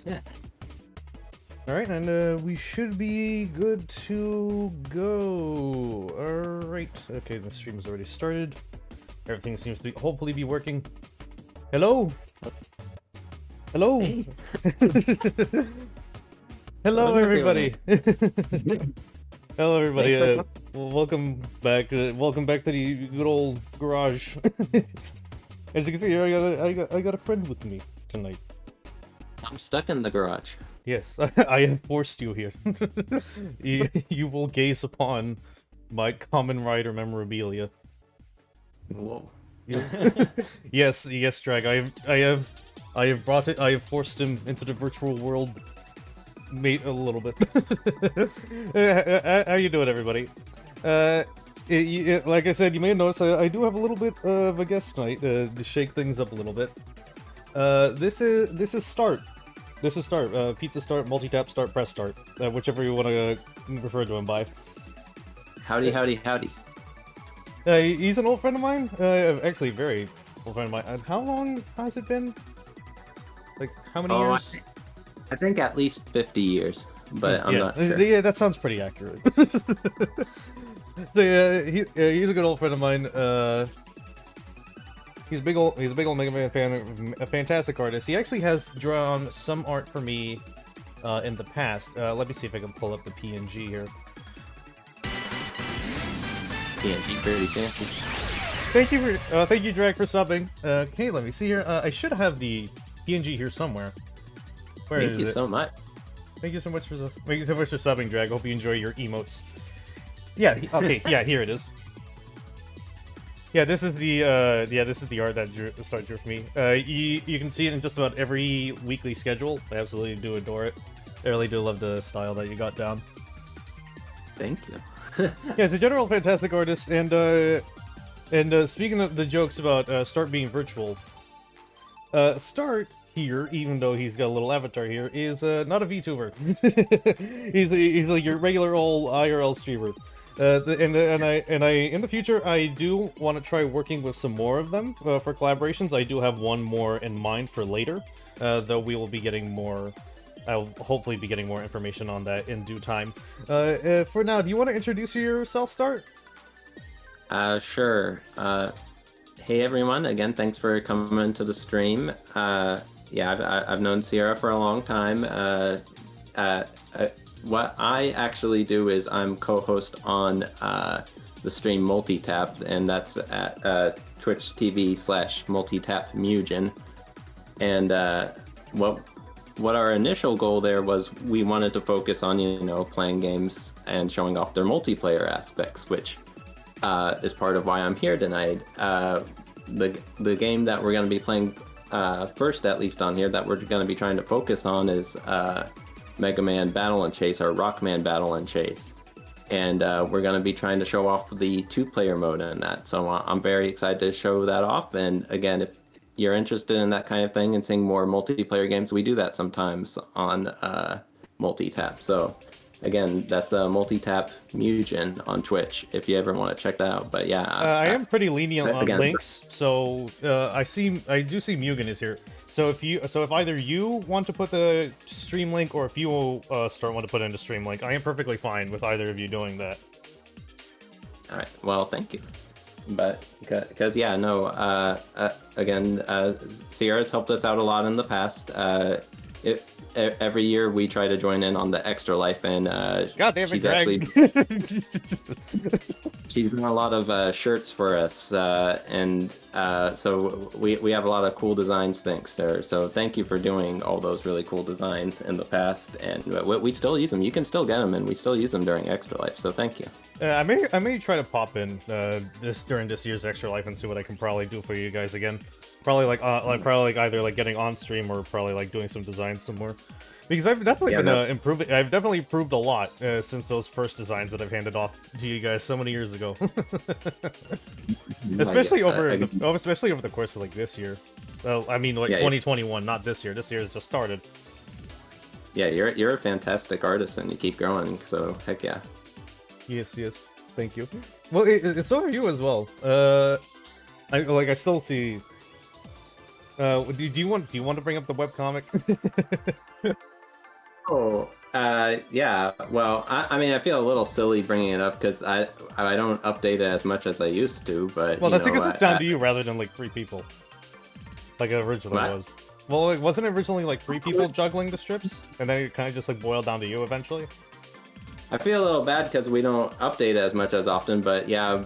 Yeah. Alright, and we should be good to go. Alright. Okay, the stream's already started. Everything seems to hopefully be working. Hello? Hello? Hey. Hello, everybody. Hello, everybody. Thanks Welcome back. Welcome back to the good old garage. As you can see, I got a friend with me tonight. I'm stuck in the garage. Yes, I have forced you here. You will gaze upon my common rider memorabilia. Whoa. Yes, Drag. I have brought it. I have forced him into the virtual world. Mate, a little bit. How you doing, everybody? Like I said, you may have noticed I do have a little bit of a guest tonight to shake things up a little bit. This is Start. This is Start. PizzaStart, multi-tap, start, press start. Whichever you want to refer to him by. Howdy, howdy, howdy. He's an old friend of mine. Actually, very old friend of mine. How long has it been? Like, how many years? I think at least 50 years, but I'm not sure. Yeah, that sounds pretty accurate. So, he's a good old friend of mine. He's a big old MegaMan fan, a fantastic artist. He actually has drawn some art for me in the past. Let me see if I can pull up the PNG here. PNG, pretty fancy. Thank you, Drag, for subbing. Okay, let me see here. I should have the PNG here somewhere. Where is it? Thank you so much. Thank you so much for subbing, Drag. Hope you enjoy your emotes. Yeah. Okay. Yeah. Here it is. Yeah. This is the art that Start drew for me. You can see it in just about every weekly schedule. I absolutely do adore it. I really do love the style that you got down. Thank you. Yeah, it's a general fantastic artist, and speaking of the jokes about Start being virtual, Start here, even though he's got a little avatar here, is not a VTuber. he's like your regular old IRL streamer. And I in the future I do want to try working with some more of them for collaborations. I do have one more in mind for later, though we will be getting more. I'll hopefully be getting more information on that in due time. For now, do you want to introduce yourself, Start? Sure. Hey everyone, again, thanks for coming to the stream. Yeah, I've known Sierra for a long time. What I actually do is I'm co-host on the stream Multitap, and that's at Twitch TV/MultitapMugen. And what our initial goal there was, we wanted to focus on, playing games and showing off their multiplayer aspects, which is part of why I'm here tonight. The game that we're going to be playing first, at least on here, that we're going to be trying to focus on is MegaMan Battle and Chase, or Rockman Battle and Chase. And we're going to be trying to show off the two-player mode in that. So I'm very excited to show that off. And again, if you're interested in that kind of thing and seeing more multiplayer games, we do that sometimes on Multitap. So again, that's Multitap Mugen on Twitch, if you ever want to check that out. But yeah, I am pretty lenient on links, so I do see Mugen is here. So if either you want to put the stream link, or if you Start want to put in the stream link, I am perfectly fine with either of you doing that. All right. Well, thank you. But because yeah, no. Again, Sierra's helped us out a lot in the past. Every year we try to join in on the Extra Life, and she's actually she's done a lot of shirts for us, and so we have a lot of cool designs thanks to her. So thank you for doing all those really cool designs in the past, and we still use them. You can still get them, and we still use them during Extra Life. So thank you. I may try to pop in during this year's Extra Life and see what I can probably do for you guys again. Probably either like getting on stream, or probably like doing some designs somewhere. Because I've definitely been improving. I've definitely improved a lot since those first designs that I've handed off to you guys so many years ago. especially over the course of like this year. I mean, like 2021, not this year. This year has just started. Yeah, you're a fantastic artist, and you keep growing. So heck yeah. Yes, thank you. Well, so are you as well. I still see. Do you want to bring up the webcomic? Oh, yeah. Well, I mean, I feel a little silly bringing it up because I don't update it as much as I used to, but Well, you that's know, because it's down to you rather than like 3 people, like it originally what? was. Well, it wasn't originally like 3 people juggling the strips, and then it kind of just like boiled down to you eventually. I feel a little bad because we don't update it as much as often, but yeah,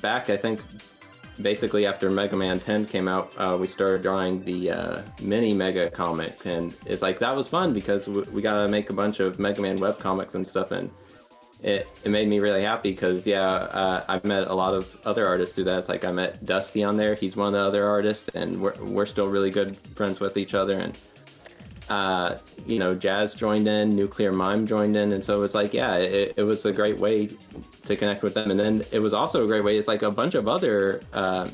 back I think basically after Mega Man 10 came out, we started drawing the mini Mega comic, and it's like that was fun because we got to make a bunch of Mega Man web comics and stuff, and it made me really happy because yeah, I've met a lot of other artists through that. It's like I met Dusty on there; he's one of the other artists, and we're still really good friends with each other, and you know, Jazz joined in, Nuclear Mime joined in, and so it was like, yeah, it was a great way to connect with them. And then it was also a great way, it's like a bunch of other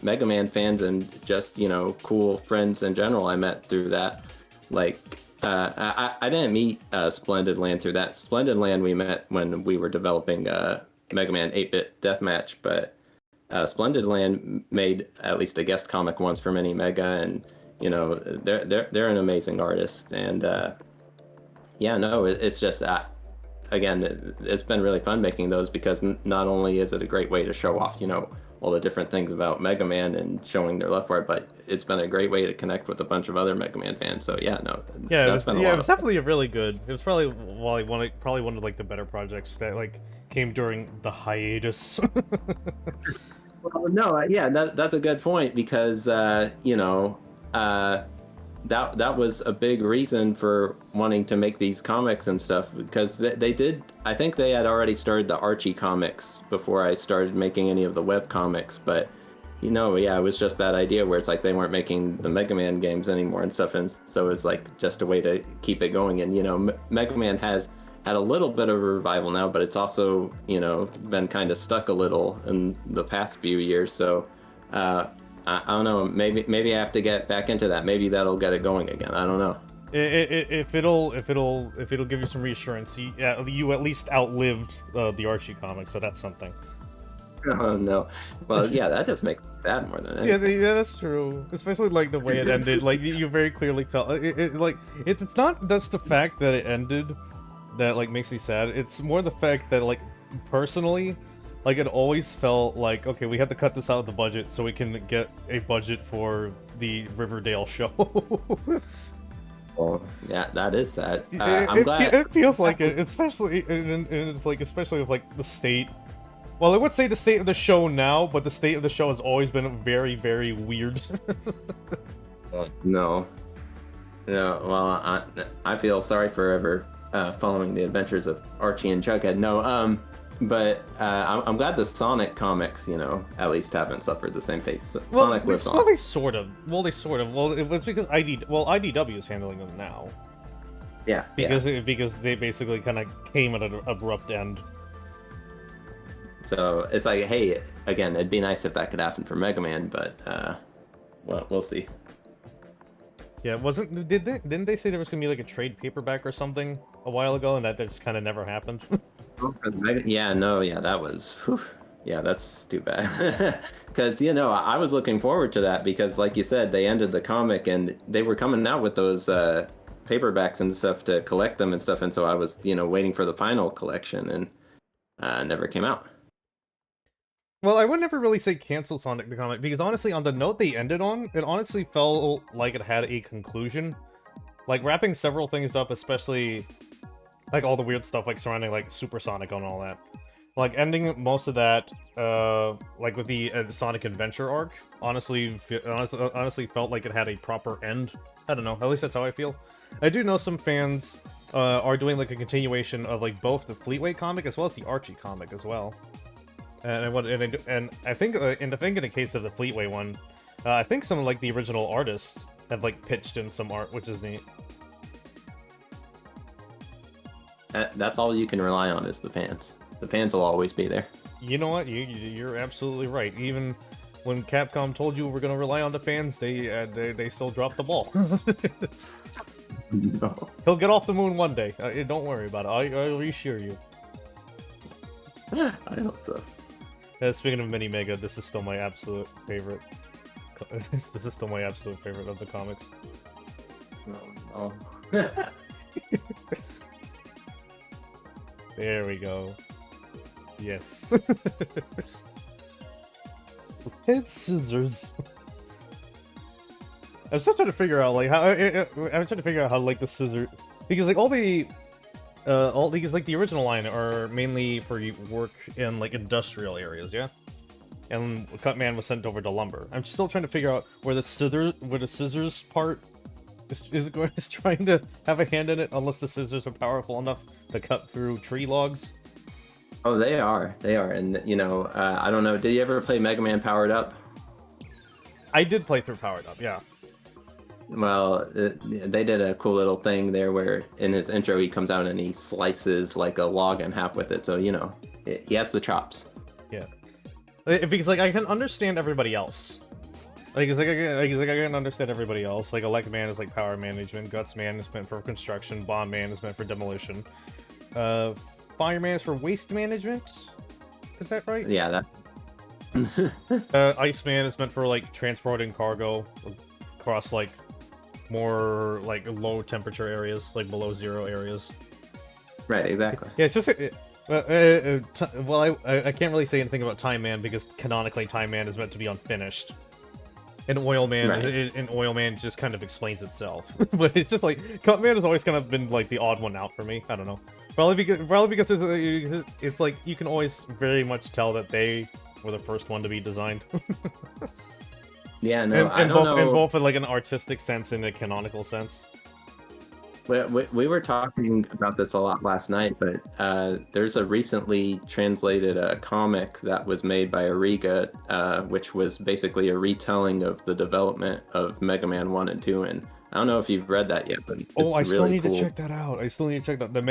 Mega Man fans and just, you know, cool friends in general I met through that. Like, I didn't meet Splendid Land through that. Splendid Land we met when we were developing Mega Man 8-Bit Deathmatch, but Splendid Land made at least a guest comic once for Mini Mega, and you know, they're an amazing artist, and yeah, no, it's just again, it's been really fun making those because not only is it a great way to show off, you know, all the different things about Mega Man and showing their love for it, but it's been a great way to connect with a bunch of other Mega Man fans. So yeah, no, Yeah, that's been a it lot was of fun. definitely a really good. It was probably probably one of like the better projects that like came during the hiatus. Well, no, yeah, that's a good point because you know, uh, that was a big reason for wanting to make these comics and stuff because they did. I think they had already started the Archie comics before I started making any of the web comics, but you know, yeah, it was just that idea where it's like they weren't making the Mega Man games anymore and stuff, and so it's like just a way to keep it going. And you know, Mega Man has had a little bit of a revival now, but it's also, you know, been kind of stuck a little in the past few years. So uh, I don't know. Maybe I have to get back into that. Maybe that'll get it going again. I don't know. If it'll give you some reassurance, you at least outlived the Archie comics, so that's something. Oh no. Well, yeah, that just makes it sad more than Yeah, anything. yeah, that's true. Especially like the way it ended. Like you very clearly felt it's not just the fact that it ended that like makes me sad. It's more the fact that like personally, like it always felt like okay, we had to cut this out of the budget so we can get a budget for the Riverdale show. Well, yeah, that is sad. I'm glad. It feels like it, especially and it's like especially with like the state. Well, I would say the state of the show now, but the state of the show has always been very, very weird. No, no. Well, I feel sorry for ever following the adventures of Archie and Jughead. No, but I'm glad the Sonic comics, you know, at least haven't suffered the same fate. Sonic lives on. Well, they sort of. Well, they sort of. Well, it's because IDW is handling them now. Yeah, Because yeah. because they basically kind of came at an abrupt end. So it's like, hey, again, it'd be nice if that could happen for Mega Man, but well, we'll see. Yeah, didn't they say there was gonna be like a trade paperback or something a while ago, and that just kind of never happened? Yeah, no, yeah, that was, whew, yeah, that's too bad. Because, you know, I was looking forward to that because, like you said, they ended the comic and they were coming out with those paperbacks and stuff to collect them and stuff. And so I was, you know, waiting for the final collection and never came out. Well, I would never really say cancel Sonic the Comic, because honestly, on the note they ended on, it honestly felt like it had a conclusion. Like, wrapping several things up, especially, like, all the weird stuff, like, surrounding, like, Super Sonic and all that. Like, ending most of that, like, with the Sonic Adventure arc, honestly felt like it had a proper end. I don't know, at least that's how I feel. I do know some fans are doing, like, a continuation of, like, both the Fleetway comic as well as the Archie comic as well. And I think in the case of the Fleetway one, I think some of like the original artists have like pitched in some art, which is neat. That's all you can rely on is the fans. The fans will always be there. You know what? You're absolutely right. Even when Capcom told you we're gonna rely on the fans, they still dropped the ball. No. He'll get off the moon one day. Don't worry about it. I reassure you. I hope so. Speaking of Mini Mega, this is still my absolute favorite. This is still my absolute favorite of the comics. Oh, There we go. Yes. Head scissors. I was still trying to figure out like how I was trying to figure out how like the scissor, because like all because like the original line are mainly for work in like industrial areas, yeah. And Cutman was sent over to lumber. I'm still trying to figure out where the scissors part is trying to have a hand in it, unless the scissors are powerful enough to cut through tree logs. oh, they are, and you know, I don't know. Did you ever play Mega Man Powered Up? I did play through Powered Up, yeah. Well, they did a cool little thing there where in his intro he comes out and he slices like a log in half with it. So, you know, he has the chops. Yeah. Because, like, I can understand everybody else. Like, I can understand everybody else. Like, Elect Man is, like, power management. Guts Man is meant for construction. Bomb Man is meant for demolition. Fire Man is for waste management? Is that right? Yeah, that... Ice Man is meant for, like, transporting cargo across, like, more like low temperature areas, like below zero areas. Right, exactly. Yeah, it's just well, I can't really say anything about Time Man because canonically Time Man is meant to be unfinished, and Oil Man, right. Oil Man just kind of explains itself. But it's just like Cut Man has always kind of been like the odd one out for me. I don't know, probably because it's like you can always very much tell that they were the first one to be designed. Yeah, no, I don't know. In both in like an artistic sense and a canonical sense. We were talking about this a lot last night, but there's a recently translated comic that was made by Ariga, which was basically a retelling of the development of Mega Man 1 and 2, and I don't know if you've read that yet, but it's I still really need cool. to check that out. I still need to check that. The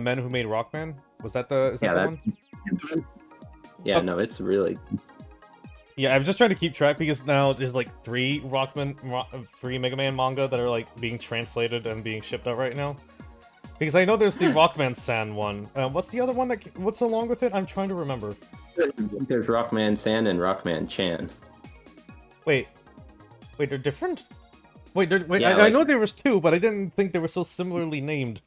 men who made Rockman? Was that the one? Yeah, no, it's really... Yeah, I'm just trying to keep track because now there's like three Mega Man manga that are like being translated and being shipped out right now. Because I know there's the Rockman-san one. What's the other one what's along with it? I'm trying to remember. There's Rockman-san and Rockman-chan. Wait, they're different? Wait, Yeah, I know there was two, but I didn't think they were so similarly named.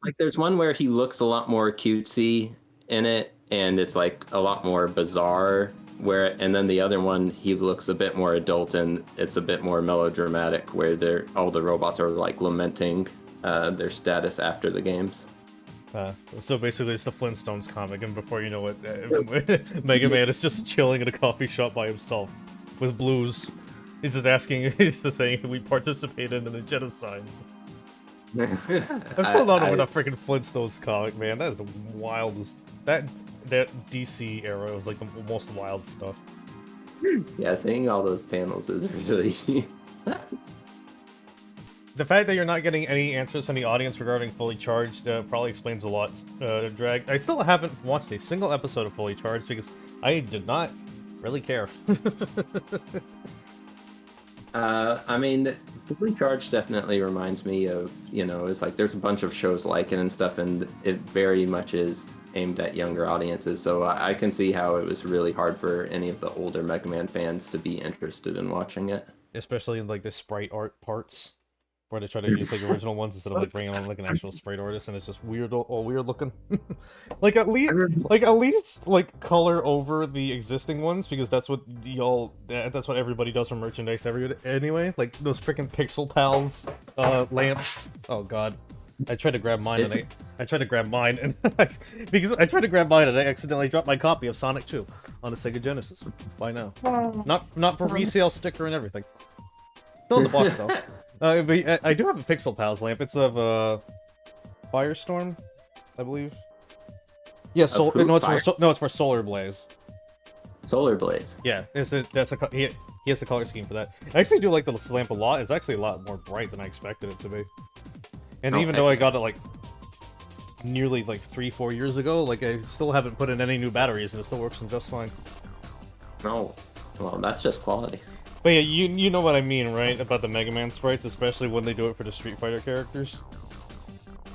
Like, there's one where he looks a lot more cutesy in it, and it's like a lot more bizarre. And then the other one, he looks a bit more adult and it's a bit more melodramatic, where all the robots are like lamenting their status after the games. So basically, it's the Flintstones comic, and before you know it, Mega Man is just chilling in a coffee shop by himself with blues. He's just asking, he's just saying, we participated in a genocide. I'm still not over that freaking Flintstones comic, man. That is the wildest. That DC era was like the most wild stuff. Yeah, seeing all those panels is really... The fact that you're not getting any answers from the audience regarding Fully Charged probably explains a lot, Drag. I still haven't watched a single episode of Fully Charged because I did not really care. I mean, Fully Charged definitely reminds me of, you know, it's like there's a bunch of shows like it and stuff, and it very much is aimed at younger audiences, so I can see how it was really hard for any of the older Mega Man fans to be interested in watching it. Especially in like the sprite art parts, where they try to use like original ones instead of like bringing on like an actual sprite artist, and it's just weird looking. like at least like color over the existing ones, because that's what that's what everybody does for merchandise anyway. Like those freaking Pixel Pals lamps. Oh god. I tried to grab mine and because I tried to grab mine and I accidentally dropped my copy of Sonic 2 on the Sega Genesis. Why now? Not for resale sticker and everything. Still in the box though. But I do have a Pixel Pals lamp. It's of Firestorm, I believe. Yeah, it's for Solar Blaze. Solar Blaze. Yeah, he has the color scheme for that. I actually do like the lamp a lot. It's actually a lot more bright than I expected it to be. And even though I got it like nearly like 3-4 years ago, like I still haven't put in any new batteries and it still works just fine. Oh, well, that's just quality. But yeah, you know what I mean, right? About the Mega Man sprites, especially when they do it for the Street Fighter characters.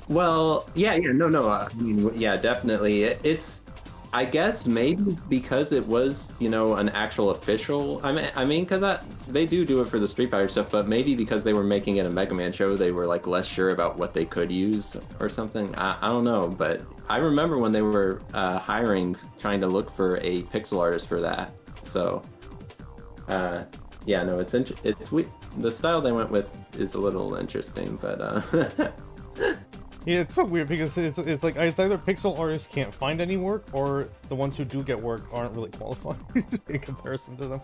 Well, no. I mean, yeah, definitely. It's I guess maybe because it was, an actual official. Because they do it for the Street Fighter stuff, but maybe because they were making it a Mega Man show, they were like less sure about what they could use or something. I don't know, but I remember when they were trying to look for a pixel artist for that. So, yeah, no, it's the style they went with is a little interesting, but Yeah, it's so weird because it's like it's either pixel artists can't find any work, or the ones who do get work aren't really qualified in comparison to them.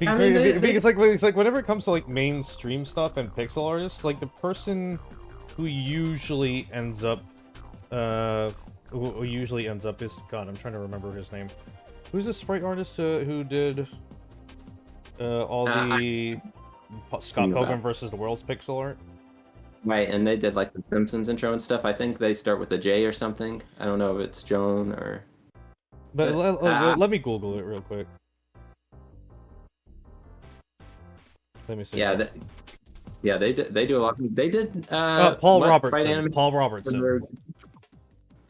Because, it's like whenever it comes to like mainstream stuff and pixel artists, like the person who usually ends up is God. I'm trying to remember his name. Who's the sprite artist who did all the Scott Pilgrim versus the World's pixel art? Right, and they did like the Simpsons intro and stuff. I think they start with a J or something. I don't know if it's Joan or. But let me Google it real quick. Let me see. Yeah, they do a lot. They did. Paul Robertson. Paul Robertson.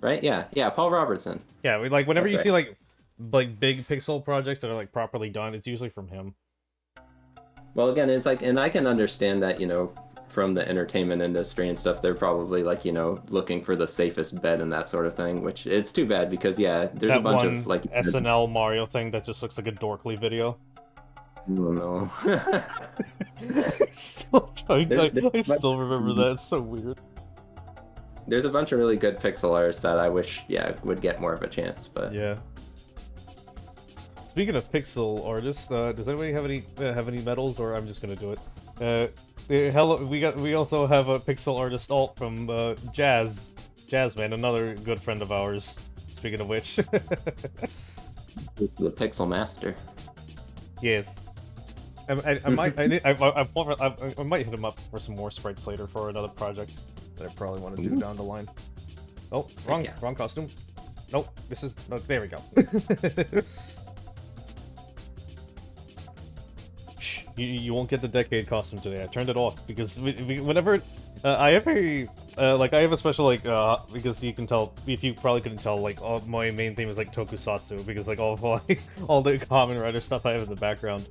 Right? Yeah, Paul Robertson. Yeah, like whenever you see like big pixel projects that are like properly done, it's usually from him. Well, again, it's like, and I can understand that, from the entertainment industry and stuff, they're probably like, looking for the safest bet and that sort of thing, which it's too bad because, yeah, there's that a bunch one of like SNL Mario thing that just looks like a dorkly video. I don't know. I still remember that. It's so weird. There's a bunch of really good pixel artists that I wish, would get more of a chance, but yeah. Speaking of pixel artists, does anybody have any medals, or I'm just gonna do it? Hello, we also have a pixel artist alt from Jazzman, another good friend of ours. Speaking of which, this is the Pixel Master. Yes, I might hit him up for some more sprites later for another project that I probably want to do down the line. Oh, wrong costume. Nope, there we go. You won't get the decade costume today. I turned it off because whenever I have a special because you can tell, if you probably couldn't tell, like all my main theme is like tokusatsu because like all the Kamen Rider stuff I have in the background.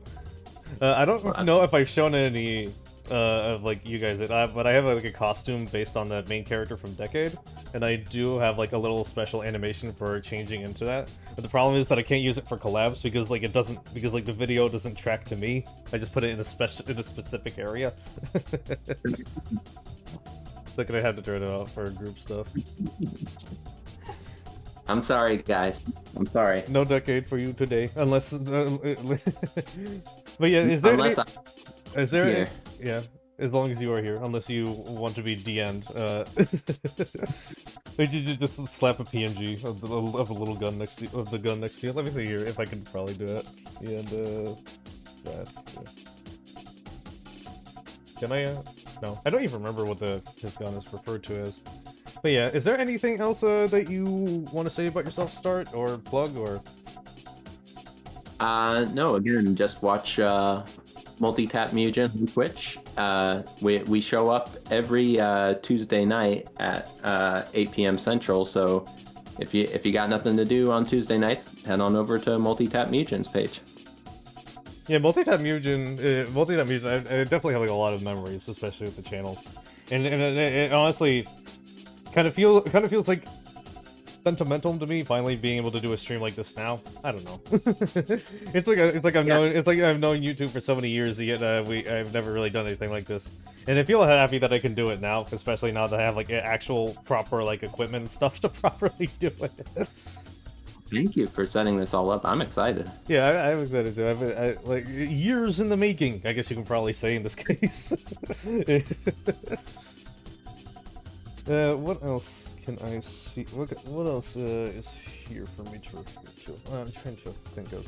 I don't know if I've shown any of like you guys, but I have like a costume based on the main character from Decade, and I do have like a little special animation for changing into that. But the problem is that I can't use it for collabs because like the video doesn't track to me. I just put it in a specific area. So I have to turn it off for group stuff. I'm sorry, guys. I'm sorry. No Decade for you today, unless. But yeah, is there? Yeah, as long as you are here, unless you want to be DN'd. You just slap a PNG of a little gun next to the gun next to you. Let me see here if I can probably do it. And can I? No, I don't even remember what his gun is referred to as. But yeah, is there anything else that you want to say about yourself, Start, or plug, or? No. Again, just watch Multi-Tap Mugen on Twitch. We show up every Tuesday night at 8 p.m. Central. So if you got nothing to do on Tuesday nights, head on over to Multi-Tap Mugen's page. Yeah, Multi-Tap Mugen. I definitely have like a lot of memories, especially with the channel, and it honestly kind of feels like sentimental to me finally being able to do a stream like this now. I don't know. It's like I've known YouTube for so many years, yet I've never really done anything like this, and I feel happy that I can do it now, especially now that I have like actual proper like equipment and stuff to properly do it. Thank you for setting this all up. I'm excited. Yeah, I'm excited too. I've like years in the making, I guess you can probably say in this case. What else can I see? What else is here for me to refer to? I'm trying to think of.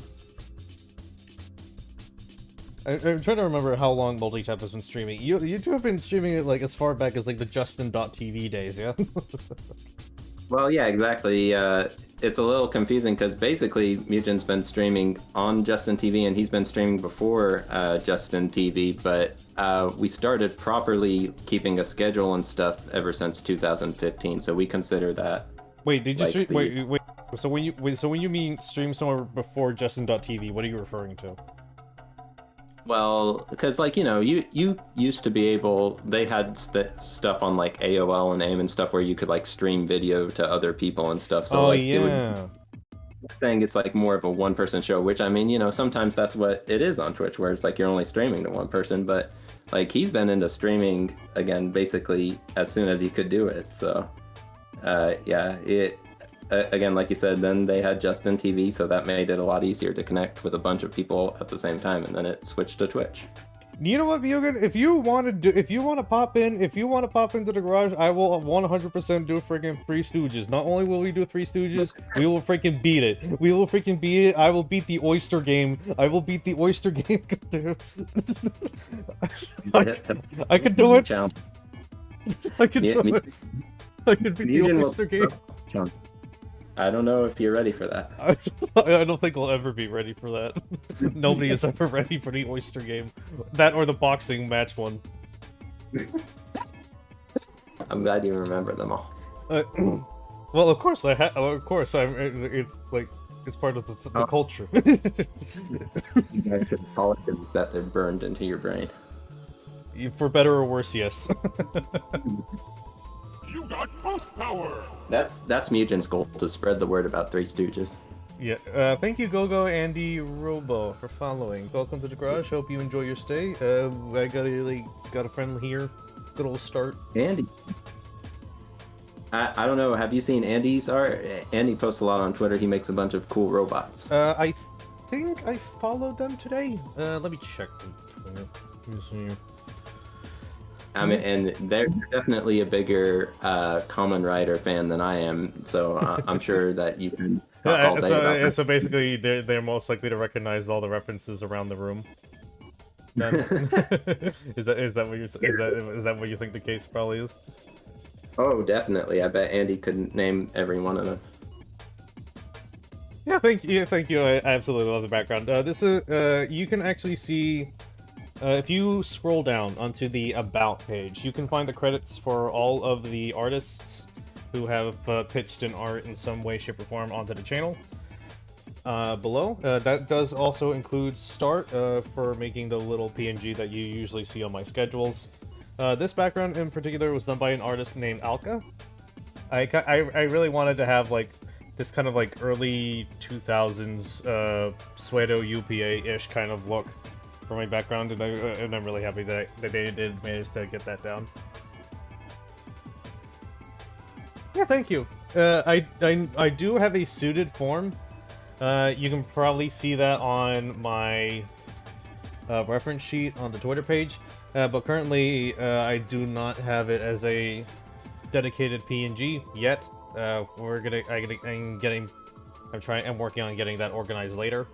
I'm trying to remember how long Multi-Tap has been streaming. You two have been streaming it like as far back as like the Justin.tv days, yeah? Well, yeah, exactly. It's a little confusing because basically Mugen's been streaming on Justin TV and he's been streaming before Justin TV, but we started properly keeping a schedule and stuff ever since 2015, so we consider that Wait, did you Like stream? the- Wait. So when you mean stream somewhere before Justin.tv, what are you referring to? Well, because like you used to be able. They had stuff on like AOL and AIM and stuff where you could like stream video to other people and stuff. So Oh like it would yeah. saying it's like more of a one-person show, which I mean, sometimes that's what it is on Twitch, where it's like you're only streaming to one person. But like he's been into streaming again, basically as soon as he could do it. So yeah, it again, like you said, then they had Justin TV, so that made it a lot easier to connect with a bunch of people at the same time, and then it switched to Twitch. You know what, Yogan? If you want to pop into the garage, I will 100% do freaking Three Stooges. Not only will we do Three Stooges, we will freaking beat it. I will beat the Oyster game. I will beat the Oyster game. I could do it. I could do it. I could beat the Oyster game. I don't know if you're ready for that. I don't think I'll ever be ready for that. Nobody is ever ready for the Oyster game. That or the boxing match one. I'm glad you remember them all. Well, of course Of course, it's like it's part of the culture. Politics that they're burned into your brain. For better or worse, yes. You got boost power! That's Mugen's goal, to spread the word about Three Stooges. Yeah. Thank you, Gogo Andy Robo, for following. Welcome to the garage. Hope you enjoy your stay. I got a friend here. Good old start. Andy. I don't know. Have you seen Andy's art? Andy posts a lot on Twitter. He makes a bunch of cool robots. I think I followed them today. Let me check. Let me see. I mean, and they're definitely a bigger Kamen Rider fan than I am, so I'm sure that you can talk all day about them. So basically, they're most likely to recognize all the references around the room. Then? is that what you think the case probably is? Oh, definitely. I bet Andy could name every one of them. Yeah, thank you. I absolutely love the background. This is you can actually see. If you scroll down onto the About page, you can find the credits for all of the artists who have pitched an art in some way, shape, or form onto the channel. Below. That does also include Start for making the little PNG that you usually see on my schedules. This background in particular was done by an artist named Alka. I really wanted to have like this kind of like early 2000s pseudo UPA-ish kind of look for my background, and I'm really happy that they did manage to get that down. Yeah, thank you. I do have a suited form. You can probably see that on my reference sheet on the Twitter page, but currently I do not have it as a dedicated PNG yet. I'm working on getting that organized later.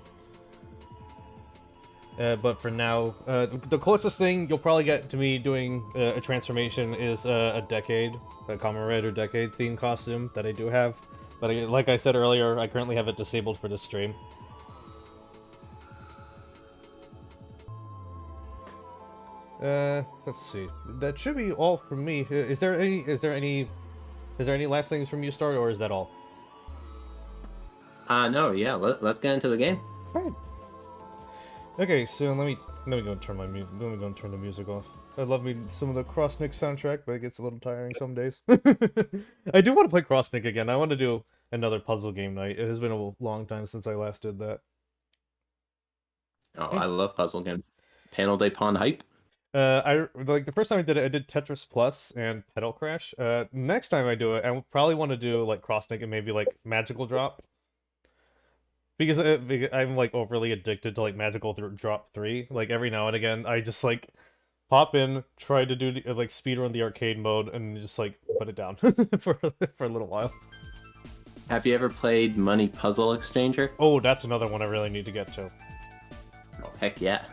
But for now, the closest thing you'll probably get to me doing a transformation is a Kamen Rider Decade theme costume that I do have. But like I said earlier, I currently have it disabled for this stream. Let's see. That should be all from me. Is there any last things from you, Start, or is that all? No, yeah. Let's get into the game. Alright. Okay, so let me go and turn the music off. I love me some of the Crossnick soundtrack, but it gets a little tiring some days. I do want to play Crossnick again. I want to do another puzzle game night. It has been a long time since I last did that. Oh, I love puzzle games. Panel Day Pawn hype. I like the first time I did it. I did Tetris Plus and Pedal Crash. Next time I do it, I probably want to do like Crossnick and maybe like Magical Drop. Because I'm like overly addicted to like Magical Drop 3. Like every now and again, I just like pop in, try to do like speedrun the arcade mode, and just like put it down for a little while. Have you ever played Money Puzzle Exchanger? Oh, that's another one I really need to get to. Oh, heck yeah.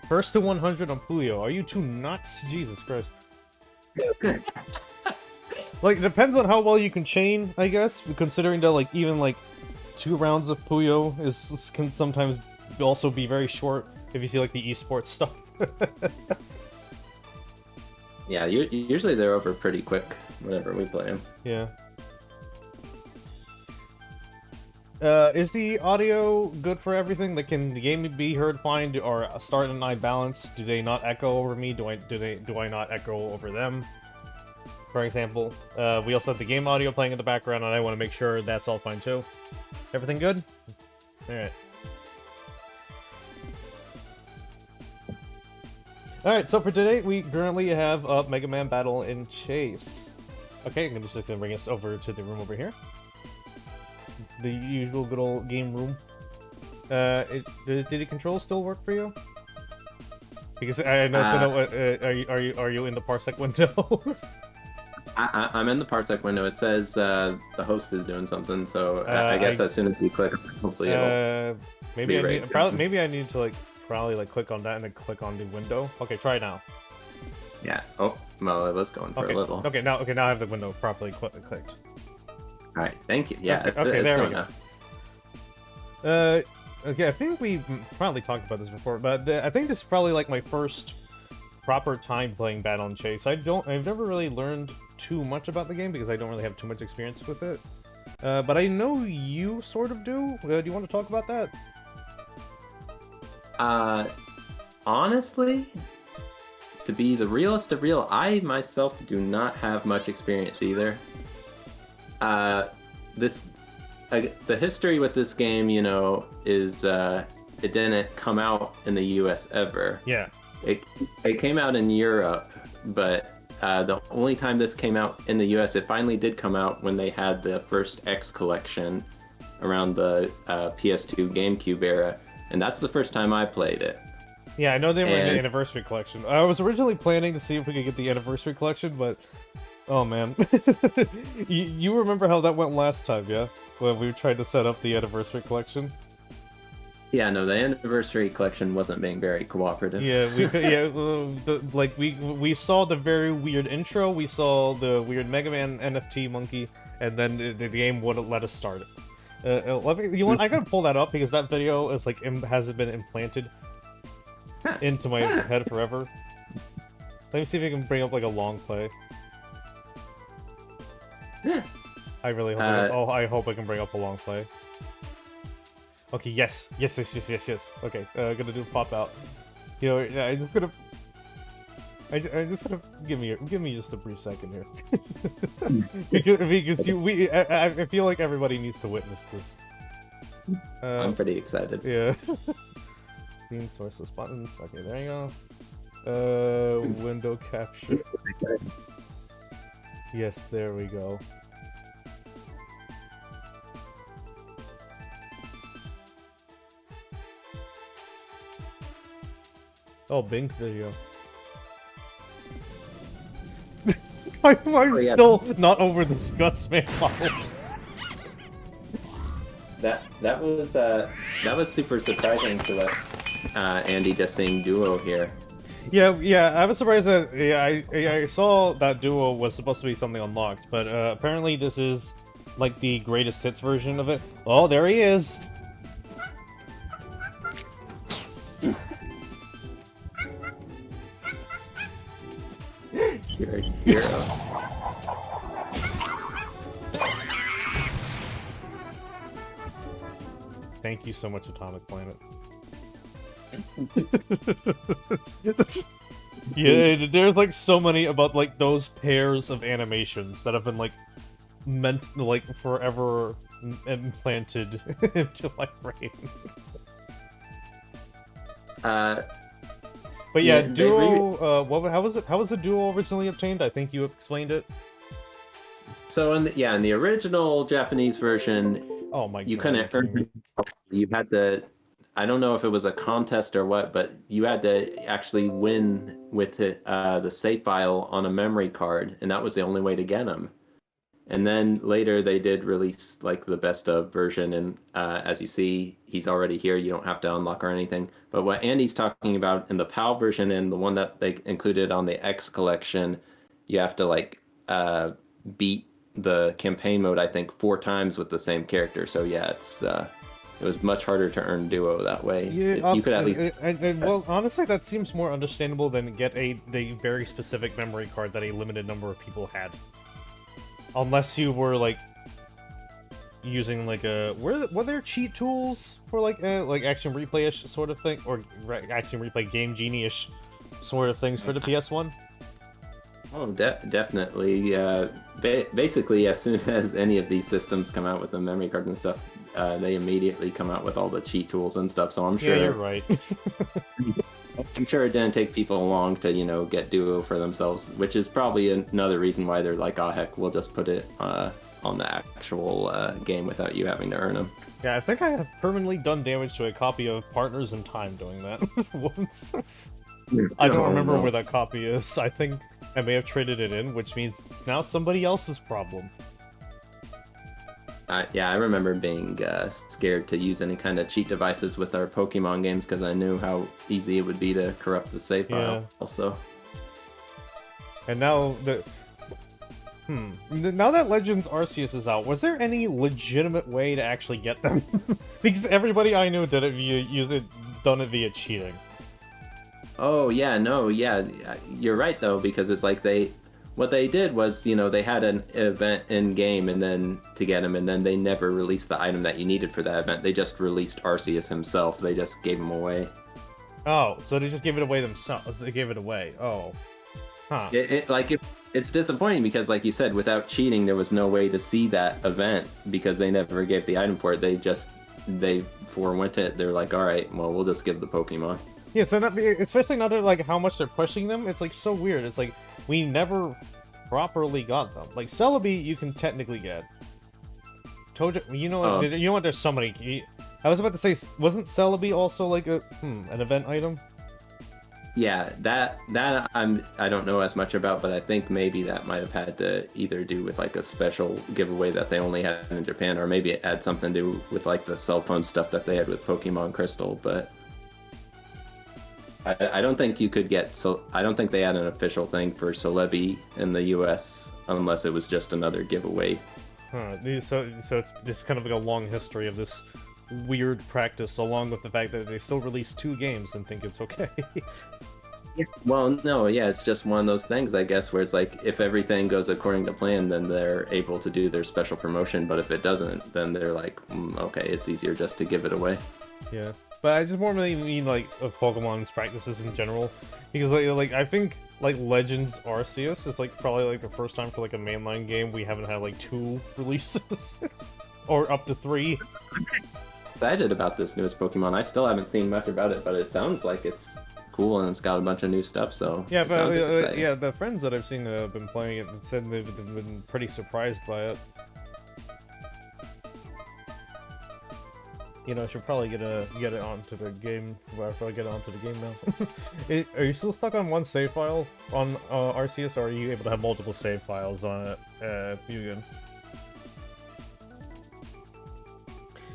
First to 100 on Puyo. Are you two nuts? Jesus Christ. Like, it depends on how well you can chain, I guess, considering that like even like 2 rounds of Puyo can sometimes also be very short if you see like the esports stuff. Yeah, usually they're over pretty quick whenever we play them. Yeah. Is the audio good for everything? Like, can the game be heard fine, or start and I balance? Do they not echo over me? Do I not echo over them? For example, we also have the game audio playing in the background, and I want to make sure that's all fine too. Everything good? All right. All right. So for today, we currently have MegaMan Battle in Chase. Okay, I'm just gonna bring us over to the room over here. The usual good old game room. Did the controls still work for you? Because I know, are you in the parsec window? I'm in the parsec window. It says the host is doing something, so I guess as soon as we click, hopefully it'll maybe I need to probably click on that and then click on the window. Okay, try it now. Yeah. Oh, well, it was going for a little. Okay, now I have the window properly clicked. All right, thank you. Yeah, okay, it's there we going go. Okay, I think we probably talked about this before, but I think this is probably my first proper time playing Battle and Chase. I've never really learned too much about the game because I don't really have too much experience with it. But I know you sort of do. Do you want to talk about that? Honestly, to be the realest of real, I myself do not have much experience either. The history with this game, is it didn't come out in the US ever. Yeah. It came out in Europe, but the only time this came out in the US, it finally did come out when they had the first X collection around the PS2 GameCube era, and that's the first time I played it. Yeah, I know they were in the Anniversary Collection. I was originally planning to see if we could get the Anniversary Collection, but... Oh, man. you remember how that went last time, yeah? When we tried to set up the Anniversary Collection? Yeah, no, the Anniversary Collection wasn't being very cooperative. Yeah, we saw the very weird intro, we saw the weird MegaMan NFT monkey, and then the game wouldn't let us start it. I gotta pull that up because that video is hasn't been implanted into my head forever. Let me see if I can bring up a long play. I really hope. I hope I can bring up a long play. Okay. Yes. Okay. Gonna do pop out. I just gonna. I just gotta give me just a brief second here. because I feel like everybody needs to witness this. I'm pretty excited. Yeah. Scene sourceless buttons. Okay, there you go. Window capture. Yes, there we go. Oh, Bing video. I'm still not over the Scutsman model. That was super surprising to us, Andy, just seeing Duo here. Yeah, I was surprised that I saw that Duo was supposed to be something unlocked, but apparently this is the greatest hits version of it. Oh, there he is. You're a hero. Thank you so much, Atomic Planet. Yeah, there's so many about those pairs of animations that have been meant forever implanted into my brain. But yeah, Duo. How was the Duo originally obtained? I think you explained it. So in the original Japanese version, oh my you God, couldn't earn. You had to. I don't know if it was a contest or what, but you had to actually win with it, the save file on a memory card, and that was the only way to get them. And then later they did release the best of version, and as you see, he's already here. You don't have to unlock or anything. But what Andy's talking about in the PAL version and the one that they included on the X collection, you have to beat the campaign mode, I think, 4 times with the same character. So yeah, it was much harder to earn Duo that way. Yeah, you could at least. Well, honestly, that seems more understandable than get the very specific memory card that a limited number of people had. Unless you were using like a were there cheat tools for like action replay-ish sort of thing, or action replay game genie-ish sort of things for the PS1? Oh, definitely. Basically, as soon as any of these systems come out with the memory cards and stuff, they immediately come out with all the cheat tools and stuff. So I'm sure. Yeah, you're right. I'm sure it didn't take people long to, get Duo for themselves, which is probably another reason why they're like, oh heck, we'll just put it on the actual game without you having to earn them. Yeah, I think I have permanently done damage to a copy of Partners in Time doing that once. I don't remember where that copy is. I think I may have traded it in, which means it's now somebody else's problem. Yeah, I remember being scared to use any kind of cheat devices with our Pokemon games because I knew how easy it would be to corrupt the save file. Also, and now now that Legends Arceus is out, was there any legitimate way to actually get them? Because everybody I knew did it done it via cheating. Oh yeah, no, yeah, you're right though, because it's like what they did was, they had an event in game and then to get him, and then they never released the item that you needed for that event. They just released Arceus himself. They just gave him away. Oh, so they just gave it away themselves. They gave it away. Oh, huh. It's disappointing because, like you said, without cheating, there was no way to see that event because they never gave the item for it. They forewent it. They're like, all right, well, we'll just give the Pokemon. Yeah, so especially now that like how much they're pushing them, it's like so weird. It's like we never properly got them. Like Celebi, you can technically get. Toja, you know what? There's so many. I was about to say, wasn't Celebi also like an event item? Yeah, that I don't know as much about, but I think maybe that might have had to either do with like a special giveaway that they only had in Japan, or maybe it had something to do with like the cell phone stuff that they had with Pokemon Crystal, but. I don't think you could get I don't think they had an official thing for Celebi in the U.S. unless it was just another giveaway. Huh. So it's kind of like a long history of this weird practice, along with the fact that they still release 2 games and think it's okay. Yeah. Well, no, yeah, it's just one of those things, I guess, where it's like if everything goes according to plan, then they're able to do their special promotion. But if it doesn't, then they're like, okay, it's easier just to give it away. Yeah. But I just more really mean like of Pokemon's practices in general, because like I think like Legends Arceus is like probably like the first time for like a mainline game we haven't had like 2 releases, or up to 3. Excited about this newest Pokemon. I still haven't seen much about it, but it sounds like it's cool and it's got a bunch of new stuff. So yeah, but yeah, the friends that I've seen have been playing it and said they've been pretty surprised by it. I should probably get it onto the game. Well, I'll get it onto the game now. Are you still stuck on one save file on Arceus, or are you able to have multiple save files on it? Mugen?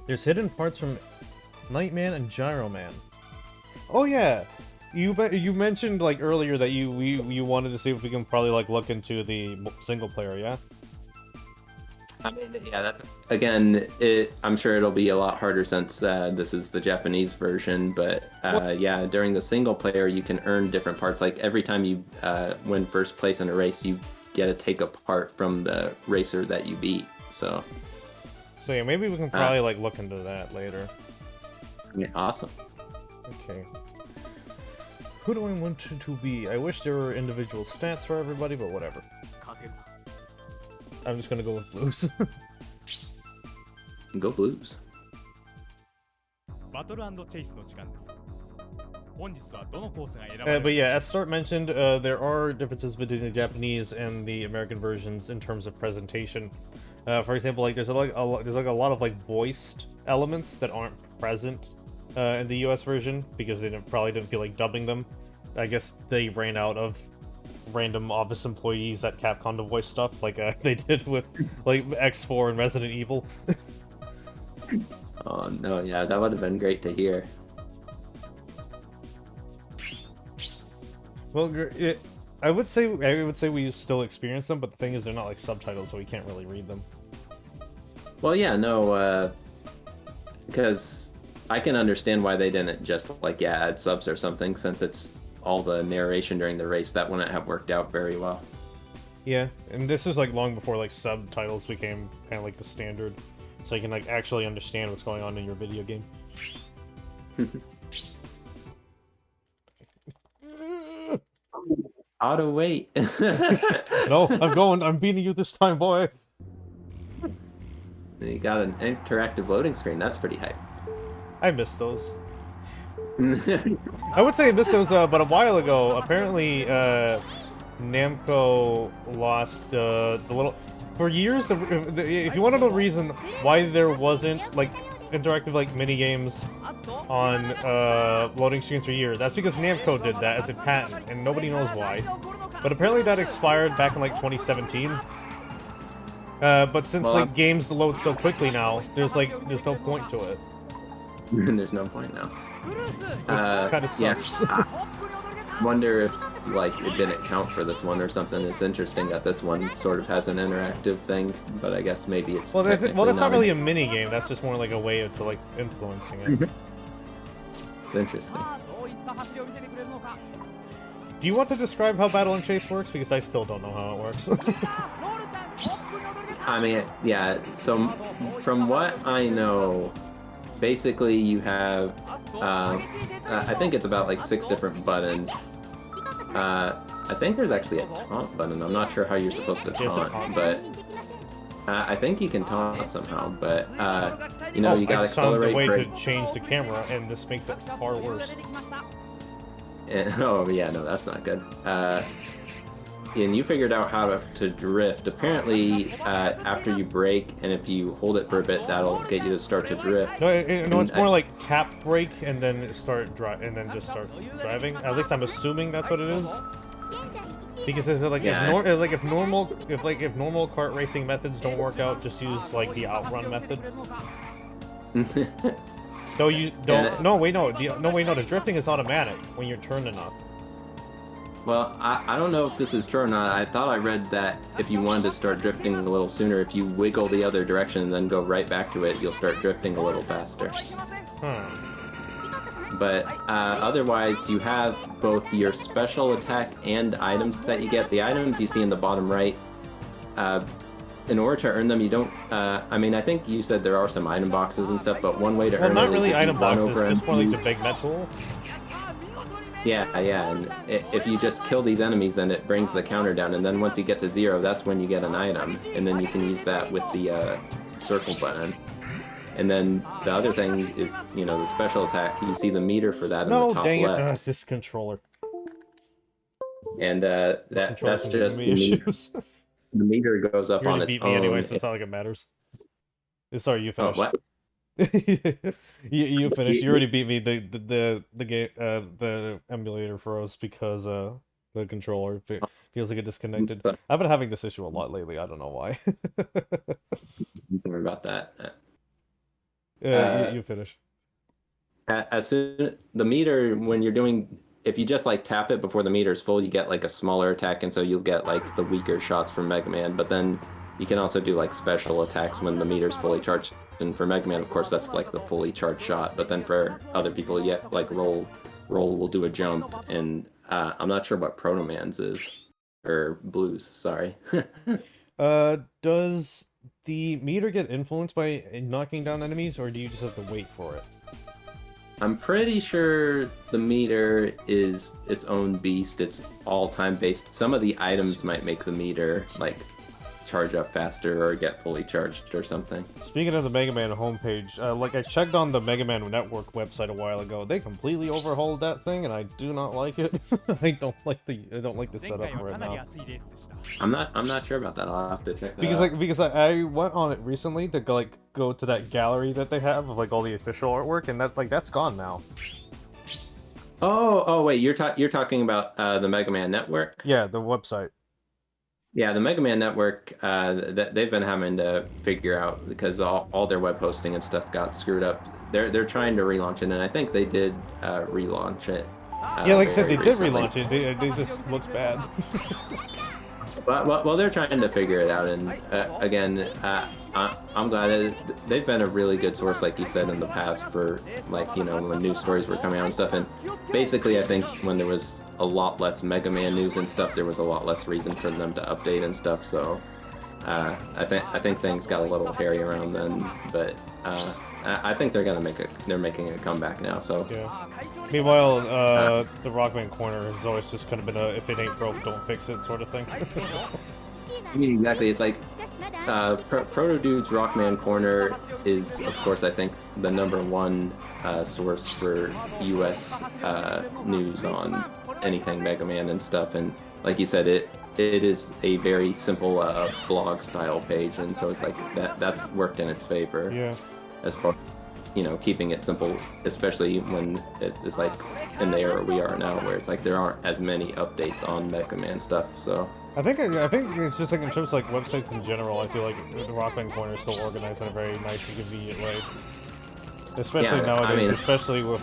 There's hidden parts from Nightman and Gyro Man. Oh yeah, you mentioned like earlier that you wanted to see if we can probably like look into the single player, yeah? I mean, yeah, again, I'm sure it'll be a lot harder since this is the Japanese version, but yeah, during the single player, you can earn different parts. Like every time you win first place in a race, you get to take a part from the racer that you beat. So yeah, maybe we can probably like look into that later. Yeah, awesome. Okay. Who do I want to be? I wish there were individual stats for everybody, but whatever. I'm just gonna go with blues. Go blues. But yeah, as Start mentioned, there are differences between the Japanese and the American versions in terms of presentation. For example, like there's a lot of like voiced elements that aren't present in the US version because they probably didn't feel like dubbing them. I guess they ran out of random office employees at Capcom to voice stuff like they did with like X4 and Resident Evil. Oh no, yeah, that would have been great to hear. Well, I would say we still experience them, but the thing is they're not like subtitles, so we can't really read them. Well, yeah, no, because I can understand why they didn't just like add subs or something, since it's all the narration during the race. That wouldn't have worked out very well. Yeah, and this is like long before like subtitles became kind of like the standard. so you can like actually understand what's going on in your video game. Auto wait. No, I'm beating you this time, boy. You got an interactive loading screen. That's pretty hype. I missed those. I would say I missed those, but a while ago, apparently, Namco lost the little... For years, if you want to know the reason why there wasn't, like, interactive, like, mini-games on loading screens for years, that's because Namco did that as a patent, and nobody knows why. But apparently that expired back in, like, 2017. But since, like, games load so quickly now, there's no point to it. There's no point now. Kind of sucks. Yeah. Wonder if, like, it didn't count for this one or something. It's interesting that this one sort of has an interactive thing, but I guess maybe it's well, that's not really a mini game. That's just more like a way of like influencing it. It's interesting. Do you want to describe how Battle and Chase works? Because I still don't know how it works. I mean, yeah. So from what I know, basically you have, I think it's about like 6 different buttons. I think there's actually a taunt button. I'm not sure how you're supposed to taunt, but I think you can taunt somehow. But you know, you gotta accelerate. I found a way to change the camera, and this makes it far worse. And, oh yeah, no, that's not good. And you figured out how to drift. Apparently, after you brake, and if you hold it for a bit, that'll get you to start to drift. No, it's more like tap brake and then just start driving. At least I'm assuming that's what it is. Because it's like, yeah. if normal kart racing methods don't work out, just use like the outrun method. No, you don't. No, wait, no. The drifting is automatic when you're turning up. Well, I don't know if this is true or not. I thought I read that if you wanted to start drifting a little sooner, if you wiggle the other direction and then go right back to it, you'll start drifting a little faster. But otherwise, you have both your special attack and items that you get. The items you see in the bottom right. In order to earn them, you don't... I mean, I think you said there are some item boxes and stuff, but one way to earn them is... Well, not really item boxes, just more like the use... big metal. Yeah, and if you just kill these enemies, then it brings the counter down, and then once you get to 0, that's when you get an item, and then you can use that with the circle button. And then the other thing is, you know, the special attack. You see the meter for that in the top dang left. it! It's this controller. And that's just issues. The meter goes up on its beat own. me anyway, so it's not like it matters. Sorry, you finished. Oh, what? you finished. You already beat me. The emulator froze because the controller feels like it disconnected. I've been having this issue a lot lately. I don't know why. Sorry about that. You finish. As soon the meter, when you're doing, if you just like tap it before the meter's full, you get like a smaller attack, and so you'll get like the weaker shots from MegaMan. But then you can also do like special attacks when the meter's fully charged. And for MegaMan, of course, that's like the fully charged shot. But then for other people, yeah, like Roll will do a jump, and I'm not sure what Proto Man's is, or Blues. Sorry. Does the meter get influenced by knocking down enemies, or do you just have to wait for it? I'm pretty sure the meter is its own beast. It's all time based. Some of the items might make the meter like charge up faster or get fully charged or something. Speaking of the MegaMan homepage, like I checked on the MegaMan Network website a while ago. They completely overhauled that thing, and I do not like it. I don't like the setup right now. I'm not sure about that. I'll have to check that out. Because I went on it recently to go to that gallery that they have of like all the official artwork, and that's gone now. Oh wait, you're talking about the MegaMan Network? Yeah, the website. Yeah, the MegaMan Network, that they've been having to figure out because all their web hosting and stuff got screwed up. They're trying to relaunch it, and I think they did relaunch it. Yeah, like I said, they recently. did relaunch it. They just looks bad. Well, they're trying to figure it out, and again, I'm glad they've been a really good source, like you said in the past, for like, you know, when news stories were coming out and stuff. And basically, I think when there was a lot less MegaMan news and stuff, there was a lot less reason for them to update and stuff. So I think things got a little hairy around then, but I think they're making a comeback now. So Yeah. Meanwhile, the Rockman corner has always just kind of been a if it ain't broke, don't fix it sort of thing. I mean, exactly. It's like Proto Dude's Rockman Corner is, of course, I think the #1 source for U.S. News on anything Mega Man and stuff. And like you said, it is a very simple blog style page, and so it's like that's worked in its favor. Yeah. As far keeping it simple, especially when it's like in the era we are now, where it's like there aren't as many updates on Mega Man stuff. So I think it's just like in terms of like websites in general, I feel like the Rockman corner is still organized in a very nice and convenient way. Especially nowadays, I mean, especially with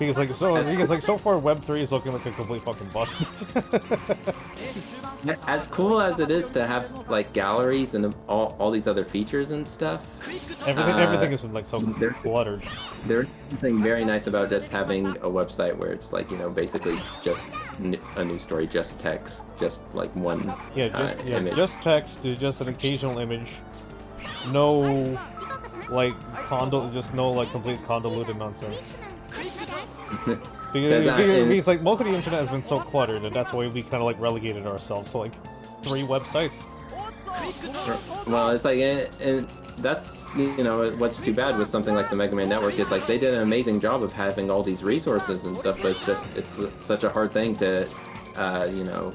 because so far Web3 is looking like a complete fucking bust. as cool as it is to have like galleries and all these other features and stuff, everything has been like so cluttered. There's something very nice about just having a website where it's like basically just a news story, just text, just like one image. Just text, just an occasional image, no like complete convoluted nonsense. Because like most of the internet has been so cluttered, and that's why we kind of like relegated ourselves to like 3 websites. Well, it's like, and that's what's too bad with something like the Mega Man Network is like they did an amazing job of having all these resources and stuff, but it's such a hard thing to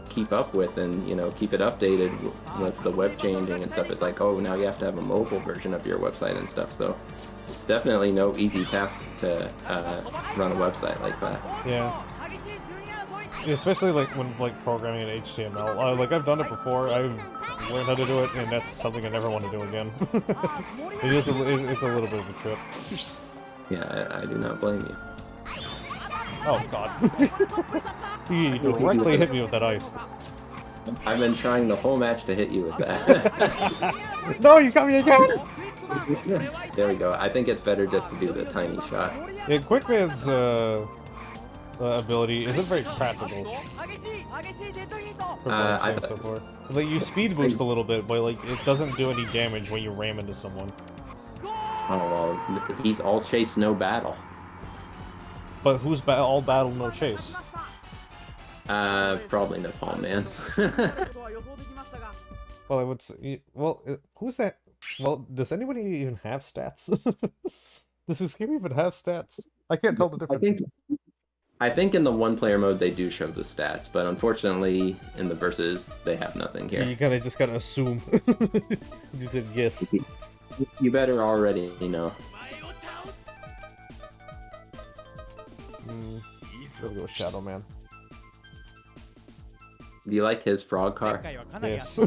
keep up with and keep it updated with the web changing and stuff. It's like, oh, now you have to have a mobile version of your website and stuff. So it's definitely no easy task to run a website like that. Yeah. Especially like when programming in HTML. Like I've done it before. I've learned how to do it, and that's something I never want to do again. It's a little bit of a trip. Yeah, I do not blame you. Oh god. He directly hit me with that ice. I've been trying the whole match to hit you with that. No, you got me again! There we go. I think it's better just to do the tiny shot. Yeah, Quickman's ability isn't very practical. Like you speed boost a little bit, but like it doesn't do any damage when you ram into someone. Oh well, he's all chase, no battle. But who's all battle, no chase? Probably Napalm Man. Well, I would say. Well, who's that? Well, does anybody even have stats? Does this game even have stats? I can't tell the difference. I think in the one-player mode they do show the stats, but unfortunately in the versus they have nothing here. You just gotta assume. You said yes. You better already, Gotta go with Shadow Man. Do you like his frog car? Yes.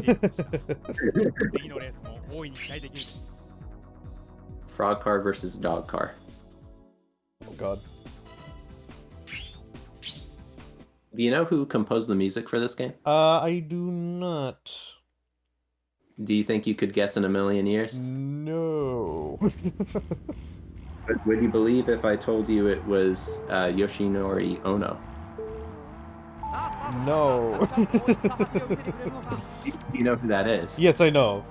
Frog car versus dog car. Oh god. Do you know who composed the music for this game? I do not. Do you think you could guess in a million years? No. Would you believe if I told you it was Yoshinori Ono? No. You know who that is? Yes, I know.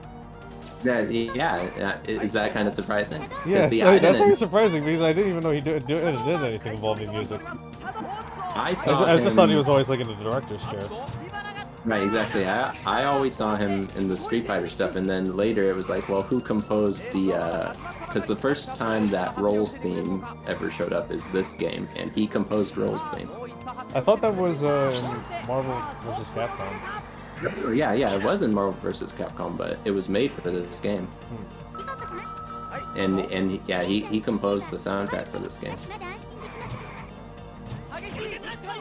Is that kind of surprising? Yes, that's very surprising because I didn't even know he did anything involving music. I just thought he was always like in the director's chair. Right, exactly. I always saw him in the Street Fighter stuff, and then later it was like, well, who composed the, because the first time that Roll's theme ever showed up is this game, and he composed Roll's theme. I thought that was Marvel vs. Capcom. Yeah, it was in Marvel vs. Capcom, but it was made for this game. And he composed the soundtrack for this game.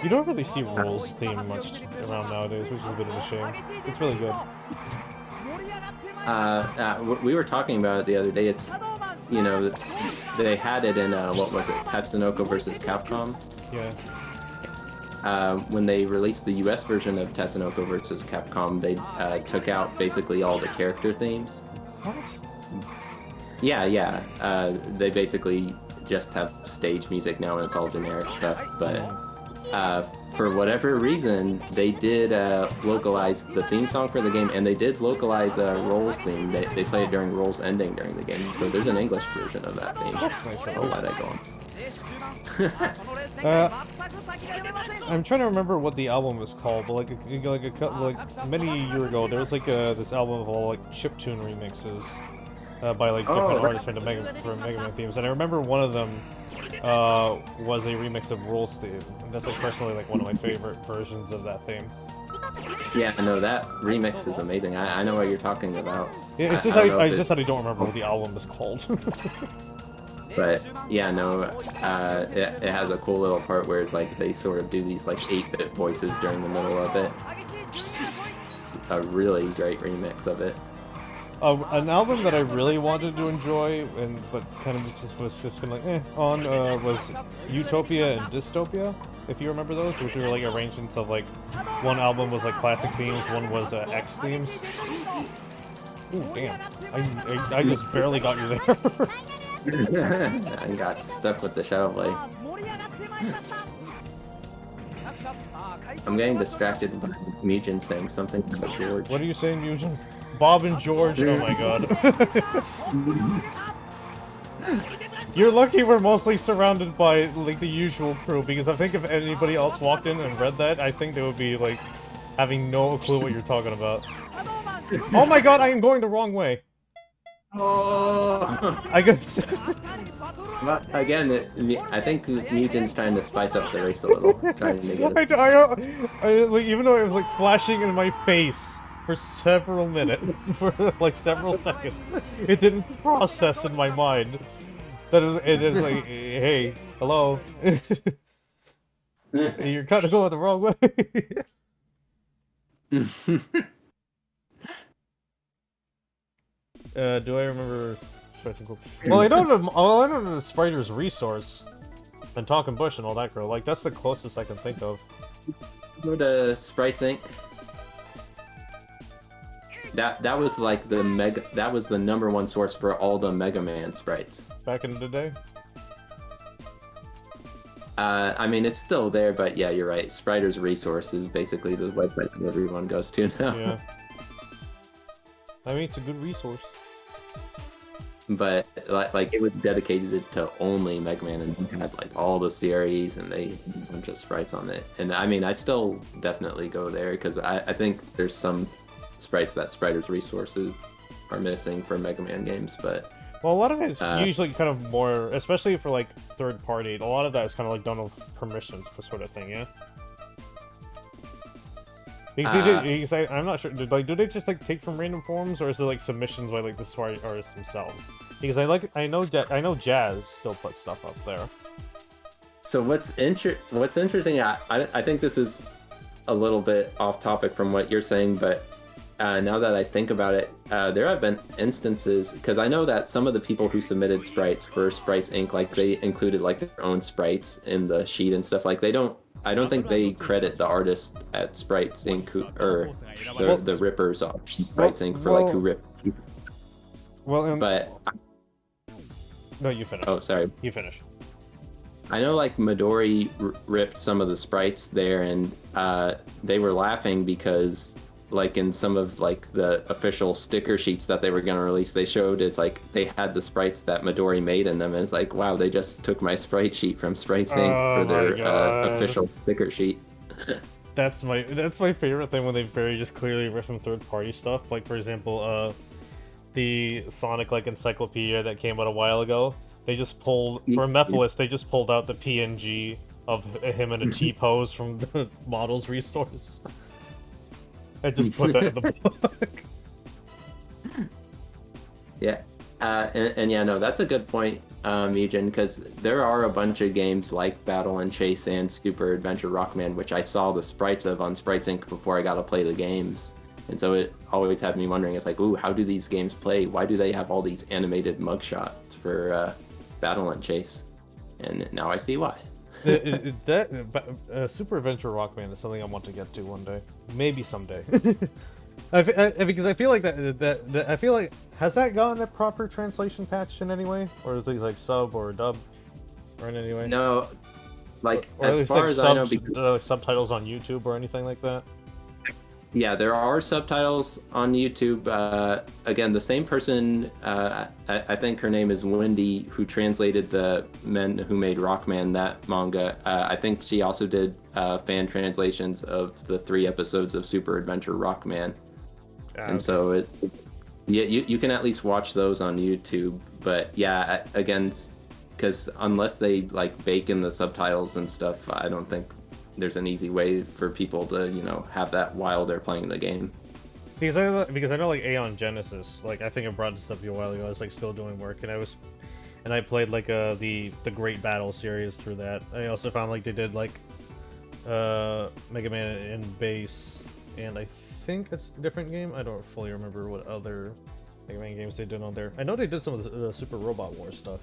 You don't really see Roll's theme much around nowadays, which is a bit of a shame. It's really good. We were talking about it the other day. It's, they had it in, what was it, Tatsunoko vs. Capcom? Yeah. When they released the US version of Tatsunoko vs. Capcom, they took out basically all the character themes. What? Yeah. They basically just have stage music now, and it's all generic stuff, but for whatever reason, they did localize the theme song for the game, and they did localize Roll's theme. They play it during Roll's ending during the game, so there's an English version of that theme. That's nice. I'll let that go on. I'm trying to remember what the album was called, but like many years ago, there was like this album of all like chiptune remixes by like different artists for MegaMan themes, and I remember one of them was a remix of Roll's theme, and that's like personally like one of my favorite versions of that theme. Yeah, no, that remix is amazing. I know what you're talking about. Yeah, it's just I just that I don't remember what the album is called. But yeah, no, it has a cool little part where it's like they sort of do these like 8-bit voices during the middle of it. It's a really great remix of it. An album that I really wanted to enjoy, but kind of was just kind of like on was Utopia and Dystopia. If you remember those, which were like arrangements of like one album was like classic themes, one was X themes. Ooh, damn! I just barely got you there. I got stuck with the Shadow Blade. I'm getting distracted by Mugen saying something about George. What are you saying, Mugen? Bob and George? Oh my god. You're lucky we're mostly surrounded by, like, the usual crew, because I think if anybody else walked in and read that, I think they would be, like, having no clue what you're talking about. Oh my god, I am going the wrong way! Oh! I guess. But again, I think Mugen's trying to spice up the race a little, trying to get it. Like, even though it was like flashing in my face for several minutes, for like several seconds, it didn't process in my mind that it is like, hey, hello, you're kind of going the wrong way. Do I remember? Well, I know the Spider's Resource and Talking Bush and all that girl. Like, that's the closest I can think of. Go to Sprites Inc. That was like that was the #1 source for all the Mega Man sprites. Back in the day? I mean, it's still there, but yeah, you're right. Spider's Resource is basically the website that everyone goes to now. Yeah. I mean, it's a good resource. But like it was dedicated to only Mega Man, and had like all the series, and they had a bunch of sprites on it. And I mean, I still definitely go there because I think there's some sprites that Spider's Resources are missing for Mega Man games. But well, a lot of it is usually kind of more, especially for like third party. A lot of that is kind of like done with permissions for sort of thing, yeah. Because I'm not sure. Do they just like take from random forums, or is it like submissions by like the sprite artists themselves? Because I know Jazz still puts stuff up there. So what's interesting? I think this is a little bit off topic from what you're saying, but now that I think about it, there have been instances, because I know that some of the people who submitted sprites for Sprites Inc., like they included like their own sprites in the sheet and stuff. Like I don't think they credit the artist at Sprites Inc. or the rippers of Sprites Inc. for like who ripped. Well, but no, you finish. Oh, sorry. You finish. I know like Midori ripped some of the sprites there, and they were laughing because like in some of like the official sticker sheets that they were going to release, they showed as like they had the sprites that Midori made in them, and it's like, wow, they just took my sprite sheet from Sprites Inc. for their official sticker sheet. That's my favorite thing when they very just clearly rip from third party stuff. Like for example, the Sonic like encyclopedia that came out a while ago. They just pulled for Mephiles. They just pulled out the PNG of him in a T-pose from the model's resource. I just put that in the book. Yeah, and yeah, no, that's a good point, Mugen, because there are a bunch of games like Battle and Chase and Super Adventure Rockman, which I saw the sprites of on Sprites Inc. before I got to play the games. And so it always had me wondering, it's like, ooh, how do these games play? Why do they have all these animated mugshots for Battle and Chase? And now I see why. Super Adventure Rockman is something I want to get to one day, maybe someday. Because I feel like that I feel like, has that gotten a proper translation patch in any way, or is it like sub or dub, or in any way? No, like Or at as least far like as I know, because subtitles on YouTube or anything like that. yeah, there are subtitles on YouTube. Again, the same person, I think her name is Wendy, who translated the Men Who Made Rockman, that manga. I think she also did fan translations of the 3 episodes of Super Adventure Rockman. And Okay. so yeah, you can at least watch those on YouTube. But yeah, again, because unless they like bake in the subtitles and stuff, I don't think there's an easy way for people to, have that while they're playing the game. Because I know like Aeon Genesis, like I think I brought this up to you a while ago. I was like still doing work, and I played like the Great Battle series through that. I also found like they did like Mega Man and Base, and I think it's a different game. I don't fully remember what other Mega Man games they did on there. I know they did some of the Super Robot Wars stuff.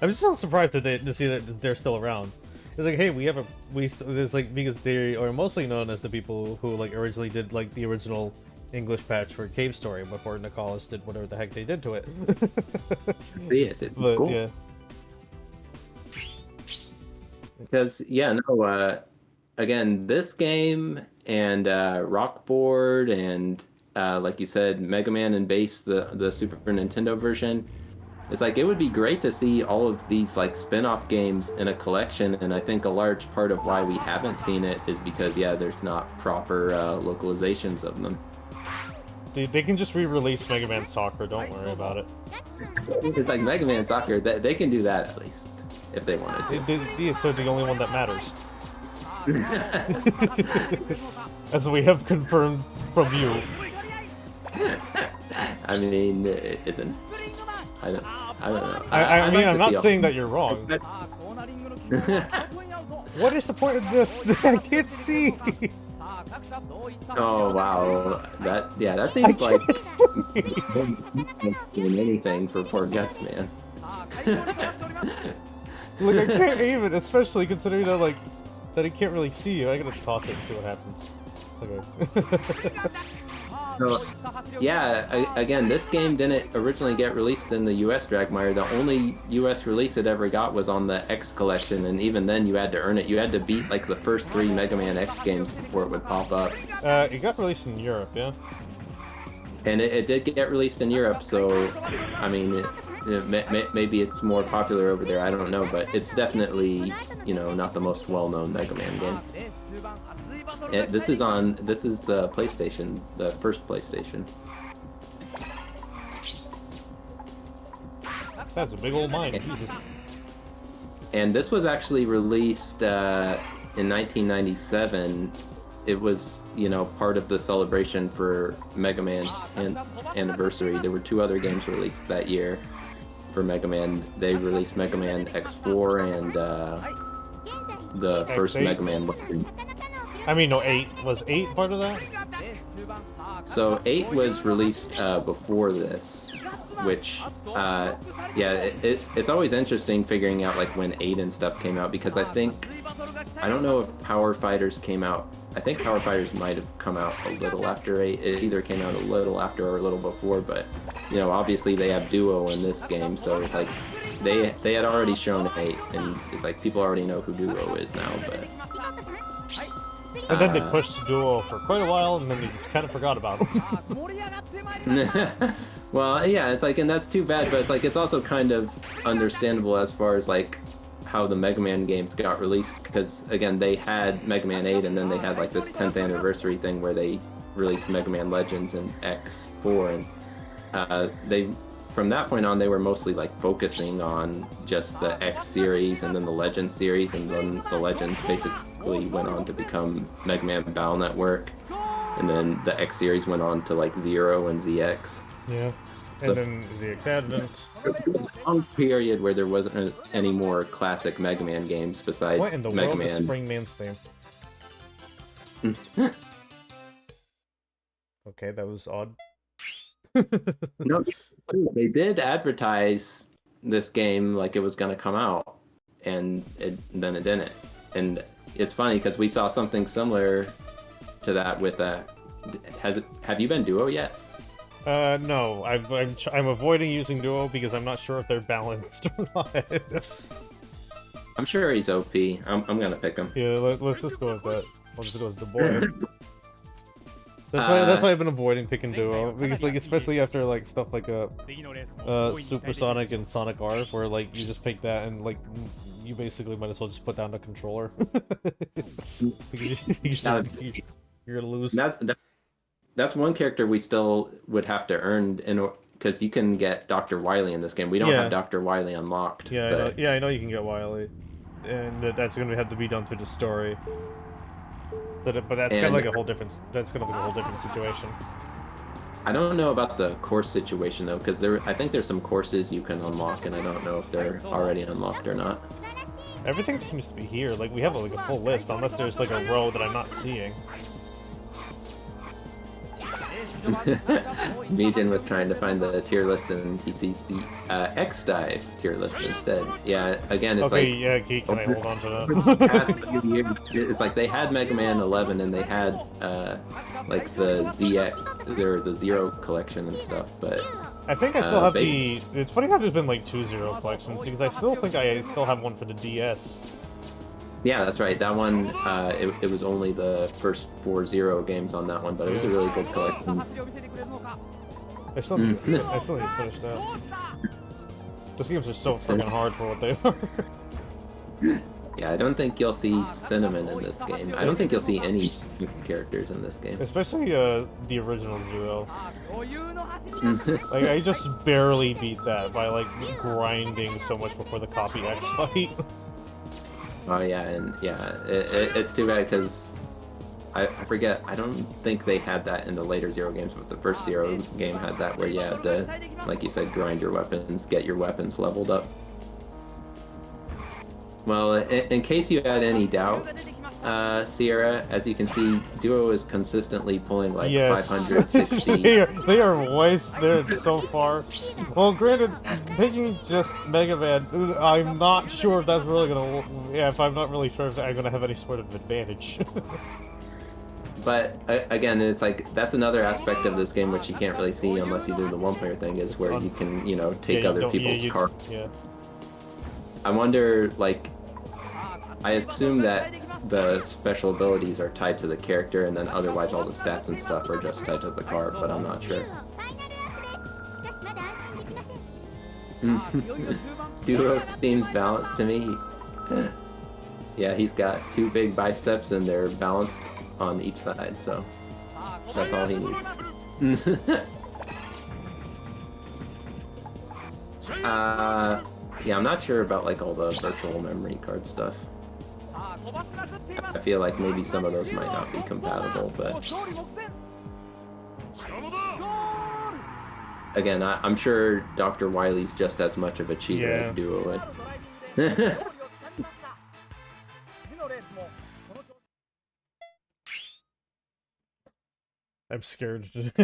I'm just so surprised to see that they're still around. It's like, hey, there's like, because they are mostly known as the people who like originally did like the original English patch for Cave Story before Nicholas did whatever the heck they did to it. Yes, it's But cool. yeah, Because yeah, no, again, this game and Rockboard and like you said, Mega Man and Base, the Super Nintendo version. It's like it would be great to see all of these like spin-off games in a collection, and I think a large part of why we haven't seen it is because yeah, there's not proper localizations of them. they can just re-release Mega Man Soccer. Don't worry about it. It's like Mega Man Soccer, they can do that at least if they wanted to. So the only one that matters, as we have confirmed from you. I mean, it isn't. I don't know. I mean, I'm not saying that that you're wrong. What is the point of this? I can't see. Oh wow, that seems like doing anything for poor Guts, man. Look, I can't aim it, especially considering that I can't really see you. I gotta toss it and see what happens. Okay. So, yeah, again, this game didn't originally get released in the US, Dragmire. The only US release it ever got was on the X collection, and even then you had to earn it. You had to beat like the first 3 Mega Man X games before it would pop up. It got released in Europe, yeah? And it did get released in Europe, so, I mean, maybe it's more popular over there, I don't know, but it's definitely, not the most well-known Mega Man game. This is the PlayStation, the first PlayStation. That's a big old mine, Jesus. And this was actually released in 1997. It was, part of the celebration for Mega Man's anniversary. There were 2 other games released that year for Mega Man. They released Mega Man X4 and the first X8? Mega Man. I mean, no, 8. Was 8 part of that? So 8 was released before this, which, it's always interesting figuring out like when 8 and stuff came out, because I don't know if Power Fighters came out. I think Power Fighters might have come out a little after 8. It either came out a little after or a little before, but obviously they have Duo in this game, so it's like they had already shown 8, and it's like people already know who Duo is now, but. And then they pushed Duo for quite a while, and then they just kind of forgot about it. Well, yeah, it's like, and that's too bad, but it's like, it's also kind of understandable as far as like how the Mega Man games got released, because again, they had Mega Man 8, and then they had like this 10th anniversary thing where they released Mega Man Legends and X4, and from that point on, they were mostly like focusing on just the X series and then the Legends series, and then the Legends basically went on to become Mega Man Battle Network, and then the X series went on to like Zero and ZX. Yeah. So, And then the Exadvent. a long period where there wasn't any more classic Mega Man games besides What in the Mega world is Man. Springman's theme? Okay, that was odd. No, they did advertise this game like it was going to come out, and then it didn't. And it's funny because we saw something similar to that with have you been Duo yet? No, I'm avoiding using Duo because I'm not sure if they're balanced or not. I'm sure he's OP. I'm gonna pick him. Yeah, let's just go with that. I'll just go with the boy. That's why I've been avoiding pick and duo, because like especially after like stuff like Supersonic and Sonic R, where like you just pick that and like you basically might as well just put down the controller. You're gonna lose. That's one character we still would have to earn because you can get Dr. Wily in this game. We don't have Dr. Wily unlocked. Yeah, I know you can get Wily, and that's gonna have to be done through the story. But that's kind of like a whole different. That's gonna be a whole different situation. I don't know about the course situation though, because I think there's some courses you can unlock, and I don't know if they're already unlocked or not. Everything seems to be here. Like we have like a full list, unless there's like a row that I'm not seeing. Megan was trying to find the tier list and he sees the X-Dive tier list instead. Yeah, again, it's okay, like... yeah, can I hold on to that? It's like they had MegaMan 11 and they had like the ZX, the Zero collection and stuff, but... I think I still have the... It's funny how there's been like 2 Zero collections, because I still think I still have one for the DS. Yeah, that's right. That one, it was only the first 4 Zero games on that one, but it was a really good collection. I still need to finish that. Those games are so freaking hard for what they are. Yeah, I don't think you'll see Cinnamon in this game. I don't think you'll see any mixed characters in this game. Especially the original Zero. Like, I just barely beat that by, like, grinding so much before the Copy X fight. Oh yeah, and yeah, it's too bad because I forget. I don't think they had that in the later Zero games, but the first Zero game had that where you had to, like you said, grind your weapons, get your weapons leveled up. Well, in case you had any doubt, Sierra, as you can see, Duo is consistently pulling like 560. they are they're so far. Well, granted, taking just MegaMan, I'm not sure if that's really gonna. Yeah, if I'm not really sure if I'm gonna have any sort of advantage. But again, it's like that's another aspect of this game which you can't really see unless you do the one-player thing, is where you can, you know, take other people's cars. Yeah. I wonder, like, I assume that the special abilities are tied to the character, and then otherwise all the stats and stuff are just tied to the car, but I'm not sure. Duo seems balanced to me. Yeah, he's got 2 big biceps and they're balanced on each side, so that's all he needs. Yeah, I'm not sure about like all the virtual memory card stuff. I feel like maybe some of those might not be compatible, but again, I'm sure Dr. Wily's just as much of a cheater as Duo would. I'm scared. Like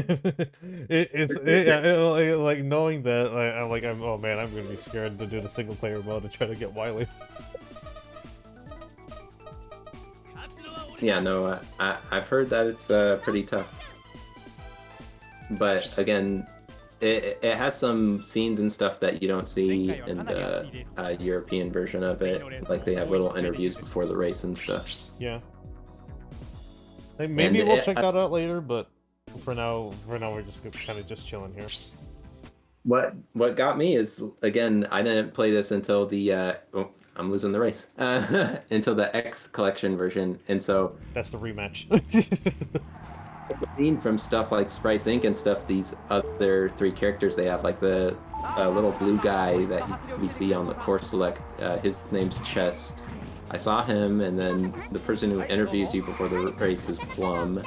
knowing that, oh man, I'm gonna be scared to do the single player mode and try to get Wily. Yeah, no, I've heard that it's pretty tough. But again, it has some scenes and stuff that you don't see in the European version of it. Like they have little interviews before the race and stuff. Yeah. Like maybe we'll check that out later, but for now we're just kind of just chilling here. What got me is, again, I didn't play this until the I'm losing the race until the X collection version, and so that's the rematch. I've seen from stuff like Sprites Inc. and stuff, these other 3 characters they have, like the little blue guy that we see on the course select. His name's Chest. I saw him, and then the person who interviews you before the race is Plum.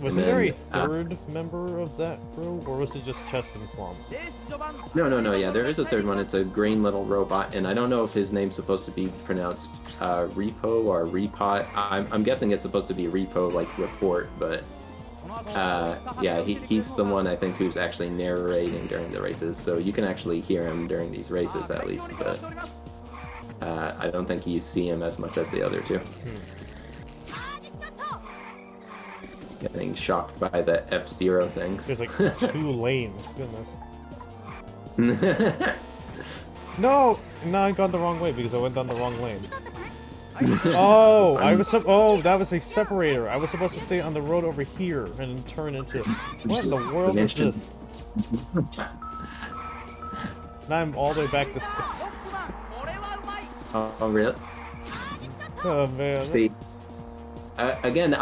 Was there a third member of that crew, or was it just Chest and Plum? No, yeah, there is a third one. It's a green little robot, and I don't know if his name's supposed to be pronounced Repo or Repot. I'm guessing it's supposed to be Repo, like report, but yeah, he's the one I think who's actually narrating during the races, so you can actually hear him during these races at least, but I don't think you see him as much as the other 2. Getting shocked by the F-Zero things. There's like 2 lanes, goodness. No, I got the wrong way because I went down the wrong lane. Oh, that was a separator. I was supposed to stay on the road over here and then turn into. What in the world is this? Now I'm all the way back to 6. Oh, really? Oh man. See, again,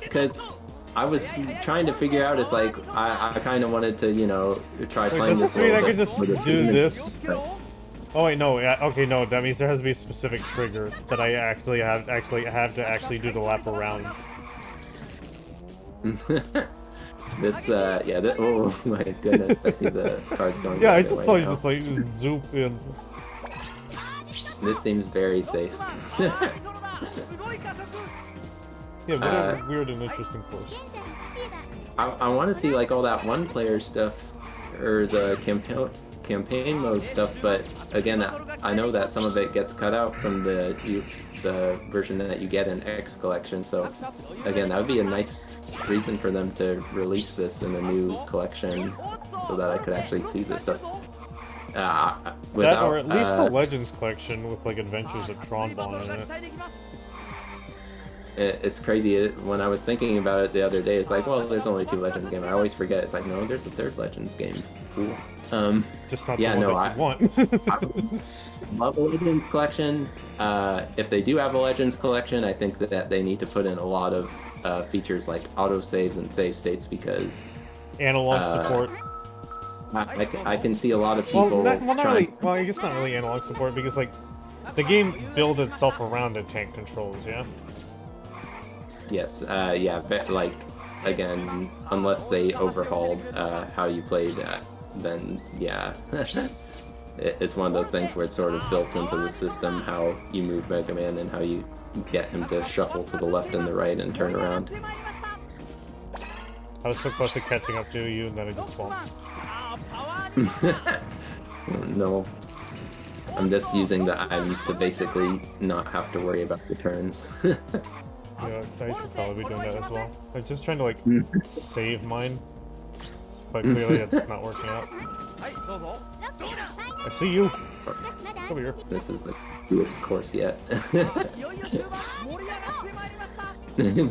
because I was trying to figure out. It's like I kind of wanted to, try playing Does this. this mean I could bit just with do this? But- Oh wait, no. Okay, no. That means there has to be a specific trigger that I actually have to do the lap around. This, oh my goodness, I see the cars going. Yeah, I the just other thought way you now. just like zoop in. This seems very safe. Yeah, what a weird and interesting course. I want to see like all that one-player stuff, or the campaign mode stuff, but again, I know that some of it gets cut out from the version that you get in X Collection, so again, that would be a nice reason for them to release this in a new collection, so that I could actually see this stuff. That, or at least the Legends collection with like Adventures of Tronbon in it. It's crazy. When I was thinking about it the other day, it's like, well, there's only 2 Legends games. I always forget. It's like, no, there's a 3rd Legends game. Fool. Just not yeah, the one no, that you want. I love a Legends collection. If they do have a Legends collection, I think that they need to put in a lot of features like autosaves and save states, because Analog support. I can see a lot of people not trying. really. Well, I guess not really analog support, because like the game builds itself around the tank controls. Yeah. Yes, yeah, but like, again, unless they overhauled how you played, then yeah. It's one of those things where it's sort of built into the system how you move MegaMan and how you get him to shuffle to the left and the right and turn around. I was so close to catching up to you, and then I just bumped. No. I'm just using the items to basically not have to worry about the turns. Yeah, I should probably be doing that as well. I'm just trying to like save mine, but clearly it's not working out. I see you. Over here. This is the coolest course yet.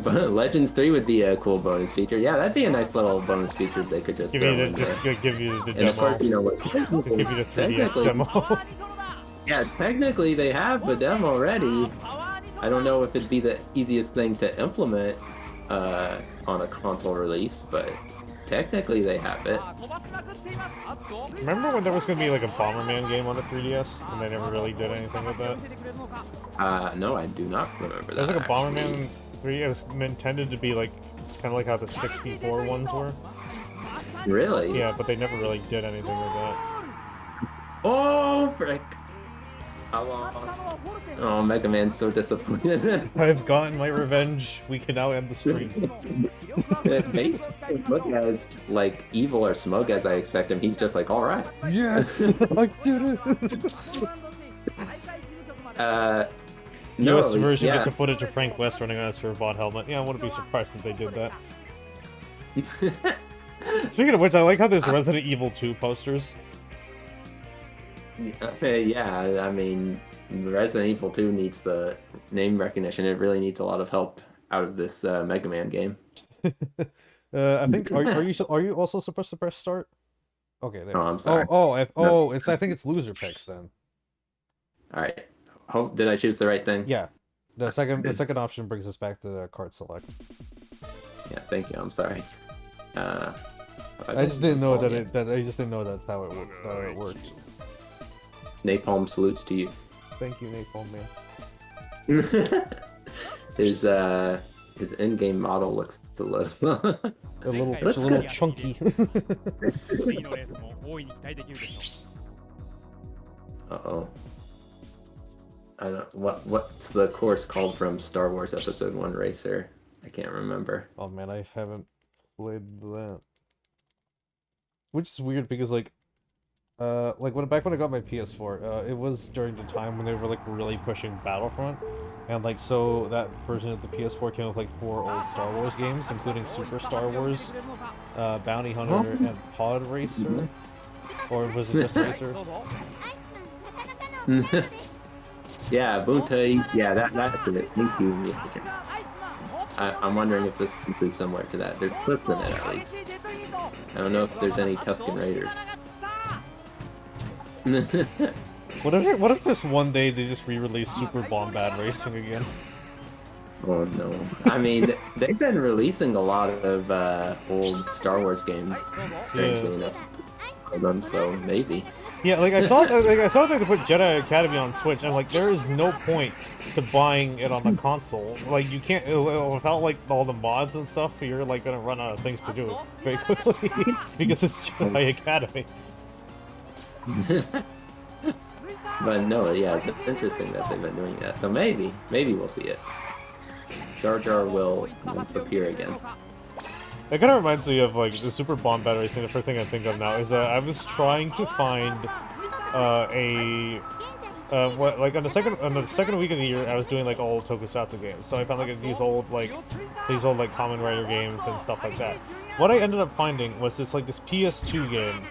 But Legends 3 would be a cool bonus feature. Yeah, that'd be a nice little bonus feature they could just Give throw you the in there. give you the And demo. of course, you know what? Just give you the 3DS Technically- demo. Yeah, technically they have the demo already. I don't know if it'd be the easiest thing to implement on a console release, but technically they have it. Remember when there was gonna be like a Bomberman game on the 3DS, and they never really did anything with that? No, I do not remember that. There's like a actually. Bomberman 3. It was intended to be like kind of like how the 64 ones were. Really? Yeah, but they never really did anything with that. Oh, frick. I lost. Oh, Mega Man's so disappointed. I've gotten my revenge. We can now end the stream. Base doesn't look as like evil or smug as I expect him. He's just like, all right. Yes, I did it. No, US version yeah. gets a footage of Frank West running on his robot helmet. Yeah, I wouldn't be surprised if they did that. Speaking of which, I like how there's Resident Evil 2 posters. Yeah, I mean, Resident Evil 2 needs the name recognition. It really needs a lot of help out of this Mega Man game. I think are you also supposed to press start? Okay, there. Oh, I'm sorry. I think it's loser picks then. All right. Did I choose the right thing? Yeah. The second option brings us back to the card select. Yeah, thank you. I'm sorry. I just didn't know that's how it worked. Napalm salutes to you. Thank you, Napalm Man. His in-game model looks a little It's a little chunky. Uh-oh. I don't what's the course called from Star Wars Episode 1 Racer? I can't remember. Oh man, I haven't played that. Which is weird because back when I got my PS4, it was during the time when they were like really pushing Battlefront, and like so that version of the PS4 came with like 4 old Star Wars games, including Super Star Wars, Bounty Hunter, and Pod Racer, or was it just Racer? Yeah, Buntai. Yeah, that's it. Thank you, Miyake. I'm wondering if this is similar to that. There's clips in it, at least. I don't know if there's any Tuscan Raiders. What if this one day they just re-release Super Bombad Racing again? Oh no. I mean, they've been releasing a lot of old Star Wars games, strangely enough, for them, so maybe. Yeah, like I saw that they put Jedi Academy on Switch. I'm like, there is no point to buying it on the console. Like, you can't without like all the mods and stuff. You're like gonna run out of things to do very quickly because it's Jedi Academy. But no, yeah, it's interesting that they've been doing that. So maybe we'll see it. Jar Jar will appear again. It kind of reminds me of like the Super Bombad Racing. The first thing I think of now is I was trying to find like on the second week of the year I was doing like all Tokusatsu games. So I found like these old Kamen Rider games and stuff like that. What I ended up finding was this PS2 game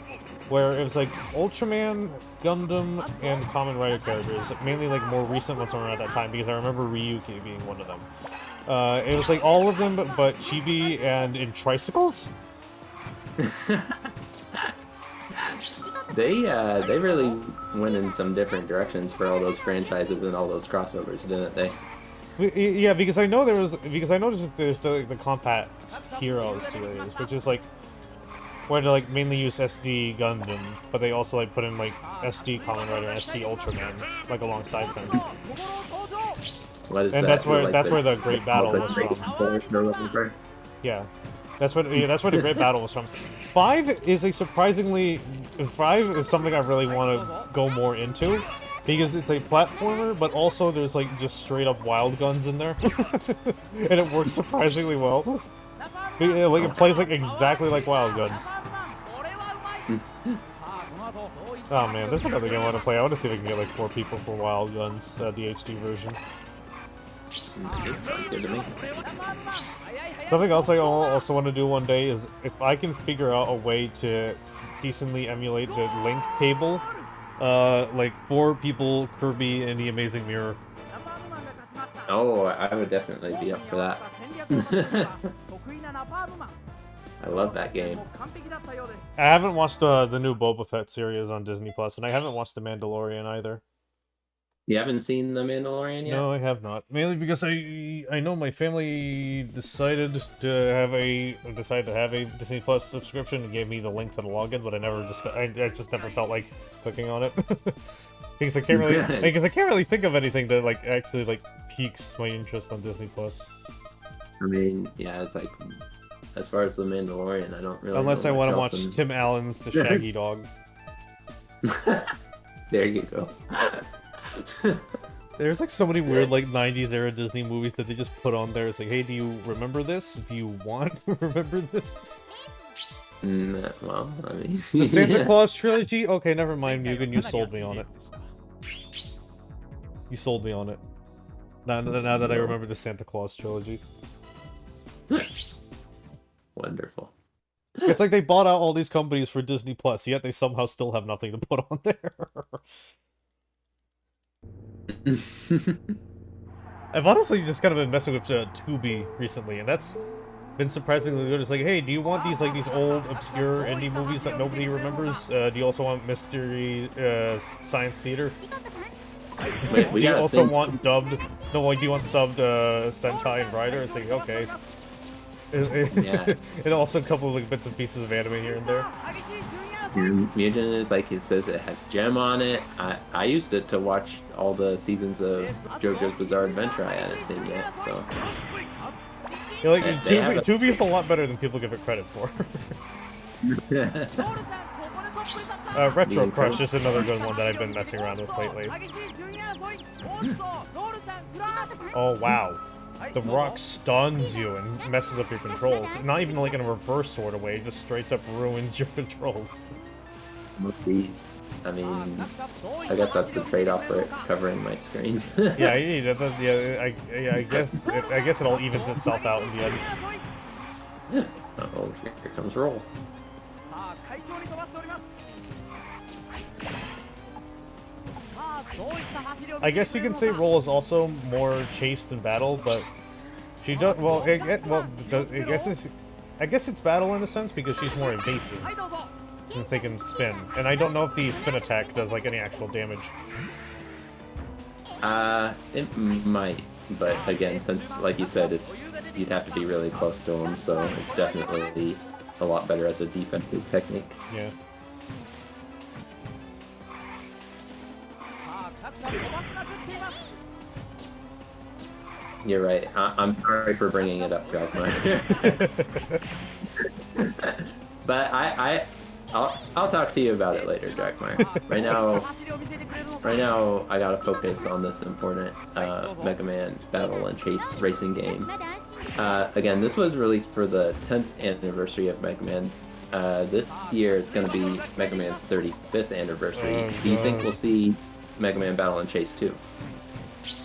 where it was like Ultraman, Gundam, and Kamen Rider characters, mainly like more recent ones from around that time because I remember Ryuki being one of them. It was like all of them, but chibi and in tricycles. They really went in some different directions for all those franchises and all those crossovers, didn't they? Yeah, because I noticed that there's the Compact Heroes series, which is like where they like mainly use SD Gundam, but they also like put in like SD Kamen Rider and SD Ultraman like alongside them. What is and that? that's where the Great Battle was from. Yeah, that's where the Great Battle was from. 5 is something I really want to go more into because it's a platformer, but also there's like just straight up wild guns in there, and it works surprisingly well. Like it plays like exactly like Wild Guns. Oh man, there's another game I want to play. I want to see if I can get like 4 people for Wild Guns, the HD version. Something else I also want to do one day is if I can figure out a way to decently emulate the link cable, like 4 people, Kirby, and the Amazing Mirror. Oh, I would definitely be up for that. I love that game. I haven't watched the new Boba Fett series on Disney Plus, and I haven't watched The Mandalorian either. You haven't seen The Mandalorian yet? No, I have not. Mainly because I know my family decided to have a Disney Plus subscription and gave me the link to the login, but I just never felt like clicking on it. Because I can't really think of anything that like actually like piques my interest on Disney Plus. I mean, yeah, it's like as far as The Mandalorian, I don't really. Unless I want to watch Tim Allen's The Shaggy Dog. There you go. There's like so many weird like 90s era Disney movies that they just put on there. It's like, hey, do you remember this? Do you want to remember this? Well, I mean... The Santa Claus trilogy? Okay, never mind, Mugen, you sold me on it. You sold me on it. Now that I remember the Santa Claus trilogy. Wonderful. It's like they bought out all these companies for Disney Plus, yet they somehow still have nothing to put on there. I've honestly just kind of been messing with Tubi recently, and that's been surprisingly good. It's like, hey, do you want these old obscure indie movies that nobody remembers? Do you also want mystery science theater? Wait, do you also want dubbed? No, like, do you want subbed Sentai and Rider? It's like, okay. Yeah. And also a couple of like bits and pieces of anime here and there. Mugen is like, it says it has Gem on it. I used it to watch all the seasons of JoJo's Bizarre Adventure I hadn't seen yet, so... Yeah, like, Tubi is a lot better than people give it credit for. Retro Crush is another good one that I've been messing around with lately. Oh wow. The rock stuns you and messes up your controls. Not even like in a reverse sort of way, it just straight up ruins your controls. I mean, I guess that's the trade-off for it covering my screen. I guess it all evens itself out in the end. Uh-oh, here comes Roll. I guess you can say Roll is also more chase than battle, but she does well. I guess it's battle in a sense because she's more evasive, since they can spin. And I don't know if the spin attack does like any actual damage. It might, but again, since like you said, you'd have to be really close to him, so it's definitely a lot better as a defensive technique. Yeah. You're right. I'm sorry for bringing it up, Rockman. But I'll talk to you about it later, Jackmire. Right now, I gotta focus on this important Mega Man Battle and Chase racing game. Again, this was released for the 10th anniversary of Mega Man. This year it's gonna be Mega Man's 35th anniversary. Do you think we'll see Mega Man Battle and Chase 2?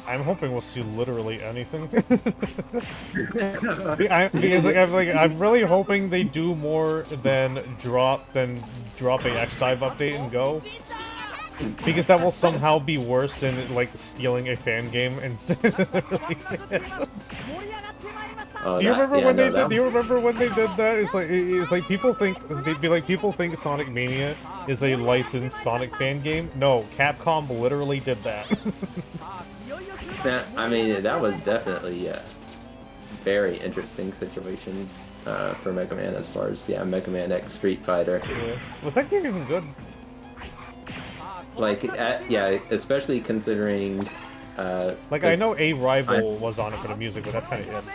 I'm hoping we'll see literally anything. I'm really hoping they do more than drop a X-Dive update and go. Because that will somehow be worse than like stealing a fan game and releasing it. Do you remember when they did that? It's like people think Sonic Mania is a licensed Sonic fan game. No, Capcom literally did that. I mean, that was definitely a very interesting situation for Mega Man as far as Mega Man X Street Fighter. Yeah. Was that game even good? Like, especially considering. Like I know A Rival was on it for the music, but that's kind of it.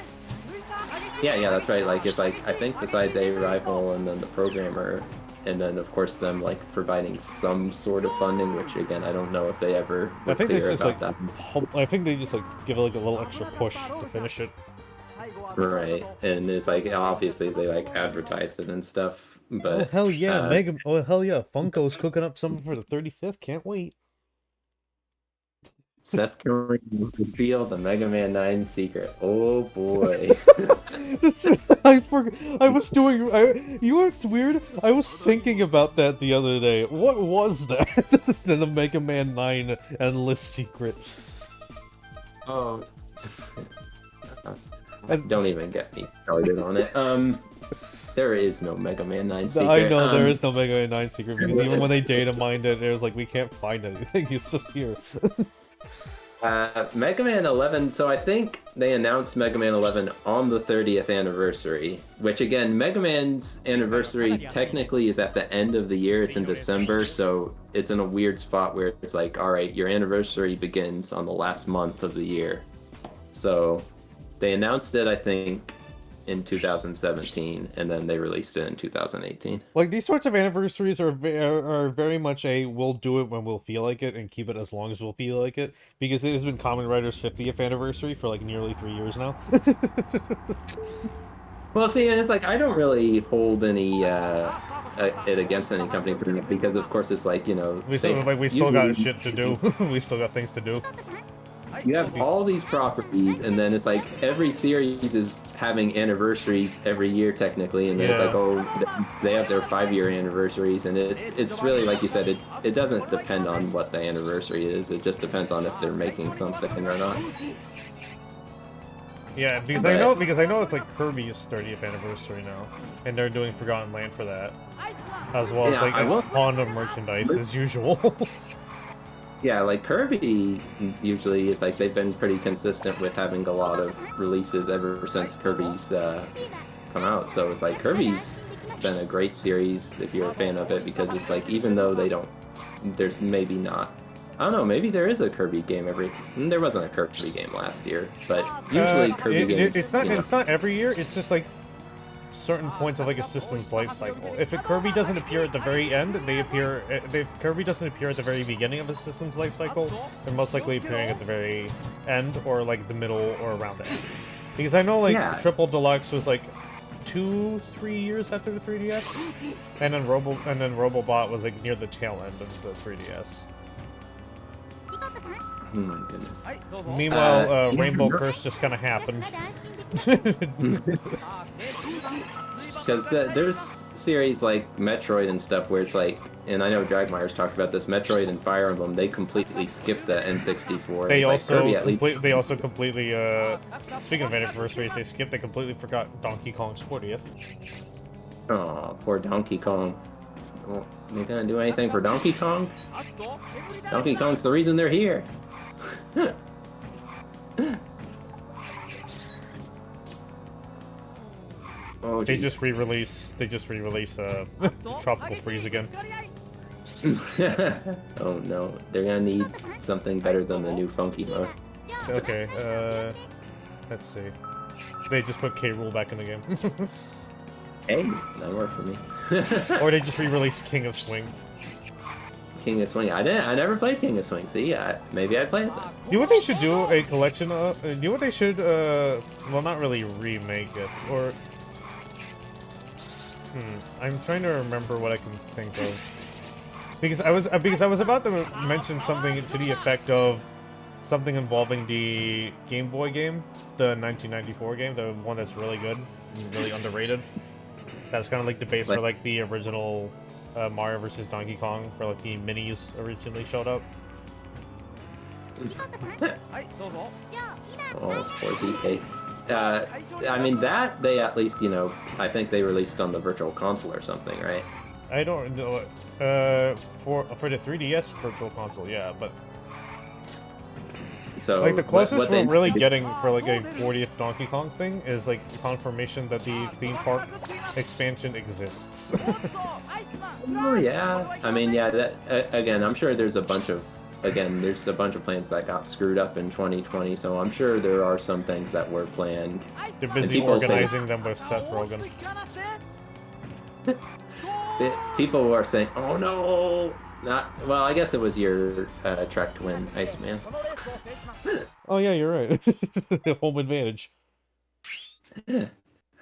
Yeah, that's right. Like it's like I think besides A Rival and then the programmer. And then, of course, them like providing some sort of funding, which again, I don't know if they ever were clear about that. I think they just like give it like a little extra push to finish it. Right, and it's like obviously they like advertised it and stuff, but oh hell yeah, Funko's cooking up something for the 35th. Can't wait. Seth Curry reveal the Mega Man 9 secret. Oh boy. I was doing. You know what's weird? I was thinking about that the other day. What was that? The Mega Man 9 endless secret. Oh. Don't even get me started on it. There is no Mega Man 9 secret. I know there is no Mega Man 9 secret because even when they data mined it, it was like we can't find anything. It's just here. Mega Man 11, so I think they announced Mega Man 11 on the 30th anniversary, which again, Mega Man's anniversary technically is at the end of the year, it's in December, so it's in a weird spot where it's like, alright, your anniversary begins on the last month of the year. So, they announced it, I think, in 2017, and then they released it in 2018. Like, these sorts of anniversaries are very much a we'll do it when we'll feel like it and keep it as long as we'll feel like it, because it has been Kamen Rider's 50th anniversary for like nearly 3 years now. Well, see, and it's like, I don't really hold any, it against any company because of course it's like, you know... We still got shit to do. We still got things to do. You have all these properties, and then it's like every series is having anniversaries every year technically, and then it's like, oh, they have their 5-year anniversaries, and it's really, like you said, it doesn't depend on what the anniversary is, it just depends on if they're making something or not. Yeah, because I know it's like Kirby's 30th anniversary now, and they're doing Forgotten Land for that, as well as like a ton of merchandise as usual. Yeah, like Kirby usually is like they've been pretty consistent with having a lot of releases ever since Kirby's come out. So it's like Kirby's been a great series if you're a fan of it, because it's like even though there's maybe not. I don't know, maybe there is a Kirby game there wasn't a Kirby game last year, but usually Kirby games... It's not every year, it's just like certain points of like a system's life cycle. If Kirby doesn't appear at the very end, if Kirby doesn't appear at the very beginning of a system's life cycle, they're most likely appearing at the very end or like the middle or around the end. Because I know like Triple Deluxe was like 2-3 years after the 3DS, and then Robobot was like near the tail end of the 3DS. Oh my goodness. Meanwhile, Rainbow Curse just kind of happened. Because there's series like Metroid and stuff where it's like and I know Dragmire's talked about this, Metroid and Fire Emblem, they completely skipped the N64. They It's like also Kirby at least. they also completely speaking of anniversaries, they completely forgot Donkey Kong's 40th. Oh, poor Donkey Kong. Well, they gonna do anything for Donkey Kong? Donkey Kong's the reason they're here. Oh, They geez. just re-release Tropical Freeze again. Oh no, they're gonna need something better than the new funky mode. Okay, let's see. They just put K. Rool back in the game. Hey, that worked for me. Or they just re-released King of Swing. King of Swing. I never played King of Swing. See, maybe I'd play it then. You know what they should do? A collection of... you know what they should, well, not really remake it, or... I'm trying to remember what I can think of. Because I was about to mention something to the effect of something involving the Game Boy game, the 1994 game, the one that's really good, and really underrated. That's kind of like the base for like the original Mario vs. Donkey Kong, where like the minis originally showed up. Oh, poor DK. I mean, that they at least, you know, I think they released on the Virtual Console or something, right? I don't know. For the 3DS Virtual Console, yeah, but So like the closest what we're they- really getting for like a 40th Donkey Kong thing is like confirmation that the theme park expansion exists. Oh yeah, I mean, yeah. That again, I'm sure there's a bunch of plans that got screwed up in 2020. So I'm sure there are some things that were planned. They're busy people say- organizing them with Seth Rogen. People are saying, "Oh no, not." Well, I guess it was your Trek twin, Iceman. Oh yeah, you're right. Home advantage.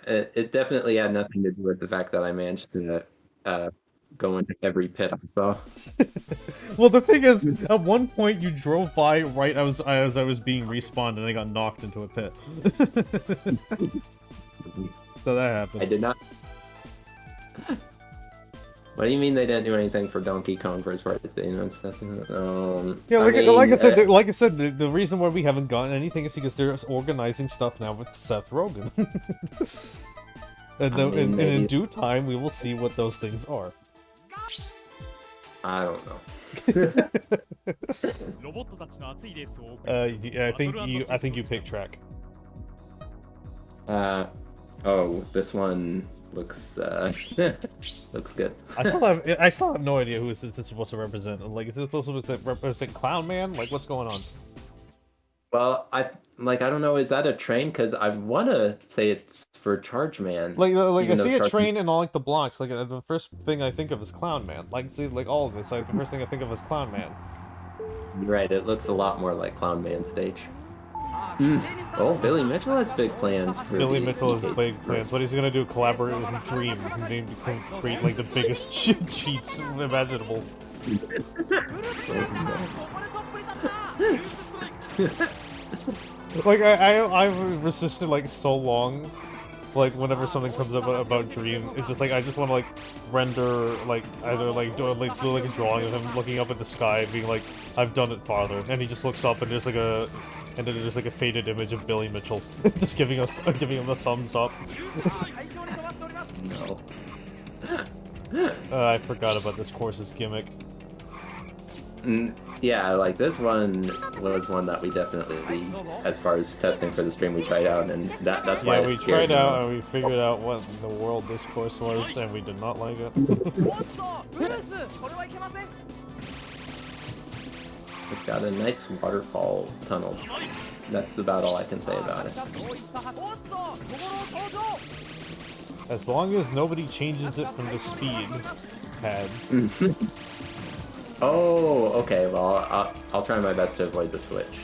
It definitely had nothing to do with the fact that I managed to go into every pit I saw. Well, the thing is, at one point you drove by right as I was being respawned, and I got knocked into a pit. So that happened. I did not. What do you mean they didn't do anything for Donkey Kong for his birthday? You know, stuff. Yeah, like mean, I said, the reason why we haven't gotten anything is because they're organizing stuff now with Seth Rogen. And in maybe- due time, we will see what those things are. I don't know. Yeah, I think you picked track. Oh, this one looks looks good. I still have no idea who this is supposed to represent. Like, is it supposed to represent Clown Man? Like, what's going on? Well, I don't know. Is that a train? Because I want to say it's for Charge Man. Like I even though see a Charge- train and all like the blocks. Like the first thing I think of is Clown Man. Like, see, like all of this. Like the first thing I think of is Clown Man. You're right. It looks a lot more like Clown Man stage. Oh, Billy Mitchell has big plans for Billy the Mitchell has EK. big plans. What he's gonna do? Collaborate with Dream and create like the biggest cheats imaginable. Like I've resisted like so long. Like whenever something comes up about Dream, it's just like I just want to like render like either like do a drawing of him looking up at the sky, being like I've done it, father, and he just looks up and there's like a faded image of Billy Mitchell just giving him the thumbs up. No. I forgot about this course's gimmick. Yeah, like this one was one that we definitely, as far as testing for the stream, we tried out, and that's why Yeah, we it scared tried me. out and we figured out what in the world this course was, and we did not like it. It's got a nice waterfall tunnel. That's about all I can say about it. As long as nobody changes it from the speed pads. Oh, okay. Well, I'll try my best to avoid the switch.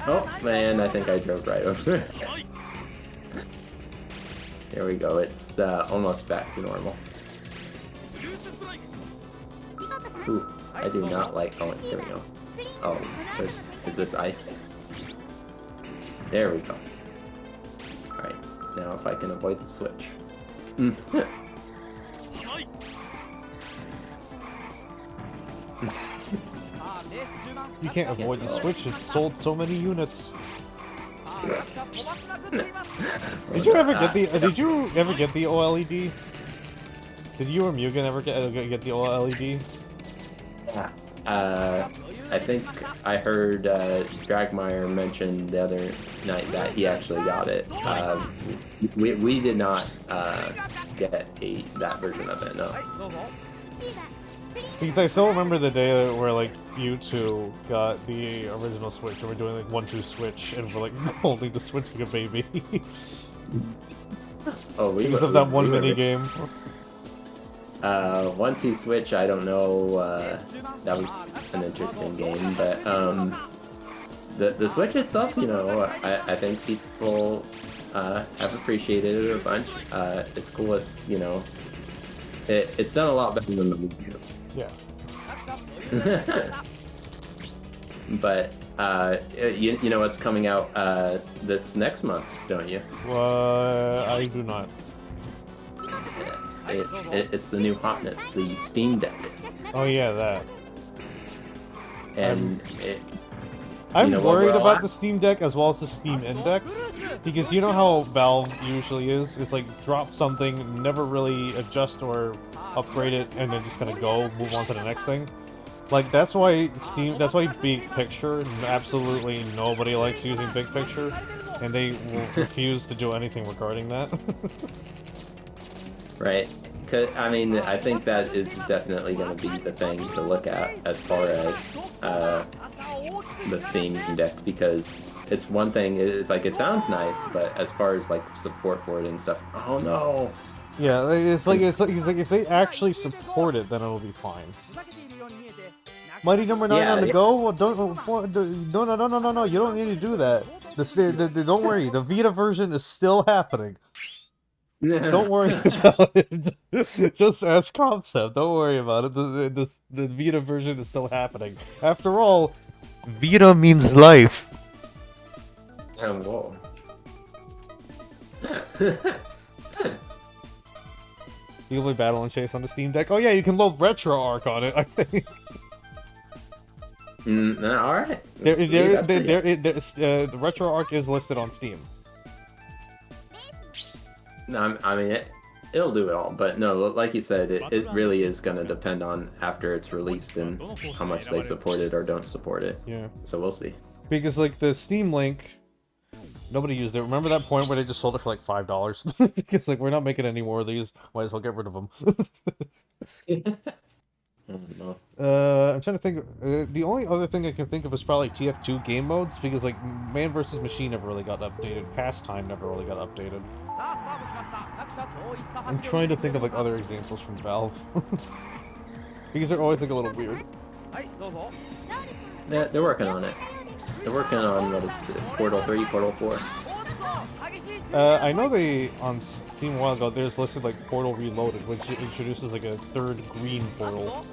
Oh man, I think I drove right over it. There we go. It's almost back to normal. Ooh, I do not like. Oh, here we go. Oh, is this ice? There we go. All right. Now, if I can avoid the switch. You can't avoid the Switch. It's sold so many units. Did you ever get the? Did you ever get the OLED? Did you or Mugen ever get the OLED? I think I heard Dragmeyer mention the other night that he actually got it. We did not get that version of it, no. Because I still remember the day where like you two got the original Switch and we're doing like 1-2 switch and we're like holding the Switch like a baby. Oh, because of that one mini game. 1-2 switch, I don't know. That was an interesting game, but the Switch itself, you know, I think people have appreciated it a bunch. It's cool. It's, you know, it's done a lot better than the Wii U. Yeah. But you know what's coming out this next month, don't you? I do not. It's the new hotness, the Steam Deck. Oh yeah, that. And I'm you know worried about the Steam Deck as well as the Steam Index, because you know how Valve usually is. It's like drop something, never really adjust or upgrade it, and then just kind of go, move on to the next thing. Like that's why Big Picture, absolutely nobody likes using Big Picture, and they will refuse to do anything regarding that. Right. 'Cause, I mean, I think that is definitely going to be the thing to look at as far as the Steam Deck, because it's one thing, it's like, it sounds nice, but as far as like support for it and stuff, oh no! Yeah, it's like if they actually support it, then it'll be fine. Mighty number 9 on the go? Well, no, you don't need to do that. Don't worry, the Vita version is still happening. Don't worry about it. Just ask Concept. Don't worry about it. The Vita version is still happening. After all, Vita means life. Oh, whoa. You can play Battle and Chase on the Steam Deck. Oh yeah, you can load RetroArch on it, I think. Alright. The RetroArch is listed on Steam. No, I mean, it'll do it all, but no, like you said, it really is going to depend on after it's released and how much they support it or don't support it. Yeah. So we'll see. Because, like, the Steam Link, nobody used it. Remember that point where they just sold it for, like, $5? Because, like, we're not making any more of these. Might as well get rid of them. No. I'm trying to think. The only other thing I can think of is probably TF2 game modes, because, like, Man vs. Machine never really got updated. Pastime never really got updated. I'm trying to think of, like, other examples from Valve. Because they're always, like, a little weird. They're working on it. They're working on, what is it, Portal 3, Portal 4? I know they, on Steam a while ago, there's listed, like, Portal Reloaded, which introduces, like, a third green portal,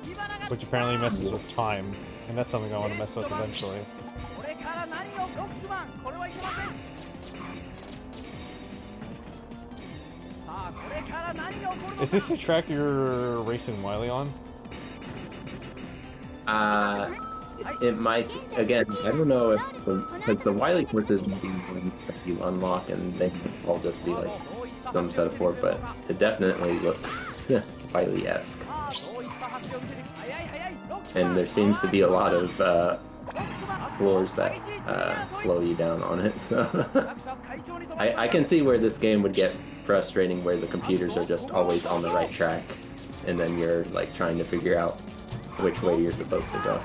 which apparently messes with time, and that's something I want to mess with eventually. Is this the track you're racing Wily on? It might, again, I don't know if, because the Wily courses might be ones that you unlock and they can all just be like some set of 4, but it definitely looks Wily-esque. And there seems to be a lot of floors that slow you down on it, so I can see where this game would get frustrating, where the computers are just always on the right track, and then you're like trying to figure out which way you're supposed to go.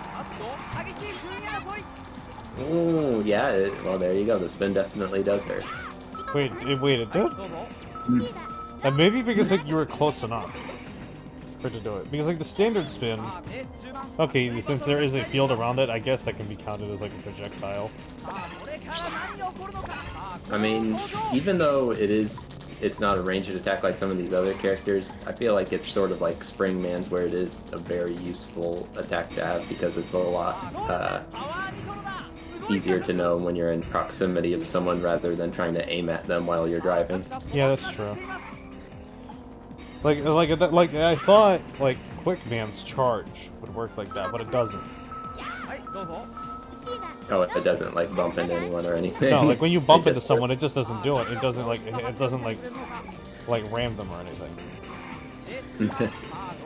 Oh, yeah, well, there you go. The spin definitely does hurt. Wait, it did? And maybe because, like, you were close enough for it to do it. Because, like, the standard spin... Okay, since there is a field around it, I guess that can be counted as, like, a projectile. I mean, even though it's not a ranged attack like some of these other characters, I feel like it's sort of like Spring Man's, where it is a very useful attack to have, because it's a lot easier to know when you're in proximity of someone rather than trying to aim at them while you're driving. Yeah, that's true. Like I thought, like, Quick Man's charge would work like that, but it doesn't. Oh, it doesn't like bump into anyone or anything. No, like when you bump It into just- someone, it just doesn't do it. It doesn't like ram them or anything.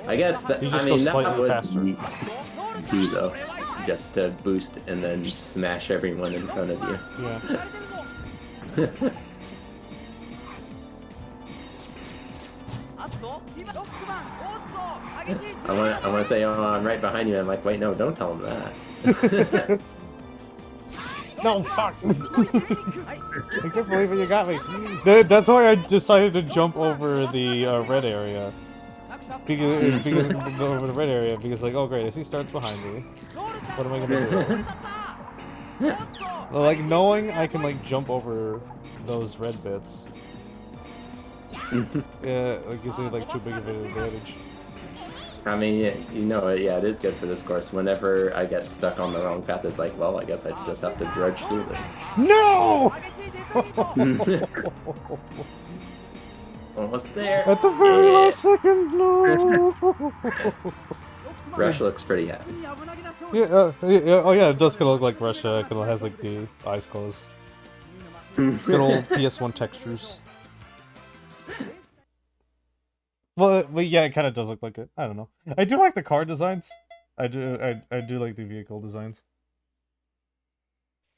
I guess that, You just I go mean that slightly would faster. be key though, just to boost and then smash everyone in front of you. Yeah. I want to say, oh, I'm right behind you. I'm like, wait, no, don't tell him that. No, fuck! I can't believe it, you got me. That's why I decided to jump over the red area. Because over the red area, because like, oh great, I see starts behind me. What am I gonna do? Like, knowing I can like jump over those red bits. Yeah, like gives me like too big of an advantage. I mean, you know, yeah, it is good for this course. Whenever I get stuck on the wrong path, it's like, well, I guess I just have to drudge through this. No! Almost there. At the very last second, no! Rush looks pretty happy. Yeah, oh yeah, it does kind of look like Russia, because it has like the eyes closed. Good old PS1 textures. Well, yeah, it kind of does look like it. I don't know. I do like the car designs. I do like the vehicle designs.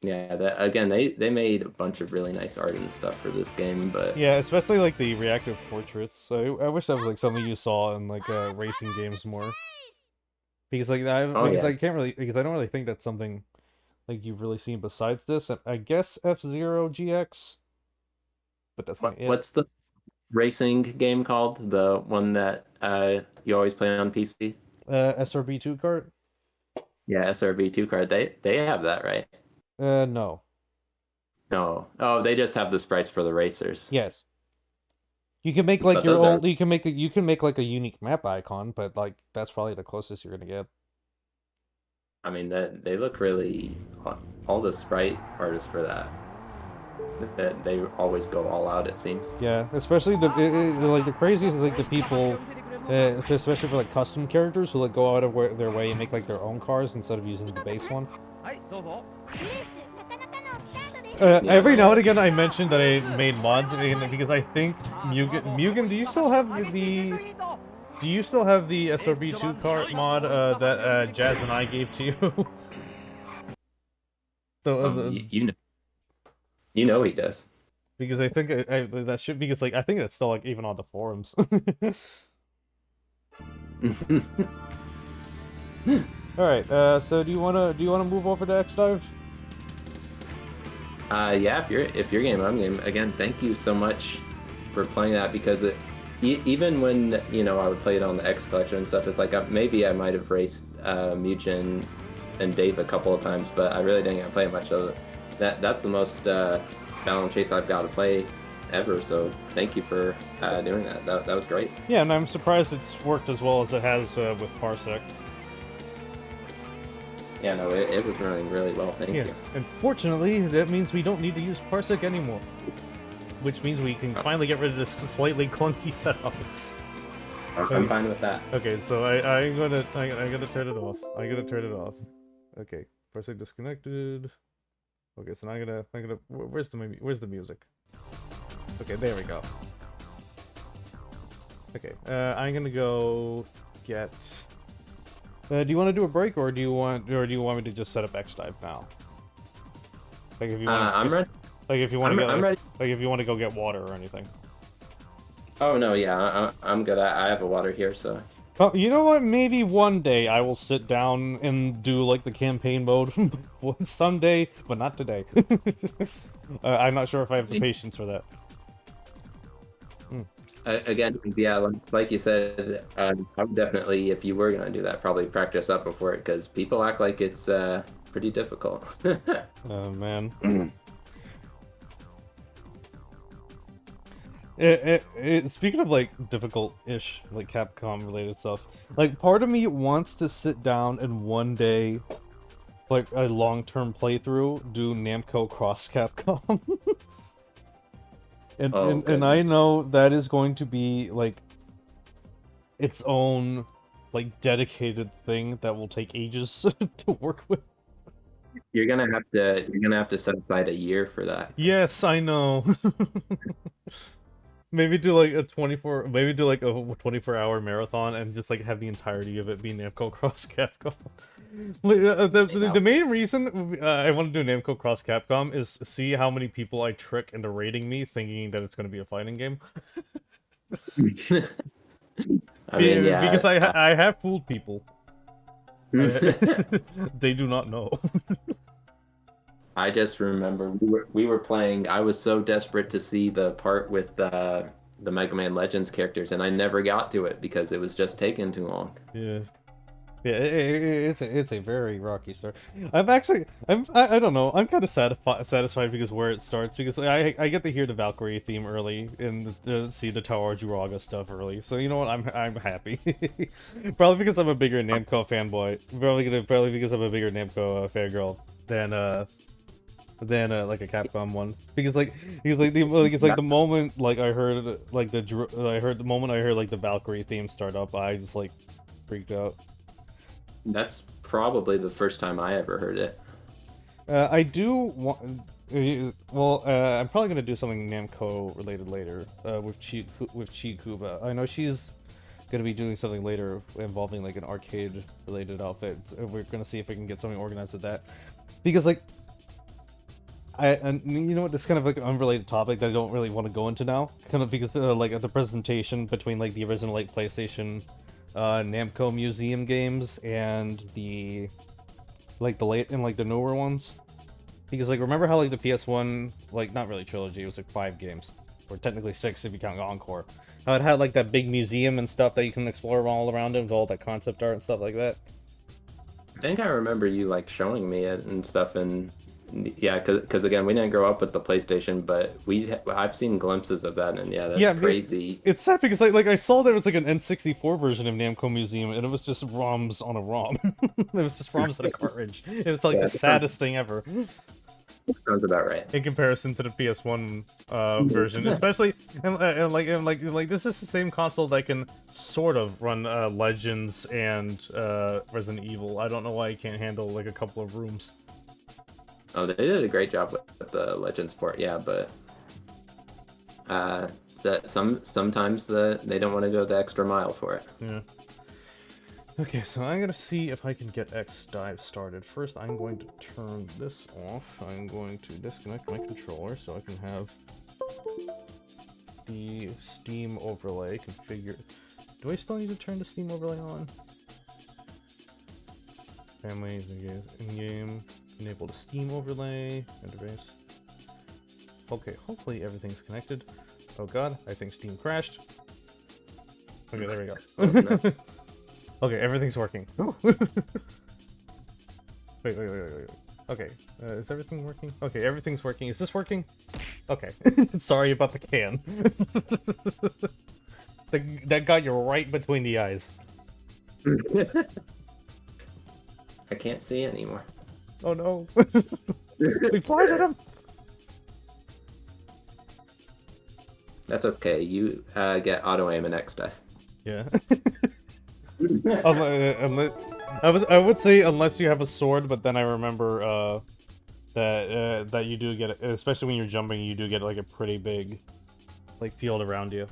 Yeah, again, they made a bunch of really nice art and stuff for this game, but Yeah, especially like the reactive portraits. So I wish that was like something you saw in like racing games more. Because like I can't really, because I don't really think that's something like you've really seen besides this. I guess F-Zero GX, but that's not it. what's the racing game called? The one that you always play on PC? SRB2 kart? Yeah, SRB2 card. They have that, right? No. No. Oh, they just have the sprites for the racers. Yes. You can make like But your those own. are- You can make like a unique map icon, but like that's probably the closest you're gonna get. I mean, they look really. All the sprite artists for that. They always go all out. It seems. Yeah, especially like the craziest is like the people, especially for like custom characters who like go out of their way and make like their own cars instead of using the base one. Every now and again, I mentioned that I made mods because I think Mugen, do you still have the SRB2 kart mod that Jazz and I gave to you? You know he does. Because I think that should, because like I think that's still like even on the forums. All right, so do you wanna move over to X Dive? Yeah, if you're game, I'm game. Again, thank you so much for playing that, because even when I would play it on the X collection and stuff, it's like maybe I might have raced Mugen and Dave a couple of times, but I really didn't get to play much of it. That's the most Battle Chase I've got to play ever. So thank you for doing that. That was great. Yeah, and I'm surprised it's worked as well as it has with Parsec. Yeah, no, it was running really well. Thank you. And fortunately, that means we don't need to use Parsec anymore. Which means we can finally get rid of this slightly clunky setup. I'm fine with that. Okay, so I'm gonna turn it off. I'm gonna turn it off. Okay, Parsec disconnected. Okay, so now I'm gonna where's the music? Okay, there we go. Okay, I'm gonna go get. Do you want to do a break, or do you want me to just set up X Dive now? Like if you want. I'm ready. Like if you want to get. I'm ready. Like if you want to go get water or anything. Oh no, yeah, I'm good. I have a water here, so. Oh, you know what? Maybe one day I will sit down and do like the campaign mode someday, but not today. I'm not sure if I have the patience for that. Again, yeah, like you said, I would definitely, if you were gonna do that, probably practice up before it, because people act like it's pretty difficult. Oh man. Speaking of like difficult-ish, like Capcom-related stuff, like part of me wants to sit down and one day, like a long-term playthrough, do Namco Cross Capcom. And I know that is going to be like its own like dedicated thing that will take ages to work with. You're gonna have to set aside a year for that. Yes, I know. Maybe do like a 24-hour marathon and just like have the entirety of it be Namco Cross Capcom. The main reason I want to do Namco Cross Capcom is see how many people I trick into raiding me thinking that it's going to be a fighting game. I mean, yeah, because I have fooled people. They do not know. I just remember we were playing. I was so desperate to see the part with the Mega Man Legends characters, and I never got to it because it was just taking too long. Yeah, it's a very rocky start. I don't know. I'm kind of satisfied because where it starts, because I get to hear the Valkyrie theme early and see the Tower Juraga stuff early. So you know what? I'm happy. Probably because I'm a bigger Namco fanboy. Probably because I'm a bigger Namco fangirl than like a Capcom one, because the moment like I heard the moment I heard like the Valkyrie theme start up, I just like freaked out. That's probably the first time I ever heard it. I do want. Well, I'm probably gonna do something Namco related later with Chi Kuba. I know she's gonna be doing something later involving like an arcade related outfit. We're gonna see if we can get something organized with that, because like. And you know what, this is kind of like an unrelated topic that I don't really want to go into now, kind of because like at the presentation between like the original like PlayStation Namco Museum games and the late and like the newer ones, because like remember how like the PS1 like not really trilogy, it was like 5 games, or technically 6 if you count Encore, how it had like that big museum and stuff that you can explore all around it with all that concept art and stuff like that. I think I remember you like showing me it and stuff, and yeah, because again, we didn't grow up with the PlayStation, but I've seen glimpses of that, and yeah, that's crazy. It's sad because like I saw there was like an N64 version of Namco Museum, and it was just ROMs on a ROM. It was just ROMs on a cartridge. It was like the saddest thing ever. Sounds about right. In comparison to the PS1 version, especially and like this is the same console that can sort of run Legends and Resident Evil. I don't know why it can't handle like a couple of rooms. Oh, they did a great job with the Legends port, yeah, but sometimes they don't want to go the extra mile for it. Yeah. Okay, so I'm gonna see if I can get X Dive started. First, I'm going to turn this off. I'm going to disconnect my controller so I can have the Steam overlay configured. Do I still need to turn the Steam overlay on? Family, in-game. Enable the Steam overlay interface. Okay, hopefully everything's connected. Oh god, I think Steam crashed. Okay, there we go. Oh, no. Okay, everything's working. Wait. Okay, is everything working? Okay, everything's working. Is this working? Okay. Sorry about the can. That got you right between the eyes. I can't see anymore. Oh no. We blinded him! That's okay. You get auto aim and X dive. Yeah. I would say unless you have a sword, but then I remember that you do get, especially when you're jumping, you do get like a pretty big like field around you.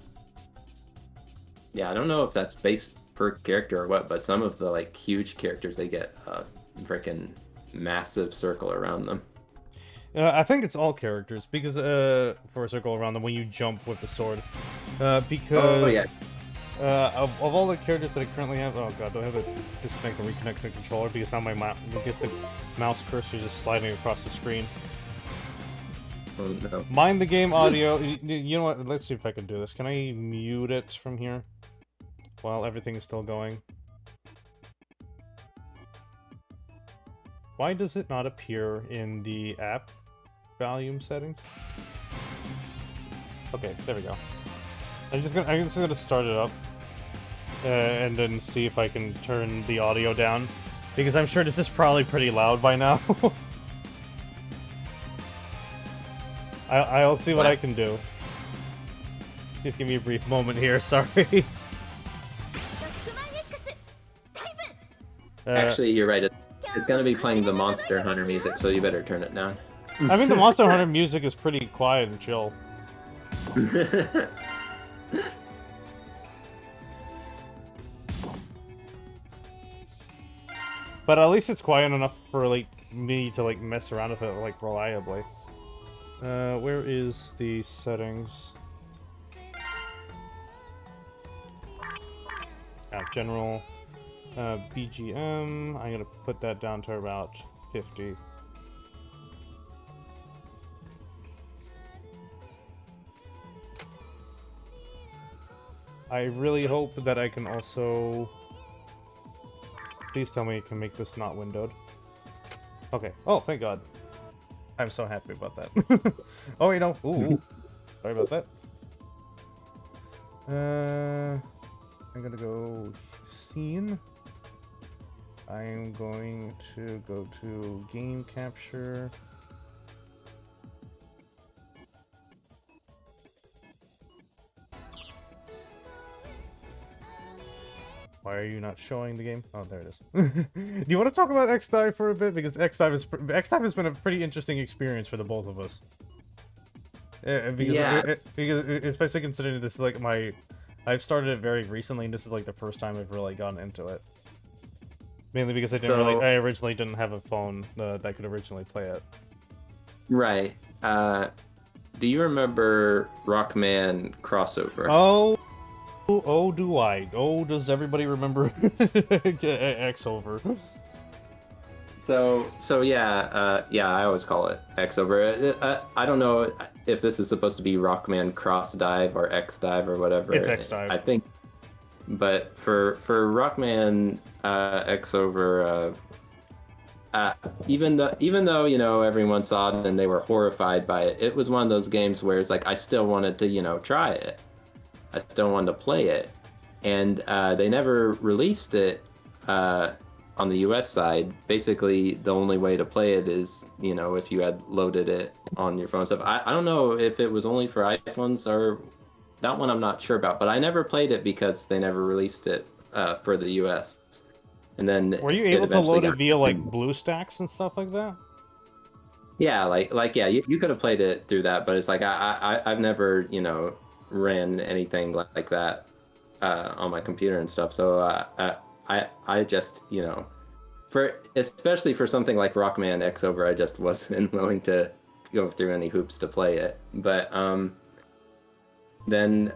Yeah, I don't know if that's based per character or what, but some of the like huge characters, they get a freaking massive circle around them. I think it's all characters, because for a circle around them when you jump with the sword. Because oh, yeah. Of all the characters that I currently have, oh god, do I have to disconnect and reconnect the controller, because now my the mouse cursor is just sliding across the screen. Oh, no. Mind the game audio. You know what? Let's see if I can do this. Can I mute it from here while everything is still going? Why does it not appear in the app volume settings? Okay, there we go. I'm just gonna start it up and then see if I can turn the audio down, because I'm sure this is probably pretty loud by now. I'll see what I can do. Just give me a brief moment here. Sorry. Actually, you're right. It's going to be playing the Monster Hunter music, so you better turn it down. I mean, the Monster Hunter music is pretty quiet and chill. But at least it's quiet enough for like me to like mess around with it like reliably. Where is the settings? General. BGM. I'm gonna put that down to about 50. I really hope that I can also... Please tell me you can make this not windowed. Okay. Oh, thank God. I'm so happy about that. Oh, wait, no. Ooh. Sorry about that. I'm gonna go scene. I'm going to go to game capture. Why are you not showing the game? Oh, there it is. Do you want to talk about X-Dive for a bit? Because X-Dive has been a pretty interesting experience for the both of us. Because especially considering this is like I've started it very recently, and this is like the first time I've really gotten into it. Mainly because I originally didn't have a phone that could originally play it. Right. Do you remember Rockman Crossover? Oh, do I? Oh, does everybody remember X over? So yeah, I always call it X over. I don't know if this is supposed to be Rockman Cross Dive or X Dive or whatever. It's X Dive. I think, but for Rockman X over, even though you know everyone saw it and they were horrified by it, it was one of those games where it's like I still wanted to try it. I still wanted to play it, and they never released it on the US side. Basically, the only way to play it is, if you had loaded it on your phone stuff. I don't know if it was only for iPhones or that one I'm not sure about, but I never played it because they never released it for the US. And then were you able to load it via like BlueStacks and stuff like that? Yeah, yeah, you could have played it through that, but it's like I've never, ran anything like that on my computer and stuff. So I just, especially for something like Rockman X over, I just wasn't willing to go through any hoops to play it. But then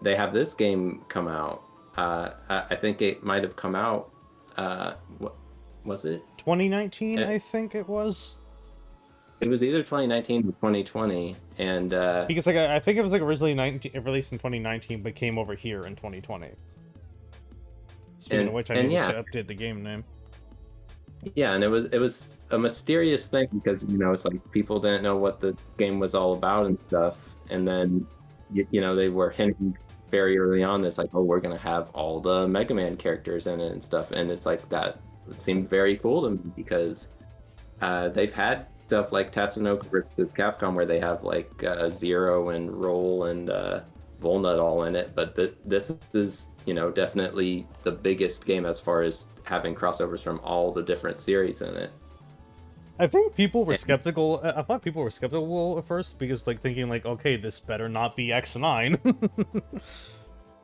they have this game come out. I think it might have come out. What was it? 2019, I think it was. It was either 2019 or 2020, and because like I think it was like originally released in 2019, but came over here in 2020. Speaking of which, I need to update the game name. Yeah, and it was a mysterious thing because it's like people didn't know what this game was all about and stuff, and then they were hinting very early on this like, oh, we're gonna have all the MegaMan characters in it and stuff, and it's like that seemed very cool to me because. They've had stuff like Tatsunoko versus Capcom where they have like Zero and Roll and Volnut all in it, but this is definitely the biggest game as far as having crossovers from all the different series in it. I think people were skeptical. I thought people were skeptical at first because like thinking like, okay, this better not be X9.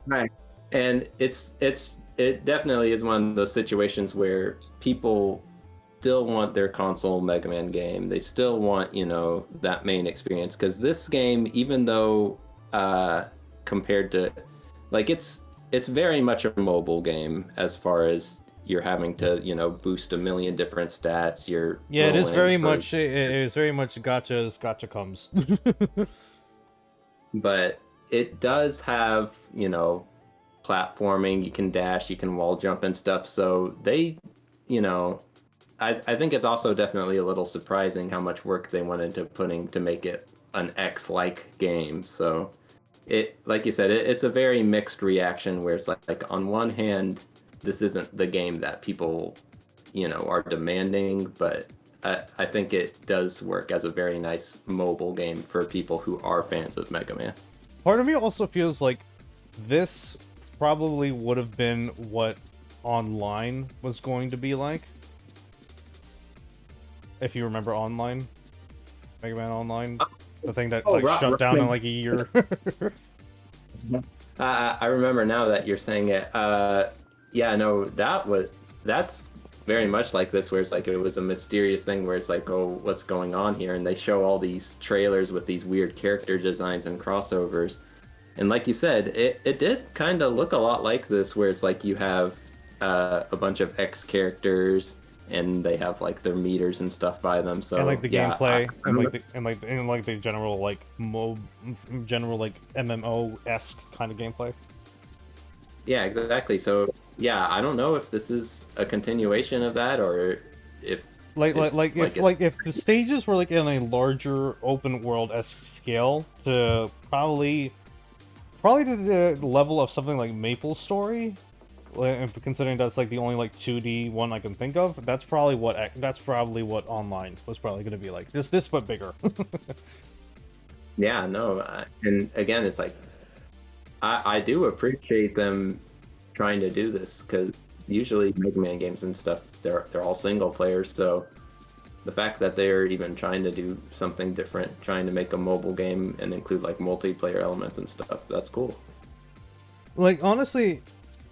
Right, and it definitely is one of those situations where people still want their console Mega Man game. They still want, that main experience. Because this game, even though compared to, like, it's very much a mobile game as far as you're having to, boost a million different stats. It is very much gotcha comes. But it does have, platforming. You can dash, you can wall jump and stuff. So they, I think it's also definitely a little surprising how much work they went into putting to make it an X-like game. So it, like you said, it's a very mixed reaction where it's like on one hand, this isn't the game that people, are demanding, but I think it does work as a very nice mobile game for people who are fans of Mega Man. Part of me also feels like this probably would have been what online was going to be like. If you remember online, MegaMan Online, the thing that like shut down in like a year. I remember now that you're saying it. Yeah, no, that's very much like this, where it's like it was a mysterious thing where it's like, oh, what's going on here? And they show all these trailers with these weird character designs and crossovers. And like you said, it did kind of look a lot like this, where it's like you have a bunch of X characters, and they have like their meters and stuff by them. So and like the yeah, gameplay, and like the general like general like MMO-esque kind of gameplay. Yeah, exactly. So yeah, I don't know if this is a continuation of that, or if if the stages were like in a larger open world-esque scale to probably to the level of something like MapleStory, considering that's like the only like 2D one I can think of. That's probably what online was probably going to be like. This but bigger. Yeah, no, and again, it's like I do appreciate them trying to do this, because usually Mega Man games and stuff, they're all single players. So the fact that they're even trying to do something different, trying to make a mobile game and include like multiplayer elements and stuff, that's cool. Like honestly,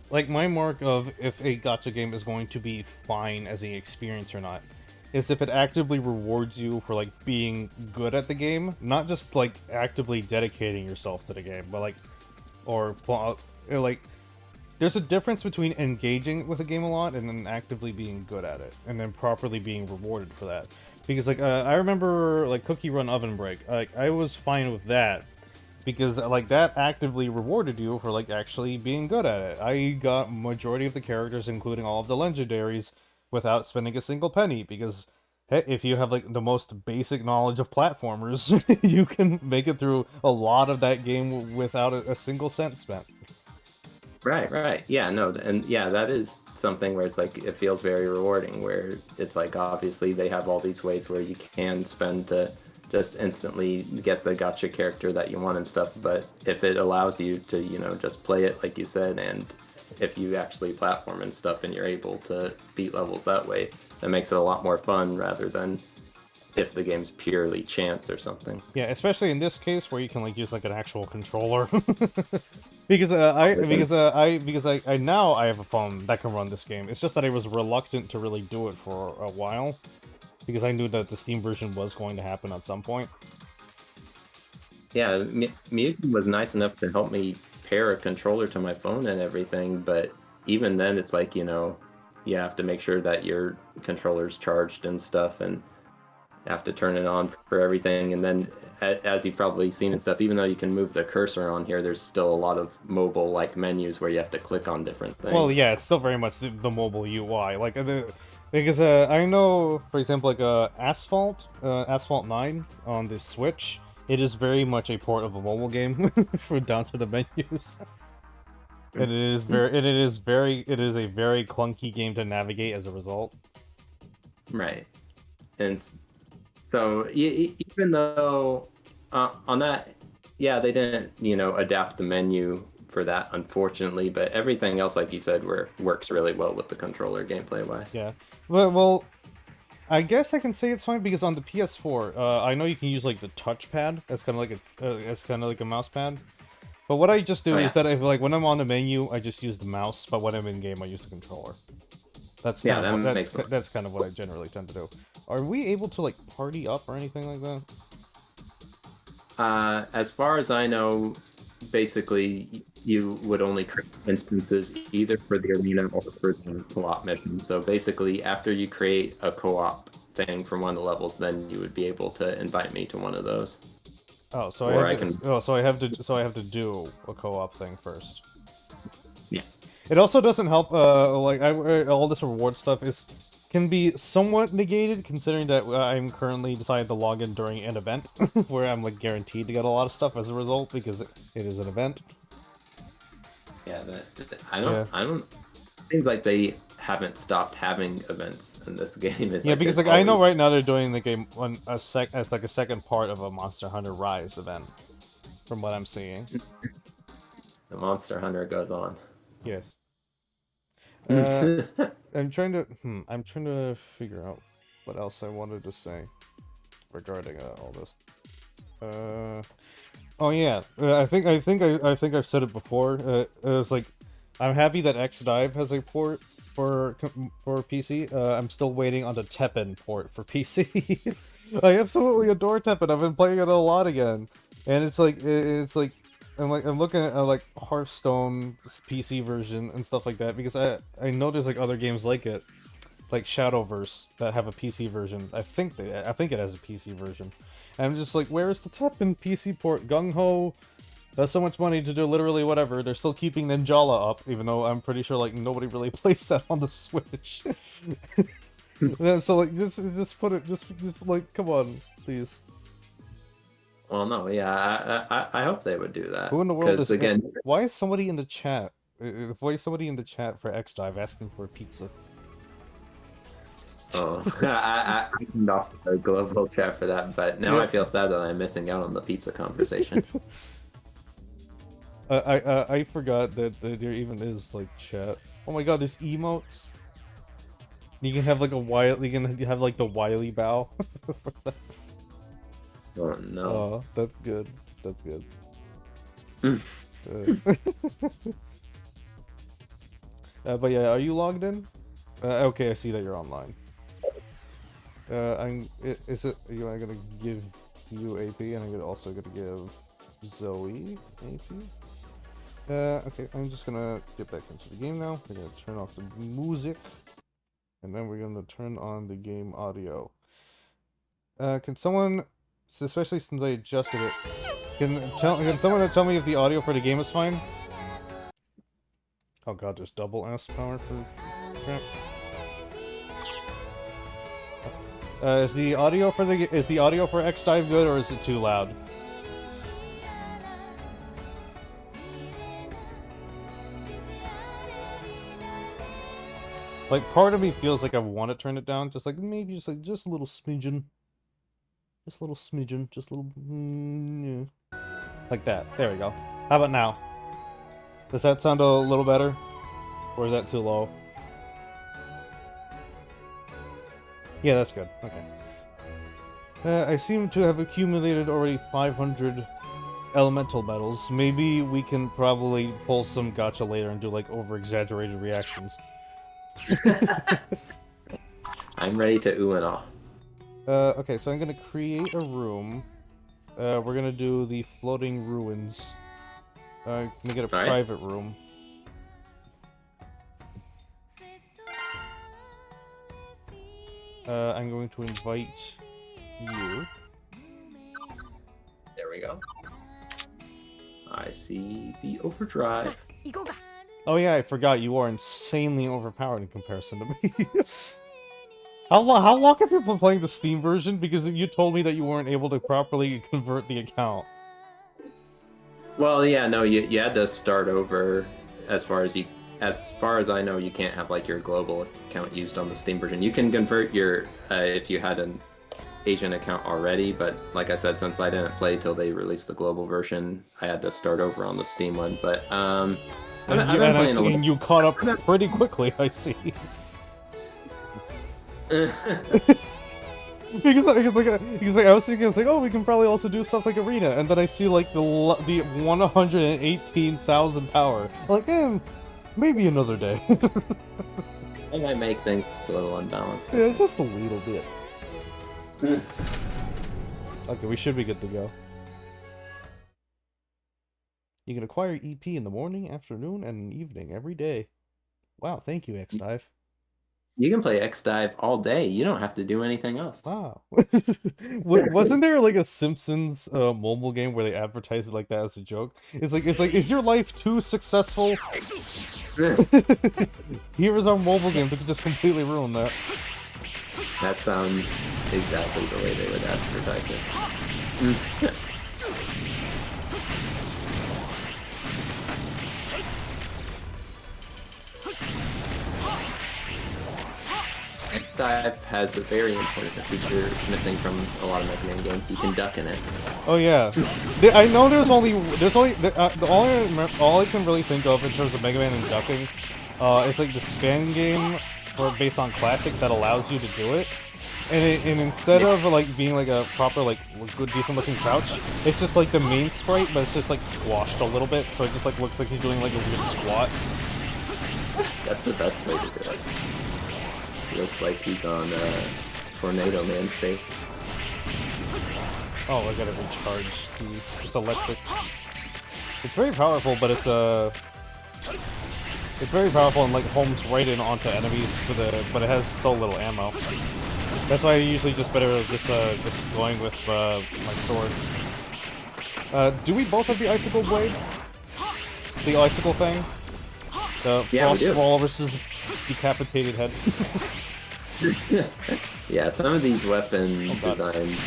like my mark of if a gacha game is going to be fine as an experience or not is if it actively rewards you for like being good at the game, not just like actively dedicating yourself to the game, but like like there's a difference between engaging with a game a lot and then actively being good at it, and then properly being rewarded for that. Because like I remember like Cookie Run Oven Break, like I was fine with that because like that actively rewarded you for like actually being good at it. I got majority of the characters, including all of the legendaries, without spending a single penny, because hey, if you have like the most basic knowledge of platformers, you can make it through a lot of that game without a single cent spent. Right. Yeah, no, and yeah, that is something where it's like it feels very rewarding, where it's like obviously they have all these ways where you can spend to just instantly get the gotcha character that you want and stuff, but if it allows you to, just play it like you said, and if you actually platform and stuff and you're able to beat levels that way, that makes it a lot more fun rather than if the game's purely chance or something. Yeah, especially in this case where you can like use like an actual controller. because I now I have a phone that can run this game. It's just that I was reluctant to really do it for a while because I knew that the Steam version was going to happen at some point. Yeah, Mugen was nice enough to help me pair a controller to my phone and everything, but even then it's like, you have to make sure that your controller's charged and stuff, and have to turn it on for everything. And then as you've probably seen and stuff, even though you can move the cursor on here, there's still a lot of mobile like menus where you have to click on different things. Well, yeah, it's still very much the mobile UI. Like because I know, for example, like Asphalt 9 on the Switch, it is very much a port of a mobile game for down to the menus. And it is a very clunky game to navigate as a result. Right. And so even though on that, yeah, they didn't, adapt the menu for that, unfortunately, but everything else, like you said, works really well with the controller gameplay wise. Yeah. Well, I guess I can say it's fine because on the PS4, I know you can use like the touchpad as kind of like a mouse pad. But what I just do is that when I'm on the menu, I just use the mouse, but when I'm in game, I use the controller. That's kind of what I generally tend to do. Are we able to like party up or anything like that? As far as I know, basically you would only create instances either for the arena or for the co-op mission. So basically, after you create a co-op thing from one of the levels, then you would be able to invite me to one of those. Oh, so I have to do a co-op thing first. Yeah. It also doesn't help. All this reward stuff can be somewhat negated, considering that I'm currently decided to log in during an event, where I'm like guaranteed to get a lot of stuff as a result because it is an event. Yeah, I don't. It seems like they haven't stopped having events in this game. Because I know right now they're doing the game as like a second part of a Monster Hunter Rise event, from what I'm seeing. The Monster Hunter goes on. Yes. I'm trying to figure out what else I wanted to say regarding all this. Oh yeah, I think I've said it before. It was like, I'm happy that Xdive has a port for PC. I'm still waiting on the Teppen port for PC. I absolutely adore Teppen. I've been playing it a lot again, and it's like I'm looking at like Hearthstone PC version and stuff like that, because I know there's like other games like it, like Shadowverse, that have a PC version. I think it has a PC version. And I'm just like, where is the Teppen PC port? Gung Ho does so much money to do literally whatever. They're still keeping Ninjala up, even though I'm pretty sure like nobody really plays that on the Switch. Yeah, so like just put it, just like, come on, please. Well, no, yeah, I hope they would do that. Who in the world is again? Why is somebody in the chat? Why is somebody in the chat for Xdive asking for a pizza? Oh, I turned off the global chat for that, but now I feel sad that I'm missing out on the pizza conversation. I forgot that there even is like chat. Oh my god, there's emotes. You can have like you can have like the wily bow. Oh no. Oh, that's good. That's good. But yeah, are you logged in? Okay, I see that you're online. I'm gonna give you AP, and I'm also gonna give Zoe AP. Okay, I'm just gonna get back into the game now. We're gonna turn off the music, and then we're gonna turn on the game audio. Can someone, especially since I adjusted it, can someone tell me if the audio for the game is fine? Oh god, there's double S power for crap. Is the audio for Xdive good, or is it too loud? Like, part of me feels like I want to turn it down, just like maybe just a little smidgen, just a little smidgen, just a little, like that. There we go. How about now? Does that sound a little better, or is that too low? Yeah, that's good. Okay. I seem to have accumulated already 500 elemental medals. Maybe we can probably pull some gacha later and do like over-exaggerated reactions. I'm ready to ooh and ah. Okay, so I'm gonna create a room. We're gonna do the floating ruins. I'm gonna get a private room. I'm going to invite you. There we go. I see the overdrive. Oh yeah, I forgot, you are insanely overpowered in comparison to me. How long have you been playing the Steam version? Because you told me that you weren't able to properly convert the account. Well, yeah, no, you had to start over. As far as I know, you can't have like your global account used on the Steam version. You can convert your if you had an Asian account already, but like I said, since I didn't play till they released the global version, I had to start over on the Steam one. But I've been playing a little. And you caught up pretty quickly, I see. Because I was thinking, it's like, oh, we can probably also do stuff like Arena, and then I see like the 118,000 power. Like, maybe another day. I might make things a little unbalanced. Yeah, it's just a little bit. Okay, we should be good to go. You can acquire EP in the morning, afternoon, and evening every day. Wow, thank you, Xdive. You can play Xdive all day. You don't have to do anything else. Wow. Wasn't there like a Simpsons mobile game where they advertised it like that as a joke? It's like, is your life too successful? Here is our mobile game that could just completely ruin that. That sounds exactly the way they would advertise it. Xdive has a very important feature missing from a lot of MegaMan games. You can duck in it. Oh yeah, I know all I can really think of in terms of Mega Man and ducking It's like this fan game based on classic that allows you to do it. And instead of like being like a proper like good decent looking crouch, it's just like the main sprite, but it's just like squashed a little bit, so it just like looks like he's doing like a weird squat. That's the best way to do it. He looks like he's on Tornado Man state. Oh, I gotta recharge. It's electric. It's very powerful, but it's very powerful and like homes right in onto enemies but it has so little ammo. That's why I usually just just going with my sword. Do we both have the icicle blade? The icicle thing? The frost wall versus decapitated head. Yeah, some of these weapon designs,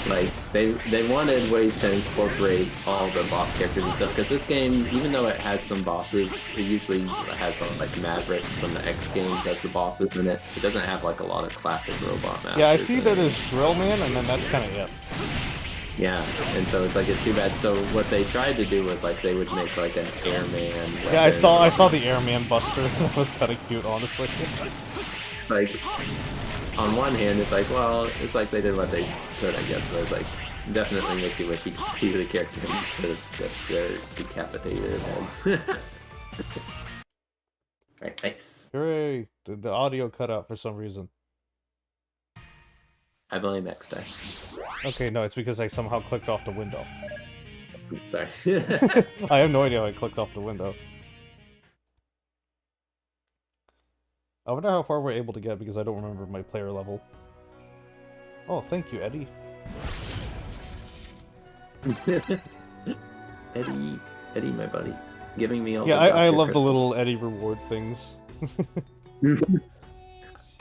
like they wanted ways to incorporate all the boss characters and stuff. Because this game, even though it has some bosses, it usually has like Mavericks from the X games as the bosses in it. It doesn't have like a lot of classic robot masters. Yeah, I see that there's Drill Man, and then that's kind of it. Yeah, and so it's like it's too bad. So what they tried to do was like they would make like an airman. Yeah, I saw the airman buster. That was kind of cute, honestly. It's like on one hand, it's like, well, it's like they did what they could, I guess. But it's like definitely makes you wish you could see the character instead of just their decapitated head. Right, nice. Hooray! The audio cut out for some reason. I blame X. Okay, no, it's because I somehow clicked off the window. Sorry. I have no idea how I clicked off the window. I wonder how far we're able to get because I don't remember my player level. Oh, thank you, Eddie. Eddie, my buddy, giving me all. Yeah, I love the little Eddie reward things.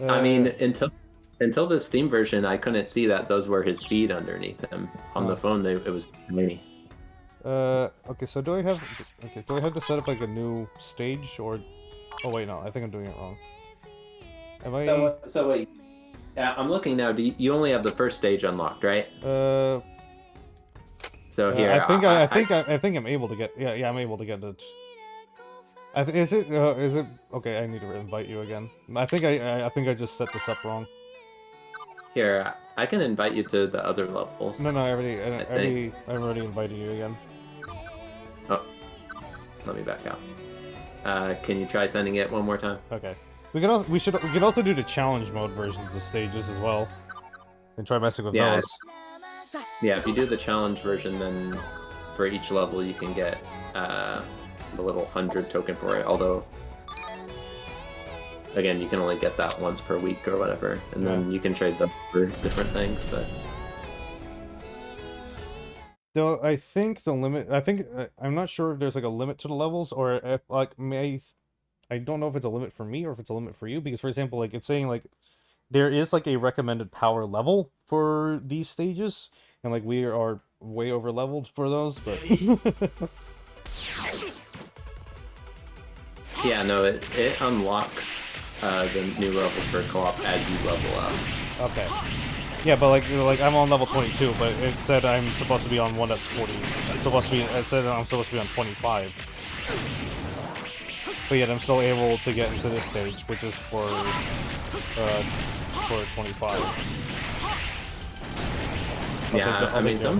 I mean, until the Steam version, I couldn't see that those were his feet underneath him. On the phone, it was tiny. Okay, so do I have to set up like a new stage or? Oh wait, no, I think I'm doing it wrong. Am I? So wait. Yeah, I'm looking now. You only have the first stage unlocked, right? So here, I think I'm able to get. Yeah, I'm able to get it. Is it okay? I need to invite you again. I think I just set this up wrong. Here, I can invite you to the other levels. No, I already invited you again. Oh, let me back out. Can you try sending it one more time? Okay. We could also do the challenge mode versions of stages as well, and try messing with those. Yeah, if you do the challenge version, then for each level you can get the little 100 token for it. Although, again, you can only get that once per week or whatever, and then you can trade them for different things. But though I think the limit, I'm not sure if there's like a limit to the levels, or if like I don't know if it's a limit for me or if it's a limit for you, because for example, like it's saying like there is like a recommended power level for these stages, and like we are way over leveled for those, but yeah, no, it unlocks the new levels for co-op as you level up. Okay. Yeah, but like I'm on level 22, but it said I'm supposed to be on one that's 40. It said I'm supposed to be on 25. But yet I'm still able to get into this stage, which is for 25. Yeah, I mean, some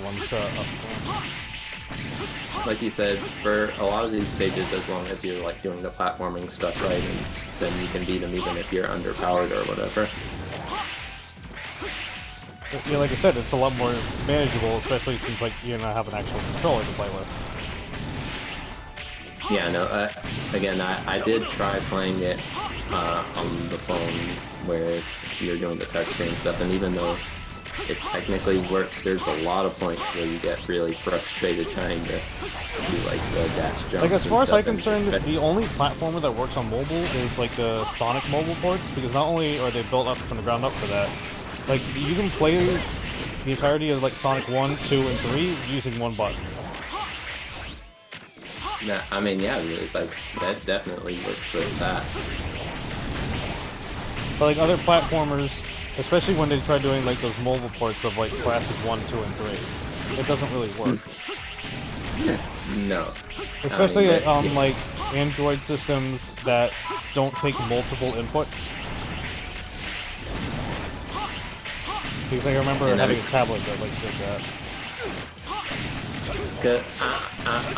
like you said, for a lot of these stages, as long as you're like doing the platforming stuff right, and then you can beat them even if you're underpowered or whatever. Yeah, like I said, it's a lot more manageable, especially since like you don't have an actual controller to play with. Yeah, no, again, I did try playing it on the phone where you're doing the touchscreen stuff, and even though it technically works, there's a lot of points where you get really frustrated trying to do like the dash jump. Like as far as I'm concerned, the only platformer that works on mobile is like the Sonic mobile ports, because not only are they built up from the ground up for that, like you can play the entirety of like Sonic 1, 2, and 3 using one button. Nah, I mean, yeah, it's like, that definitely works with that. But like other platformers, especially when they try doing like those mobile ports of like Classic 1, 2, and 3, it doesn't really work. No. Especially I mean, on yeah. like Android systems that don't take multiple inputs. Because I remember And having a tablet that like did that. 'Cause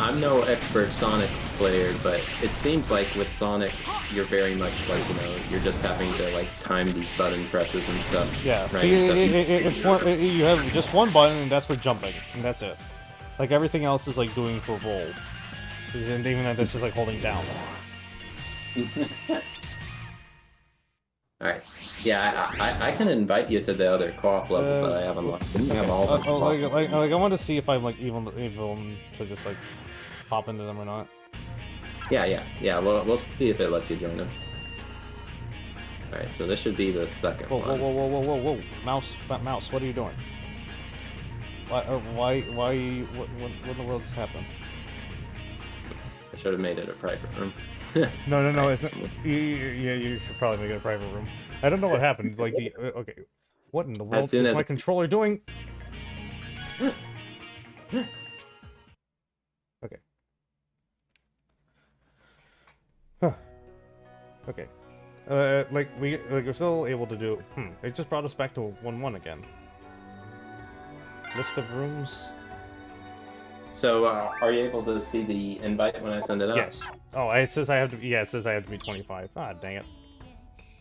I'm no expert Sonic player, but it seems like with Sonic, you're very much like, you're just having to like time these button presses and stuff. Yeah, Right. it's one. You have just one button, and that's for jumping, and that's it. Like everything else is like doing for roll, and even that, that's just like holding down. All right. Yeah, I can invite you to the other co-op levels that I have unlocked. I have all the co-op. I want to see if I'm like able to just like pop into them or not. Yeah. We'll see if it lets you join them. All right. So this should be the second Whoa, one. whoa, mouse, what are you doing? Why, what in the world has happened? I should have made it a private room. No, it's not. Yeah, you should probably make it a private room. I don't know what happened. Like the okay, what in the world soon is as my controller doing? Okay. Huh. Okay. We're still able to do. It just brought us back to 1-1 again. List of rooms. So, are you able to see the invite when I send it out? Yes. Oh, it says I have to. Yeah, it says I have to be 25. Ah, dang it.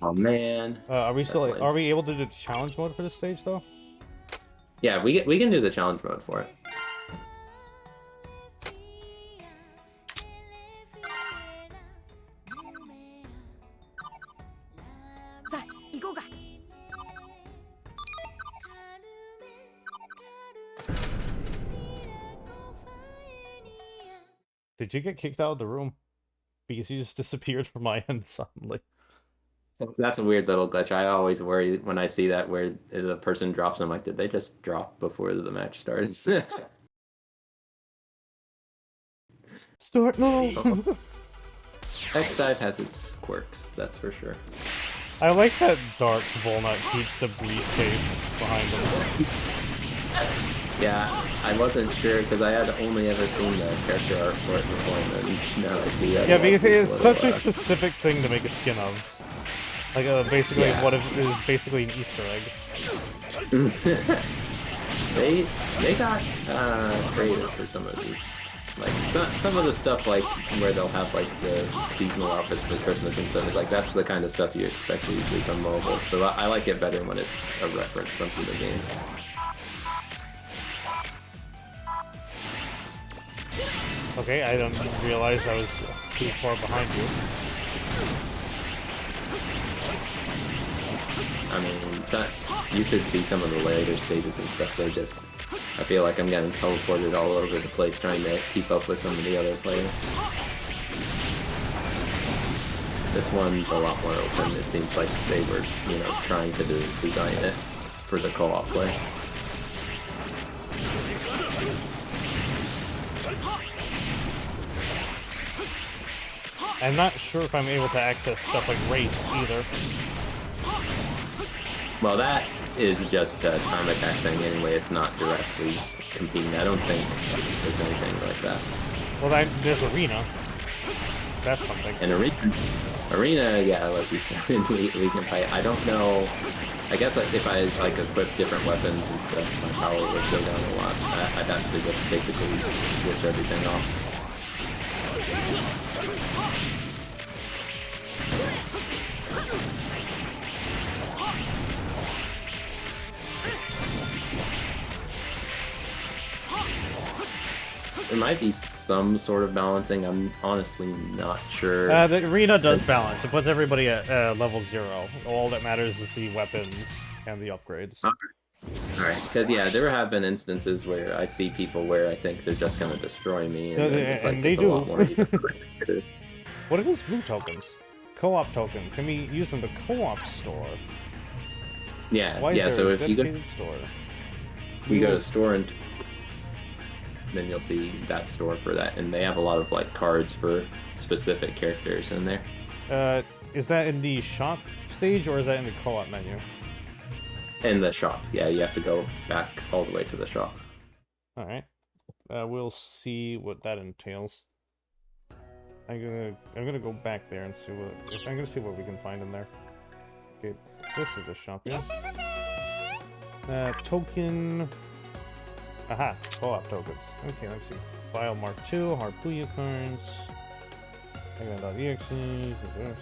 Oh man. Are we still? lame. Are we able to do challenge mode for this stage though? Yeah, we can do the challenge mode for it. Did you get kicked out of the room? Because you just disappeared from my end suddenly. So that's a weird little glitch. I always worry when I see that where the person drops. I'm like, did they just drop before the match started? Start no. X-Dive has its quirks, that's for sure. I like that Dark Volnut keeps the briefcase behind him. Yeah, I wasn't sure because I had only ever seen the character art for it before, and now I see that. Yeah, because it's such a specific thing to make a skin of. Like, basically, Yeah. what is basically an Easter egg. they got creative for some of these. Like some of the stuff, like where they'll have like the seasonal outfits for Christmas and stuff. It's like that's the kind of stuff you expect usually from mobile. So I like it better when it's a reference from the game. Okay, I don't realize I was too far behind you. I mean, you should see some of the later stages and stuff. They're just, I feel like I'm getting teleported all over the place trying to keep up with some of the other players. This one's a lot more open. It seems like they were, trying to design it for the co-op play. I'm not sure if I'm able to access stuff like race either. Well, that is just a time attack thing anyway. It's not directly competing. I don't think there's anything like that. Well, there's arena. That's something. And arena, yeah, like you said, we can fight. I don't know. I guess if I like equip different weapons and stuff, my power would go down a lot. I'd have to just basically switch everything off. There might be some sort of balancing. I'm honestly not sure. The arena does balance. It puts everybody at level 0. All that matters is the weapons and the upgrades. Alright, because yeah, there have been instances where I see people where I think they're just going to destroy me, and it's like, they it's a do. lot more. What are these blue tokens? Co-op token. Can we use them in the co-op store? Yeah, Why is there so a if you go to store and then you'll see that store for that, and they have a lot of like cards for specific characters in there. Is that in the shop stage or is that in the co-op menu? In the shop, yeah, you have to go back all the way to the shop. All right. we'll see what that entails. I'm gonna go back there and see I'm gonna see what we can find in there. Okay, this is the shop. Yeah. Token. Aha, co-op tokens. Okay, let's see. File Mark II, Harpuya cards. MegaMan.exe,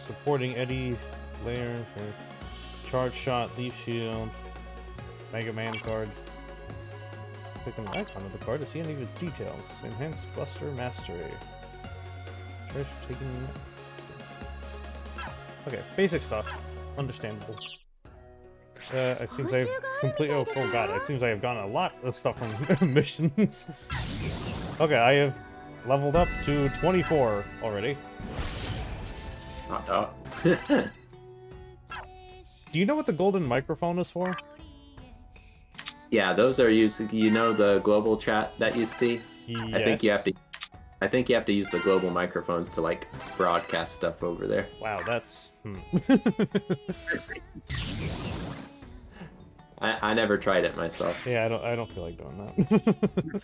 supporting Eddie, layer, charge shot, leaf shield, MegaMan card. Click on the icon of the card to see any of its details. Enhanced Buster Mastery. Treasure taken. Okay, basic stuff. Understandable. It seems I've completely. Oh god, it seems I have gotten a lot of stuff from missions. Okay, I have leveled up to 24 already. Not up. Do you know what the golden microphone is for? Yeah, those are used. You know the global chat that you see. Yes. I think you have to use the global microphones to like broadcast stuff over there. Wow, that's. I never tried it myself. Yeah, I don't feel like doing that.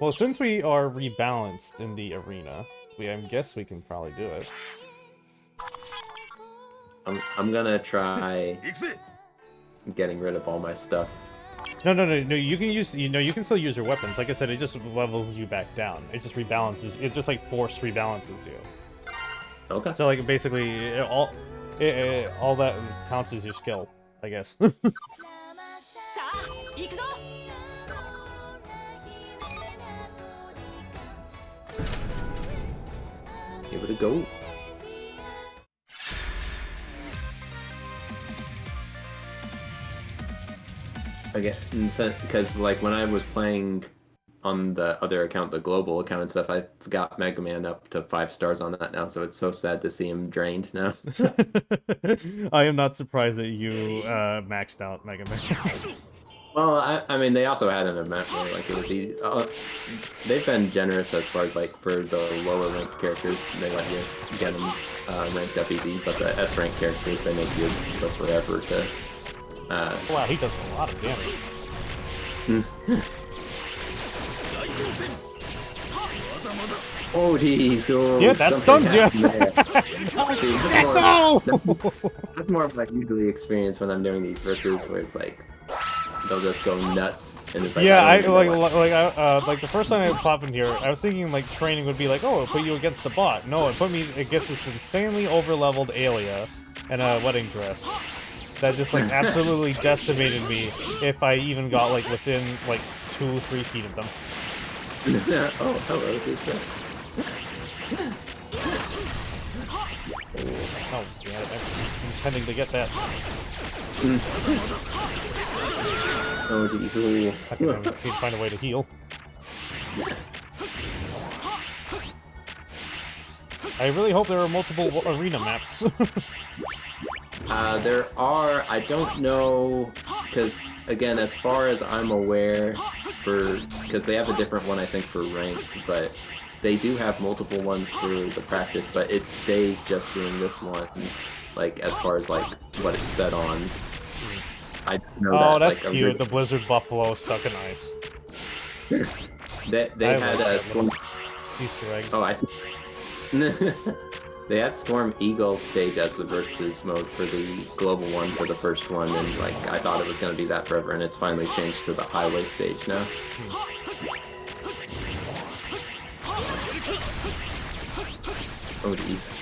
Well, since we are rebalanced in the arena, I guess we can probably do it. I'm gonna try getting rid of all my stuff. No. You can use. You can still use your weapons. Like I said, it just levels you back down. It just rebalances. It just like force rebalances you. Okay. So like basically, all that counts as your skill, I guess. Give it a go. Again, because like when I was playing on the other account, the global account and stuff, I got MegaMan up to 5 stars on that now, so it's so sad to see him drained now. I am not surprised that you maxed out MegaMan. Well, I mean, they also had an event where like it was easy. They've been generous as far as like for the lower ranked characters, they let you get them ranked up easy, but the S rank characters, they make you go forever to. Wow, he does a lot of damage. Oh geez, oh, yeah, that stuns you. That's more of like usually experience when I'm doing these versus where it's like they'll just go nuts. And it's like, yeah, like the first time I popped in here, I was thinking like training would be like, oh, it'll put you against the bot. No, it gets this insanely over-leveled Alia and a wedding dress that just like absolutely decimated me if I even got like within like 2-3 feet of them. Oh, hello, pizza. Oh, yeah, I'm intending to get that. Oh, geez. I think I need to find a way to heal. I really hope there are multiple arena maps. There are, I don't know, because, again, as far as I'm aware, because they have a different one, I think, for rank, but they do have multiple ones for the practice, but it stays just doing this one, like, as far as, like, what it's set on. I know oh, that, that's like, cute, the Blizzard Buffalo stuck in ice. they had a Storm... Easter egg. Oh, I see. They had Storm Eagle stage as the versus mode for the global one for the first one, and like I thought it was going to be that forever, and it's finally changed to the highway stage now. Oh jeez.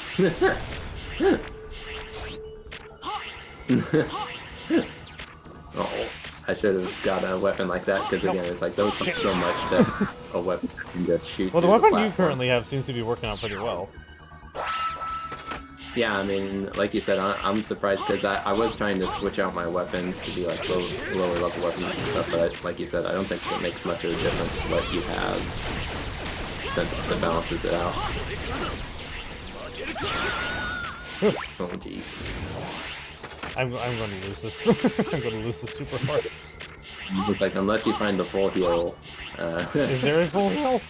Oh, I should have got a weapon like that, because again, it's like those hurt so much that a weapon can just shoot. Well, the weapon you currently have seems to be working out pretty well. Yeah, I mean, like you said, I'm surprised because I was trying to switch out my weapons to be like lower level weapons and stuff, but like you said, I don't think it makes much of a difference what you have, since it balances it out. Oh jeez. I'm going to lose this. I'm going to lose this super hard. It's like, unless you find the full heal. Is there a full heal?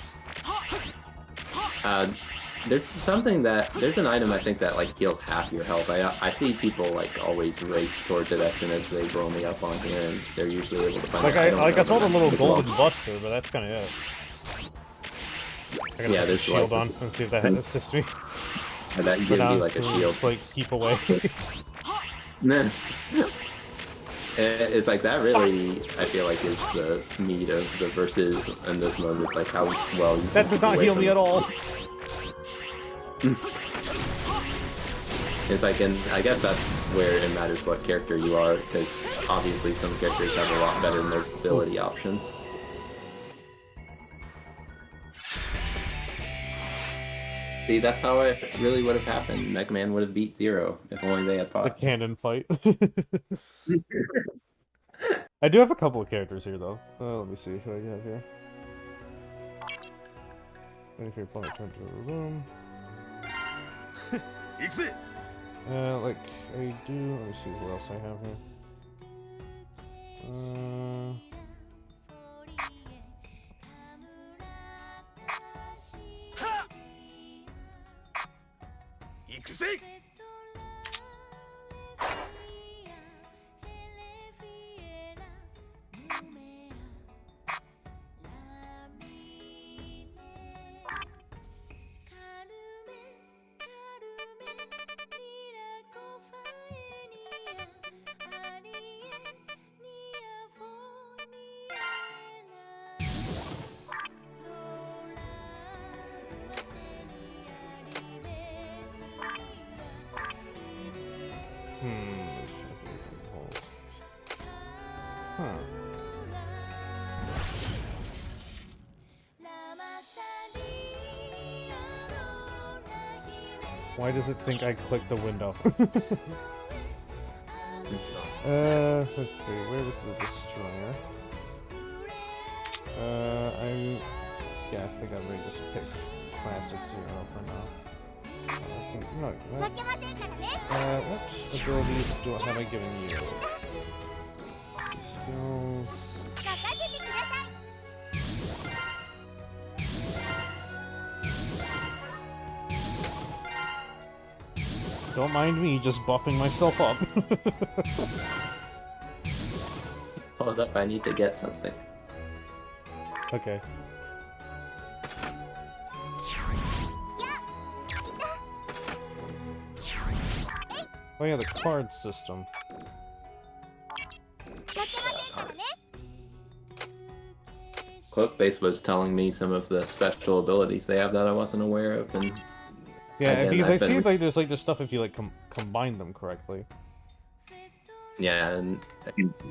there's an item I think that like heals half your health. I see people like always race towards it as soon as they blow me up on here, and they're usually able to find it. I saw the little golden buster, but that's kind of it. I gotta put a shield on and see if that assists me. And that gives you like a shield. Like keep away. Nah. It's like that really, I feel like, is the meat of the versus in this mode. It's like how well you that does not heal me at all. It's like, and I guess that's where it matters what character you are, because obviously some characters have a lot better mobility options. See, that's how it really would have happened. MegaMan would have beat Zero if only they had fought. The cannon fight. I do have a couple of characters here, though. Let me see who I have here. Wait for your opponent to enter the room. Like, I do... Let me see what else I have here. Why does it think I clicked the window? Let's see, where was the destroyer? Yeah, I think I'm ready to just pick Classic Zero for now. What abilities have I given you? Skills... Don't mind me just buffing myself up. Hold up, I need to get something. Okay. Oh yeah, the card system. Cloakbase was telling me some of the special abilities they have that I wasn't aware of, and yeah, again, because I see like there's like stuff if you like combine them correctly. Yeah, and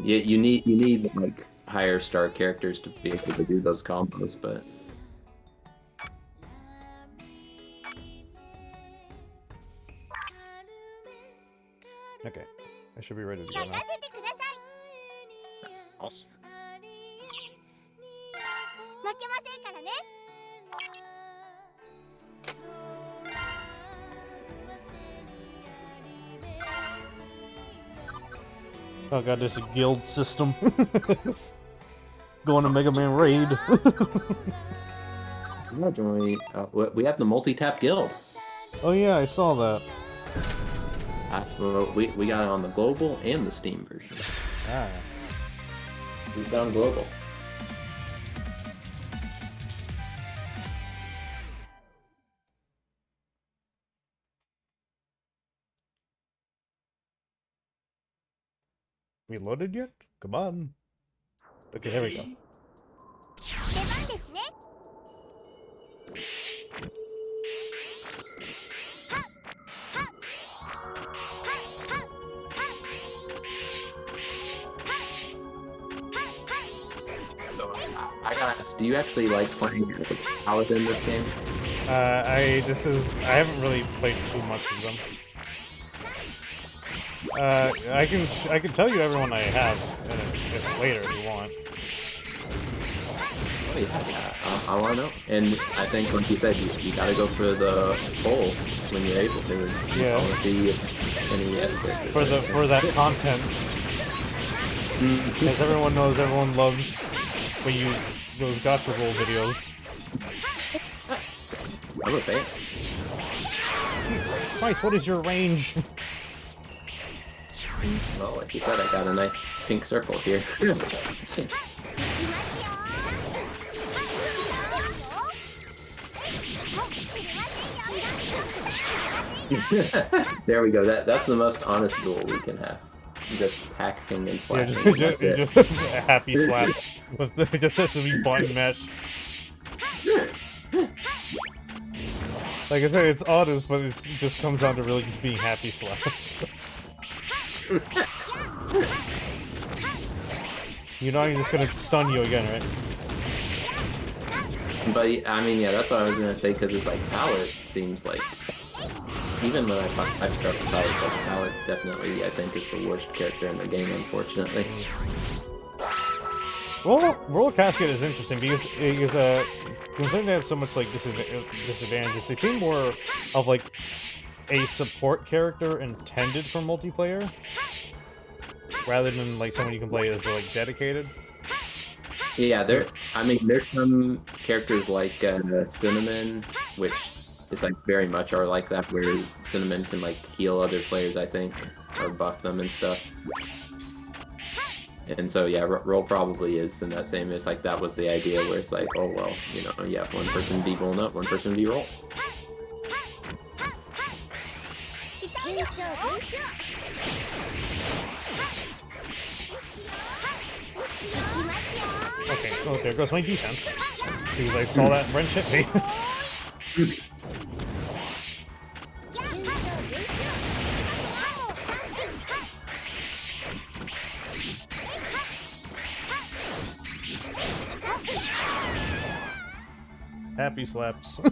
you need like higher star characters to be able to do those combos, but okay, I should be ready to go now. awesome. Oh god, there's a guild system. Going to MegaMan raid. We have the multi-tap guild. Oh yeah, I saw that. We got it on the global and the Steam version. Ah. We've got on global. We loaded yet? Come on. Okay, here we go. I gotta ask, do you actually like playing Paladin in this game? I haven't really played too much of them. I can tell you everyone I have later if you want. Oh yeah, I want to know. And I think, like you said, you gotta go for the poll when you're able to. Yeah. I want to see if any S characters for that content. As everyone knows, everyone loves when you those gotcha roll videos. I'm a fan. Christ, what is your range? Well, like you said, I got a nice pink circle here. There we go. That's the most honest duel we can have. Just hacking and slapping. Yeah, just a happy slaps. It just has to be button mesh. Like I said, it's honest, but it just comes down to really just being happy slaps. You know I'm just gonna stun you again, right? But I mean, yeah, that's what I was gonna say because it's like Pallet seems like even when I've started with Pallet, like Pallet definitely I think is the worst character in the game, unfortunately. Roller Cascade is interesting because considering they have so much like disadvantages, they seem more of like a support character intended for multiplayer, rather than like someone you can play as like dedicated. Yeah, I mean, there's some characters like Cinnamon, which is like very much are like that, where Cinnamon can like heal other players, I think, or buff them and stuff. And so yeah, Roll probably is in that same. It's like that was the idea where it's like, oh well, you know, you have one person be Rolling Up, one person be Roll. Okay, oh, there goes my defense. Because I saw that wrench hit me. Happy slaps. That's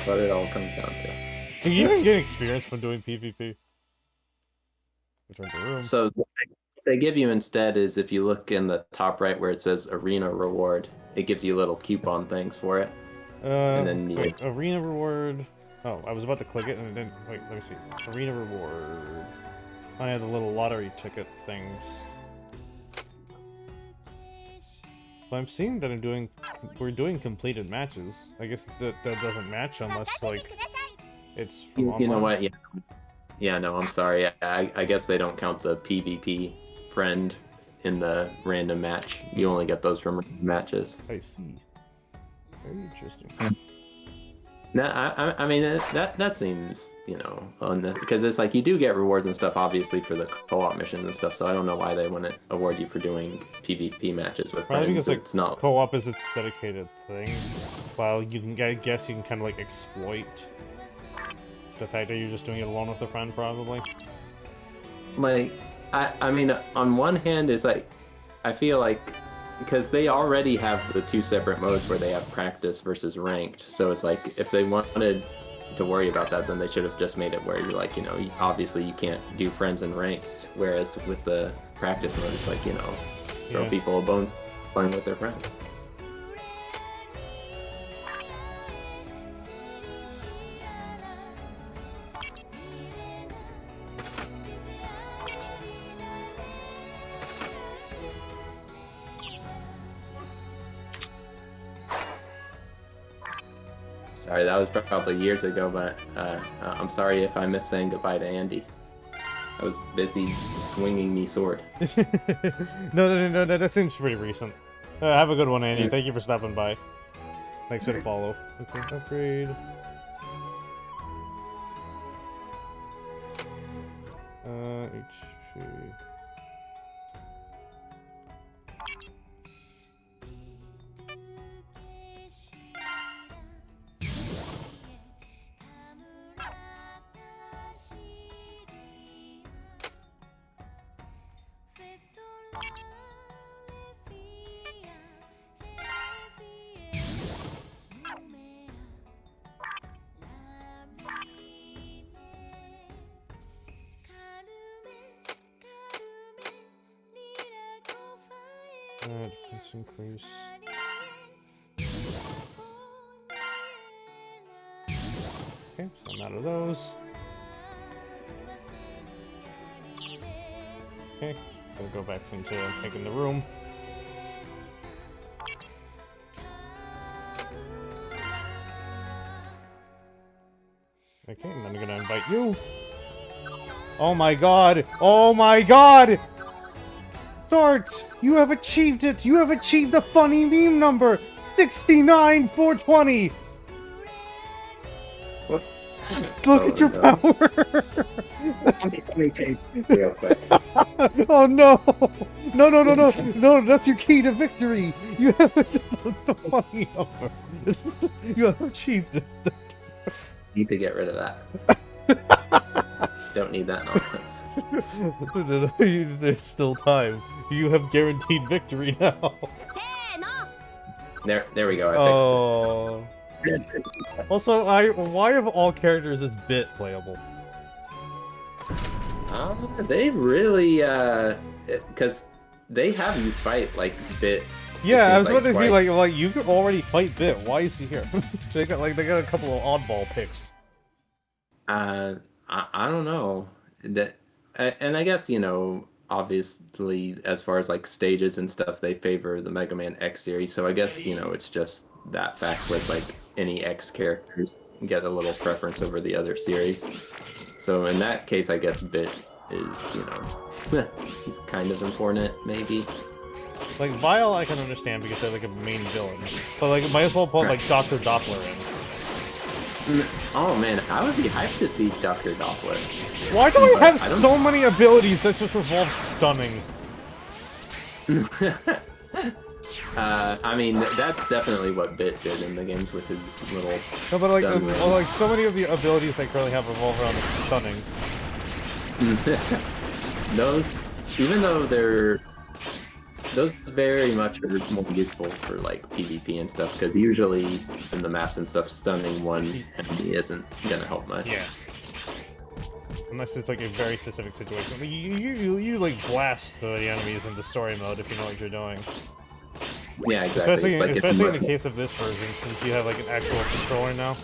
what it all comes down to. You even get experience from doing PvP. Return to room. So what they give you instead is if you look in the top right where it says Arena Reward, it gives you little coupon things for it. And then wait, Arena Reward. Oh, I was about to click it and it didn't. Wait, let me see. Arena Reward. I have the little lottery ticket things. But I'm seeing that we're doing completed matches. I guess that doesn't match unless like it's from you know online. what? Yeah, no, I'm sorry. I guess they don't count the PvP friend in the random match. You only get those from random matches. I see. Very interesting. No, I mean that seems, you know, on this because it's like you do get rewards and stuff obviously for the co-op missions and stuff. So I don't know why they wouldn't award you for doing PvP matches with Probably friends. because like It's not co-op is its dedicated thing. While you can, I guess you can kind of like exploit the fact that you're just doing it alone with a friend, probably. like I mean on one hand it's like I feel like because they already have the two separate modes where they have practice versus ranked, so it's like if they wanted to worry about that, then they should have just made it where you're like, you know, obviously you can't do friends and ranked, whereas with the practice mode it's like, you know, throw people a bone playing with their friends. Sorry, that was probably years ago, but I'm sorry if I missed saying goodbye to Andy. I was busy swinging me sword. No, that seems pretty recent. Have a good one, Andy. Thank you for stopping by. Thanks for the follow. Okay, upgrade. HP. Defense increase. Okay, so I'm out of those. Okay, gonna go back into making the room. Okay, and then I'm gonna invite you. Oh my god! Oh my god! Start! You have achieved it! You have achieved the funny meme number! 69,420! What? Look at your no. power! Let me change real quick. Oh no! No, no, no, no! No, that's your key to victory! You have the funny number! You have achieved it! Need to get rid of that. Don't need that nonsense. There's still time. You have guaranteed victory now. There we go. I fixed it. Oh. Also, why of all characters is Bit playable? They really, because they have you fight like Bit. Yeah, I was about to be twice. like you could already fight Bit. Why is he here? they got a couple of oddball picks. I don't know that, and I guess obviously as far as like stages and stuff, they favor the Mega Man X series. So I guess it's just that fact with like any X characters get a little preference over the other series. So in that case, I guess Bit is he's kind of important maybe. Like Vile, I can understand because they're like a main villain, but like might as well put like Dr. Doppler in. Oh man, I would be hyped to see Dr. Doppler. Why do I have so many abilities that just involve stunning? I mean, that's definitely what Bit did in the games with his little. No, but like, stun rings. like so many of the abilities I currently have revolve around stunning. Those, even though those very much are more useful for like PvP and stuff, because usually in the maps and stuff, stunning one enemy isn't gonna help much. Yeah. Unless it's like a very specific situation. Like, you like blast the enemies into story mode if you know what you're doing. Yeah, exactly. Especially in the case of this version, since you have like an actual controller now.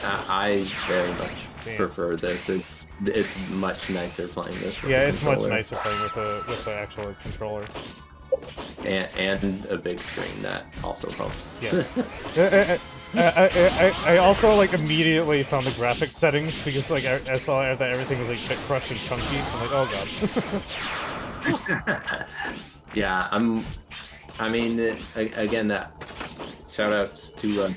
I very much prefer this. It's much nicer playing this. With Yeah, a it's much controller. nicer playing with the actual controller. And a big screen that also helps. Yeah. I also like immediately found the graphics settings because like I saw that everything was like bit crushed and chunky. I'm like, oh god. Yeah, I mean, again, that shout-outs to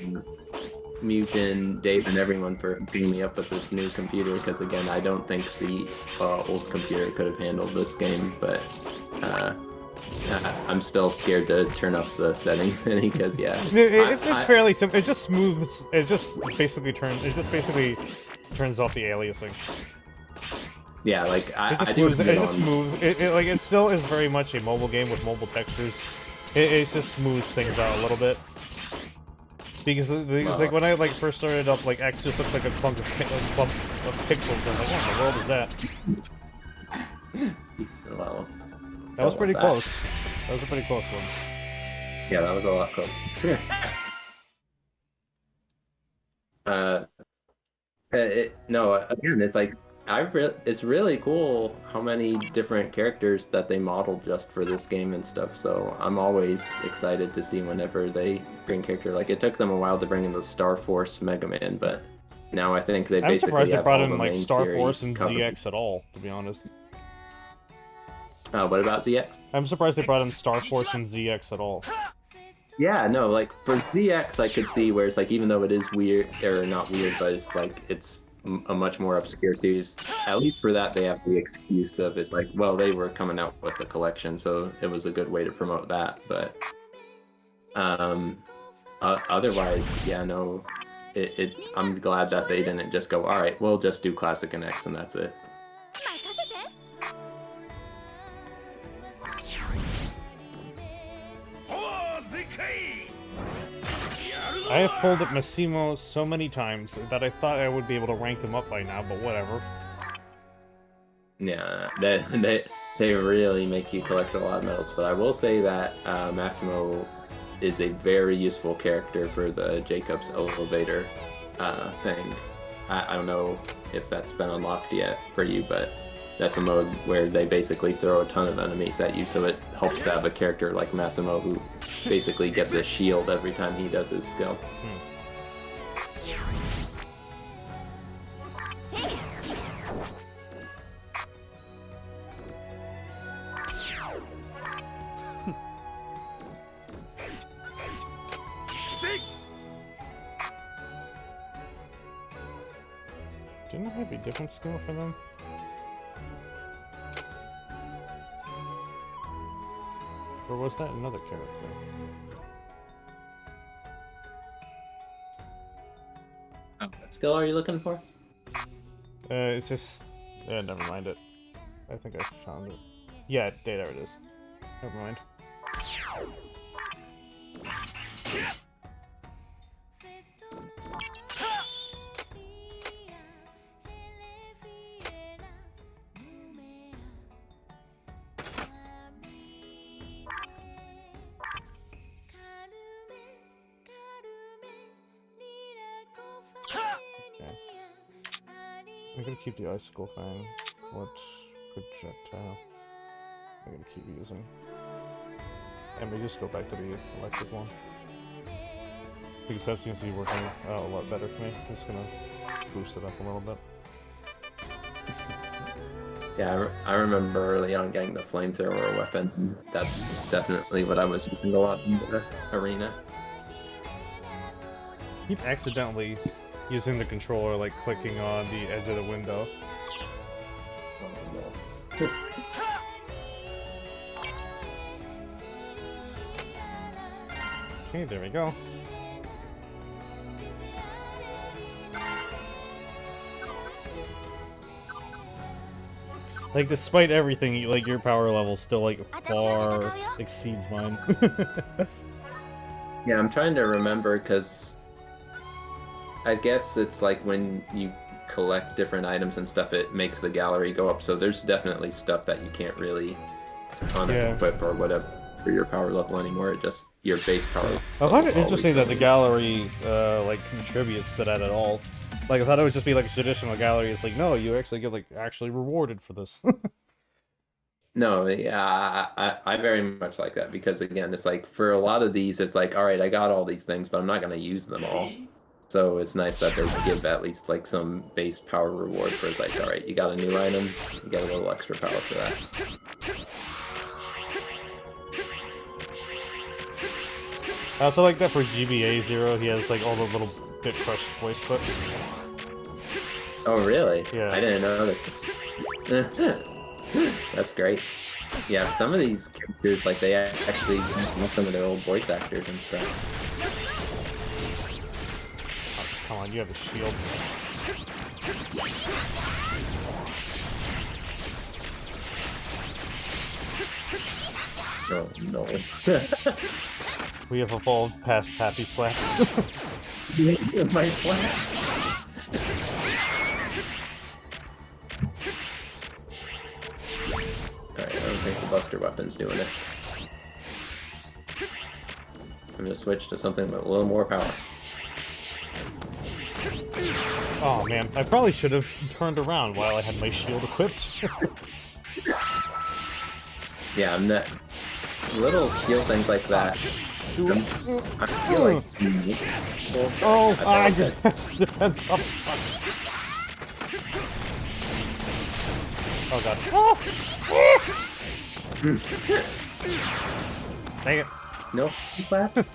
Mugen, Dave, and everyone for beating me up with this new computer, because again, I don't think the old computer could have handled this game, but I'm still scared to turn up the settings because it's fairly simple. It just smooths. It just basically turns off the aliasing. Yeah, like I It do. just smooths. It still is very much a mobile game with mobile textures. It just smooths things out a little bit. Because like when I like first started up, like X just looked like a clump of pixels. I'm like, what in the world is that? Well, that was pretty close. That was a pretty close one. Yeah, that was a lot close. No, again, it's like it's really cool how many different characters that they modeled just for this game and stuff. So I'm always excited to see whenever they bring character. Like it took them a while to bring in the Star Force Mega Man, but now I think they I'm basically surprised they have brought all in the like main Star series Force and covered. ZX at all, to be honest. What about ZX? I'm surprised they brought in Star Force and ZX at all. Yeah, no, like for ZX, I could see where it's like, even though it is weird, or not weird, but it's like, it's a much more obscure series. At least for that, they have the excuse of it's like, well, they were coming out with the collection, so it was a good way to promote that. But otherwise, yeah, no, I'm glad that they didn't just go, all right, we'll just do Classic and X, and that's it. I have pulled up Massimo so many times that I thought I would be able to rank him up by now, but whatever. Yeah, they really make you collect a lot of medals, but I will say that Massimo is a very useful character for the Jacob's elevator thing. I don't know if that's been unlocked yet for you, but that's a mode where they basically throw a ton of enemies at you, so it helps to have a character like Massimo who basically gets a shield every time he does his skill. Didn't I have a different skill for them? Or was that another character? What skill are you looking for? It's just... never mind it. I think I found it. Yeah, there it is. Never mind. I'm gonna keep the icicle thing. What projectile I'm gonna keep using? And we just go back to the electric one. Because that seems to be working a lot better for me. I'm just gonna boost it up a little bit. Yeah, I remember early on getting the flamethrower weapon. That's definitely what I was using a lot in the arena. Keep accidentally using the controller, like clicking on the edge of the window. Oh, no. Okay, there we go. Like, despite everything, like, your power level still, like, far exceeds mine. Yeah, I'm trying to remember because I guess it's like when you collect different items and stuff, it makes the gallery go up. So there's definitely stuff that you can't really unequip or whatever for your power level anymore. It just your base power. I find it interesting that the gallery like contributes to that at all. Like I thought it would just be like a traditional gallery. It's like no, you actually get like actually rewarded for this. No, yeah, I very much like that because again, it's like for a lot of these, it's like all right, I got all these things, but I'm not gonna use them all. So it's nice that they give at least like some base power reward for it's like, all right, you got a new item, you get a little extra power for that. I also like that for GBA 0, he has like all the little bit crushed voice clips. Oh really? Yeah. I didn't notice. That's great. Yeah, some of these characters like they actually use some of their old voice actors and stuff. Come on, you have a shield. Oh no. We have evolved past happy slaps. My slaps. Alright, I don't think the Buster Weapon's doing it. I'm gonna switch to something with a little more power. Oh man, I probably should have turned around while I had my shield equipped. Yeah, I'm not... Little skill things like that. I feel like... Oh, I defense up. Oh god. Dang it. No slaps?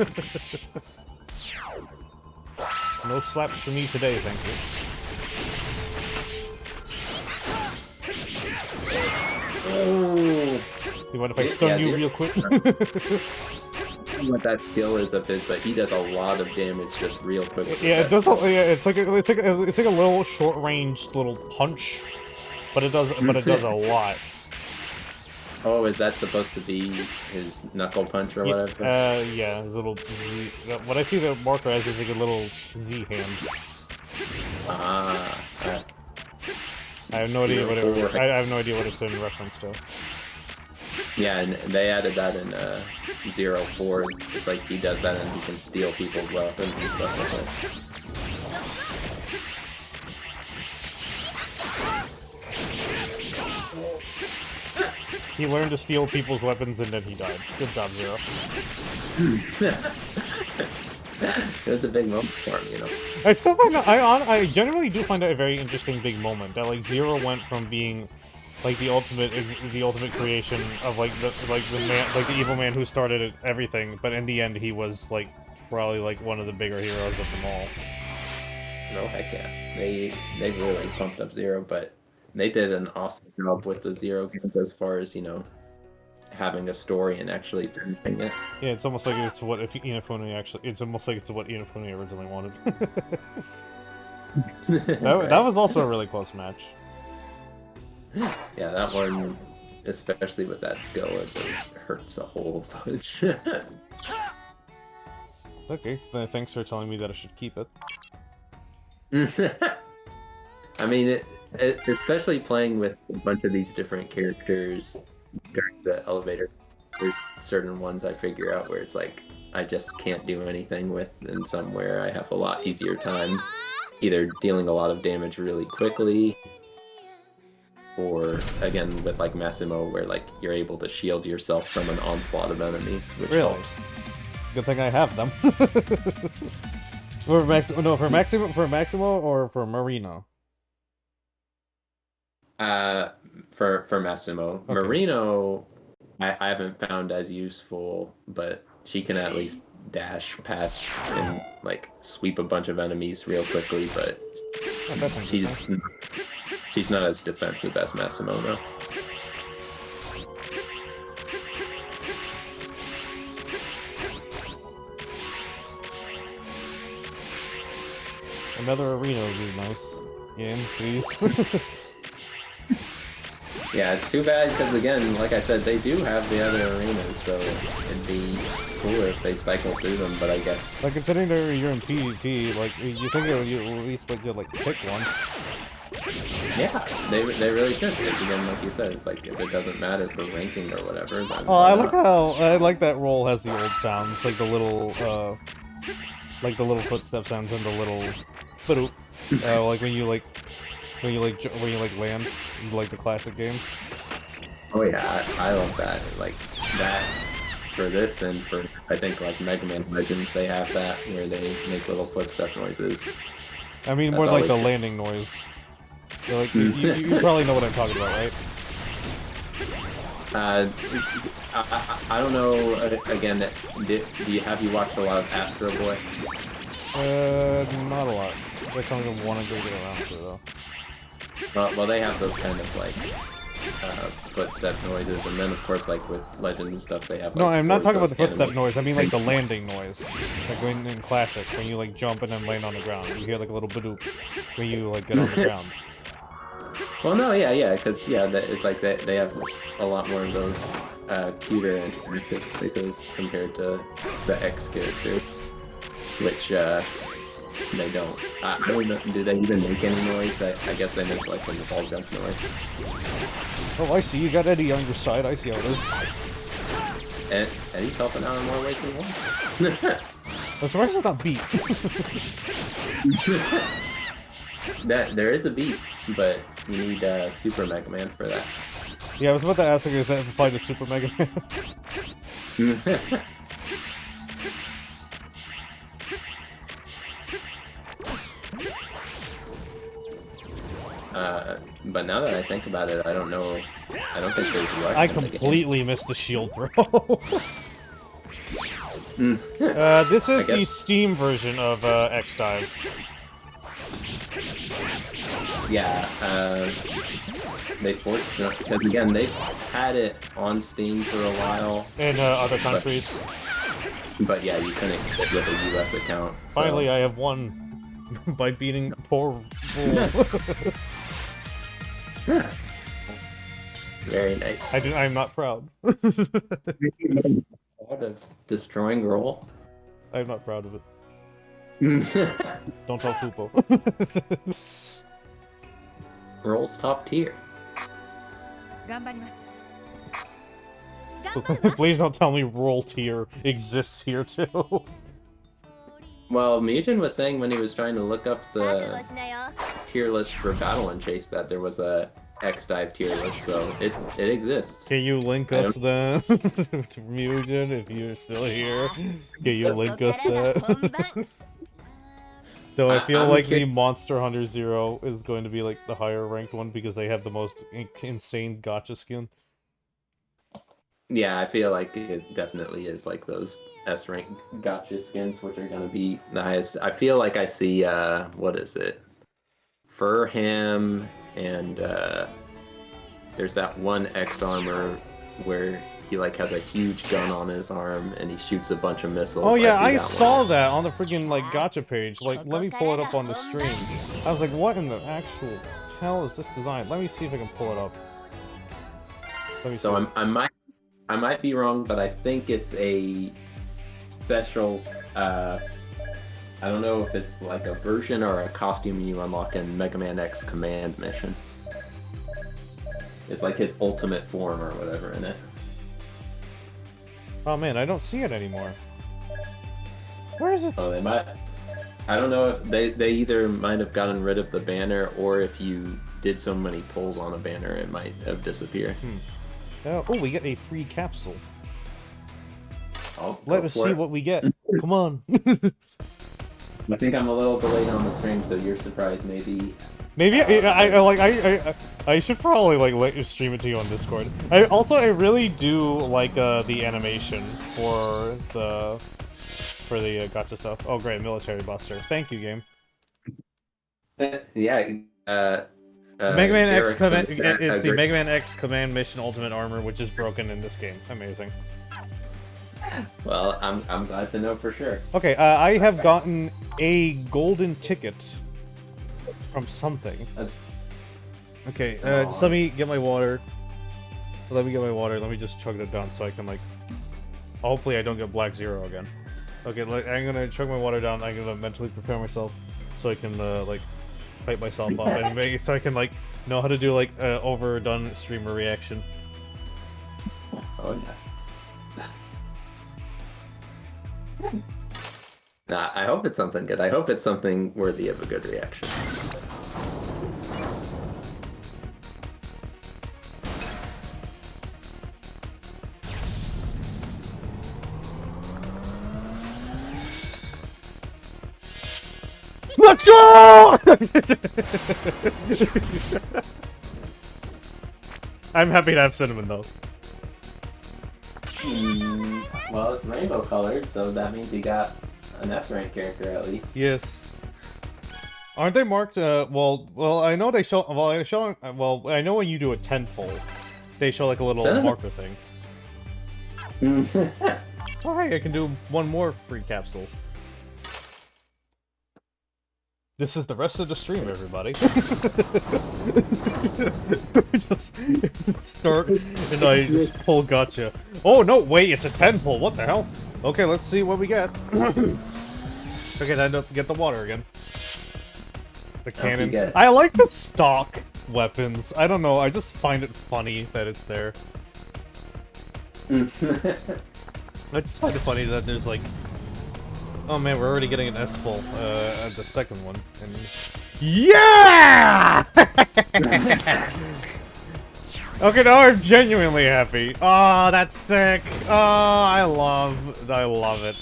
No slaps for me today, thank you. Oh. You mind if I stun you real quick? What that skill is of his, but he does a lot of damage just real quick. Yeah, it does. Yeah, it's like a little short-range little punch, but it does a lot. Oh, is that supposed to be his knuckle punch or whatever? Yeah, little Z. What I see the marker as is like a little Z hand. Ah. I have no idea what it. I have no idea what it's in reference to. Yeah, and they added that in 0-4. It's like he does that and he can steal people's weapons and stuff like that. He learned to steal people's weapons and then he died. Good job, Zero. It was a big moment for him, you know. I still find that I generally do find that a very interesting big moment. That like Zero went from being like the ultimate creation of like the man, like the evil man who started everything, but in the end he was like probably like one of the bigger heroes of them all. No, heck yeah. They really pumped up Zero, but they did an awesome job with the Zero games as far as, having a story and actually finishing it. Yeah, it's almost like it's what if Inafune actually. It's almost like it's what Inafune originally wanted. That was also a really close match. Yeah, that one, especially with that skill, it just hurts a whole bunch. Okay, thanks for telling me that I should keep it. I mean, especially playing with a bunch of these different characters during the elevator, there's certain ones I figure out where it's like, I just can't do anything with, and somewhere I have a lot easier time either dealing a lot of damage really quickly, or again with like Massimo, where like you're able to shield yourself from an onslaught of enemies, which helps. Good thing I have them. For Maximo or for Marino? For Massimo. Okay. Marino, I haven't found as useful, but she can at least dash past and like sweep a bunch of enemies real quickly, but she's not as defensive as Massimo, though. Another arena would be nice. Game, please. Yeah, it's too bad because, again, like I said, they do have the other arenas, so it'd be cooler if they cycle through them, but I guess... Like, considering you're in PvP, like, you think you at least, like, pick one. Yeah, they really should, because, again, like you said, it's like, if it doesn't matter for ranking or whatever, then... Oh, I like that roll has the old sounds, like the little footstep sounds and the little... like when you land in, like, the classic games. Oh yeah, I love that. Like, that for this and for, I think, like, MegaMan Legends, they have that, where they make little footstep noises. I mean, more like the landing noise. So, like, you probably know what I'm talking about, right? I don't know, again, have you watched a lot of Astro Boy? Not a lot. That's something I want to go get around to, though. Well, they have those kind of, like, footstep noises, and then, of course, like, with Legends and stuff, they have, like... No, I'm not talking about the footstep noise, I mean, like, the landing noise. Like, when in Classic, when you, like, jump and then land on the ground. You hear, like, a little badoop when you, like, get on the ground. Well, no, yeah, because, yeah, it's like they have a lot more of those cuter and places compared to the X characters, which, they don't. I don't know, do they even make any noise? I guess they make, like, when the ball jump noise. Oh, I see, you got Eddie on your side, I see how it is. Eddie's helping out in more ways than one. I'm surprised it's not beat. There is a beat, but you need Super Mega Man for that. Yeah, I was about to ask if that applied to Super Mega Man. But now that I think about it, I don't know. I don't think there's rush. I completely missed the shield throw. This is the Steam version of X-Dive. Yeah, they forced it, because again, they've had it on Steam for a while. In other countries. But yeah, you couldn't get it with a US account. So. Finally, I have won by beating poor Bull. Very nice. I'm not proud. Proud of destroying Roll? I'm not proud of it. Don't tell Fupo. Roll's top tier. Please don't tell me Roll tier exists here too. Well, Mugen was saying when he was trying to look up the tier list for Battle and Chase that there was a X-Dive tier list, so it exists. Can you link us then to Mugen if you're still here? Can you link us that? Though I feel like the Monster Hunter Zero is going to be like the higher ranked one because they have the most insane gacha skin. Yeah, I feel like it definitely is like those S rank gotcha skins, which are gonna be the highest. I feel like I see what is it? Furham and there's that one X armor where he like has a huge gun on his arm and he shoots a bunch of missiles. Oh yeah, I that saw one. that on the freaking like gotcha page. Like, let me pull it up on the stream. I was like, what in the actual hell is this design? Let me see if I can pull it up. Let me So see. I might be wrong, but I think it's a special. I don't know if it's like a version or a costume you unlock in Mega Man X Command Mission. It's like his ultimate form or whatever in it. Oh man, I don't see it anymore. Where is it? Oh, they might. I don't know if they either might have gotten rid of the banner or if you did so many pulls on a banner, it might have disappeared. Oh, we get a free capsule. Oh, Let us see what we get. Come on. I think I'm a little delayed on the stream, so you're surprised maybe. Maybe I should probably like let you stream it to you on Discord. I really do like the animation for the gotcha stuff. Oh great, military buster. Thank you, game. Yeah. Mega Man X command. It's the great... Mega Man X Command Mission Ultimate Armor, which is broken in this game. Amazing. Well, I'm glad to know for sure. Okay, I have gotten a golden ticket from something. Okay, just let me get my water. Let me just chug it down so I can, like... Hopefully I don't get Black Zero again. Okay, like, I'm gonna chug my water down, I'm gonna mentally prepare myself so I can, like, fight myself up and make so I can, like, know how to do, like, overdone streamer reaction. Oh, yeah. Nah, I hope it's something good. I hope it's something worthy of a good reaction. Let's go! I'm happy to have cinnamon though. Well, it's rainbow colored, so that means you got an S rank character at least. Yes. Aren't they marked? Well, I know they show. Well, I know when you do a 10 pull, they show like a little marker thing. Oh, hey, I can do one more free capsule. This is the rest of the stream, everybody. Just start and I just pull gotcha. Oh no, wait, it's a 10 pull. What the hell? Okay, let's see what we get. Okay, then get the water again. The cannon. I like the stock weapons. I don't know, I just find it funny that it's there. I just find it funny that there's like... Oh man, we're already getting an S pull at the second one. And... Yeah! Okay, now I'm genuinely happy. Oh, that's thick. Oh, I love it.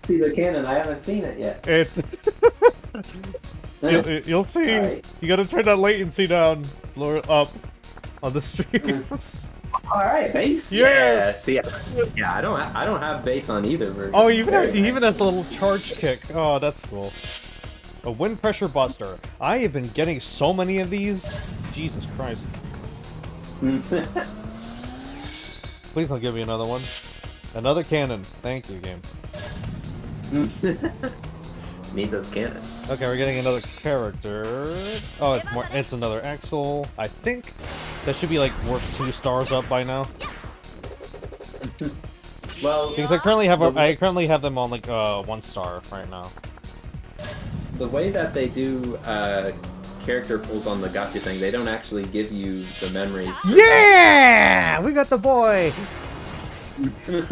See the cannon, I haven't seen it yet. It's... you'll see. Right. You gotta turn that latency down, lower up on the stream. All right, base. Yes. Yeah. Yeah. I don't have base on either version. Oh, even has a little charge kick. Oh, that's cool. A wind pressure buster. I have been getting so many of these. Jesus Christ. Please don't give me another one. Another cannon. Thank you, game. Need those cannons. Okay, we're getting another character. Oh, it's another Axel. I think that should be like worth 2 stars up by now. Well, because I currently have them on like 1 star right now. The way that they do character pulls on the gotcha thing, they don't actually give you the memories. Yeah! We got the boy!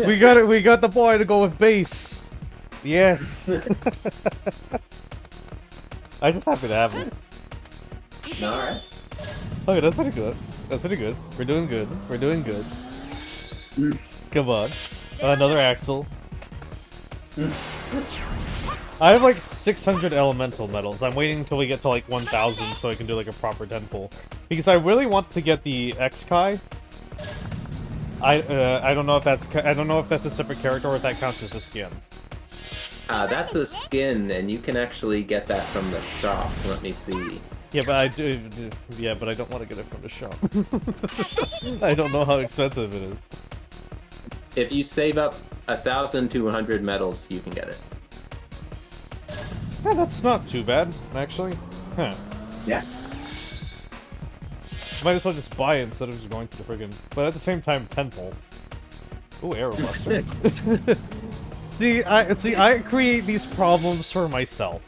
we got the boy to go with base. Yes. I'm just happy to have him. Alright. Okay, that's pretty good. That's pretty good. We're doing good. We're doing good. Come on. Another Axel. I have like 600 elemental medals. I'm waiting until we get to like 1,000 so I can do like a proper 10 pull. Because I really want to get the X-Kai. I don't know if that's a separate character or if that counts as a skin. That's a skin, and you can actually get that from the shop. Let me see. Yeah, but I do. Yeah, but I don't want to get it from the shop. I don't know how expensive it is. If you save up 1,200 medals, you can get it. Yeah, that's not too bad, actually. Huh. Yeah. Might as well just buy it instead of just going to the friggin'. But at the same time, tenfold. Ooh, Arrow Buster. See, I create these problems for myself.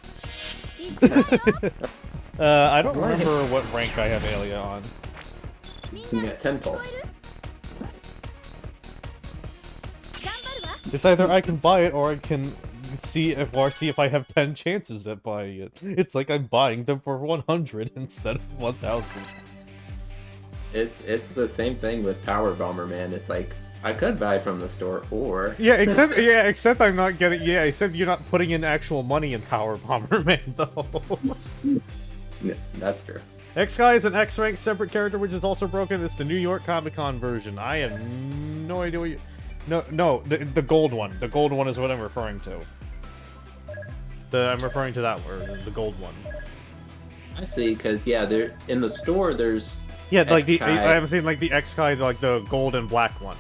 I don't remember what rank I have Alia on. You get tenfold. It's either I can buy it or I can see if I have 10 chances at buying it. It's like I'm buying them for 100 instead of 1,000. It's the same thing with Power Bomber, man. It's like I could buy from the store, or except I'm not getting except you're not putting in actual money in Power Bomber Man though. Yeah, that's true. X-Guy is an X-rank separate character which is also broken. It's the New York Comic-Con version. I have no idea what you... No, the gold one. The gold one is what I'm referring to. I'm referring to that one, the gold one. I see, because yeah, there in the store there's like X-Kai. I'm saying like the X-Guy, like the gold and black one.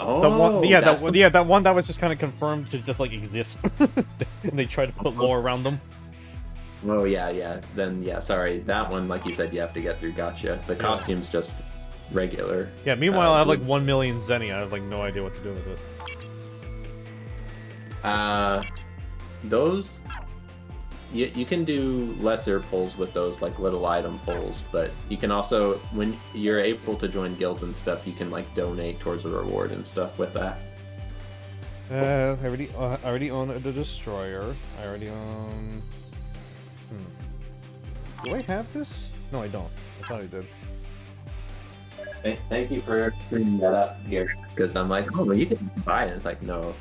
Oh, The one, that one that was just kind of confirmed to just like exist, and they tried to put lore around them. Oh yeah. Then yeah, sorry, that one, like you said, you have to get through. Gotcha. The costume's just regular. Yeah. Meanwhile, I have like 1 million Zenny. I have like no idea what to do with it. Those you can do lesser pulls with those, like little item pulls, but you can also, when you're able to join guilds and stuff, you can like donate towards a reward and stuff with that. I already own the Destroyer. I already own... Do I have this? No, I don't. I thought I did. Thank you for bringing that up here, because I'm like, oh, well, you can buy it. It's like, no.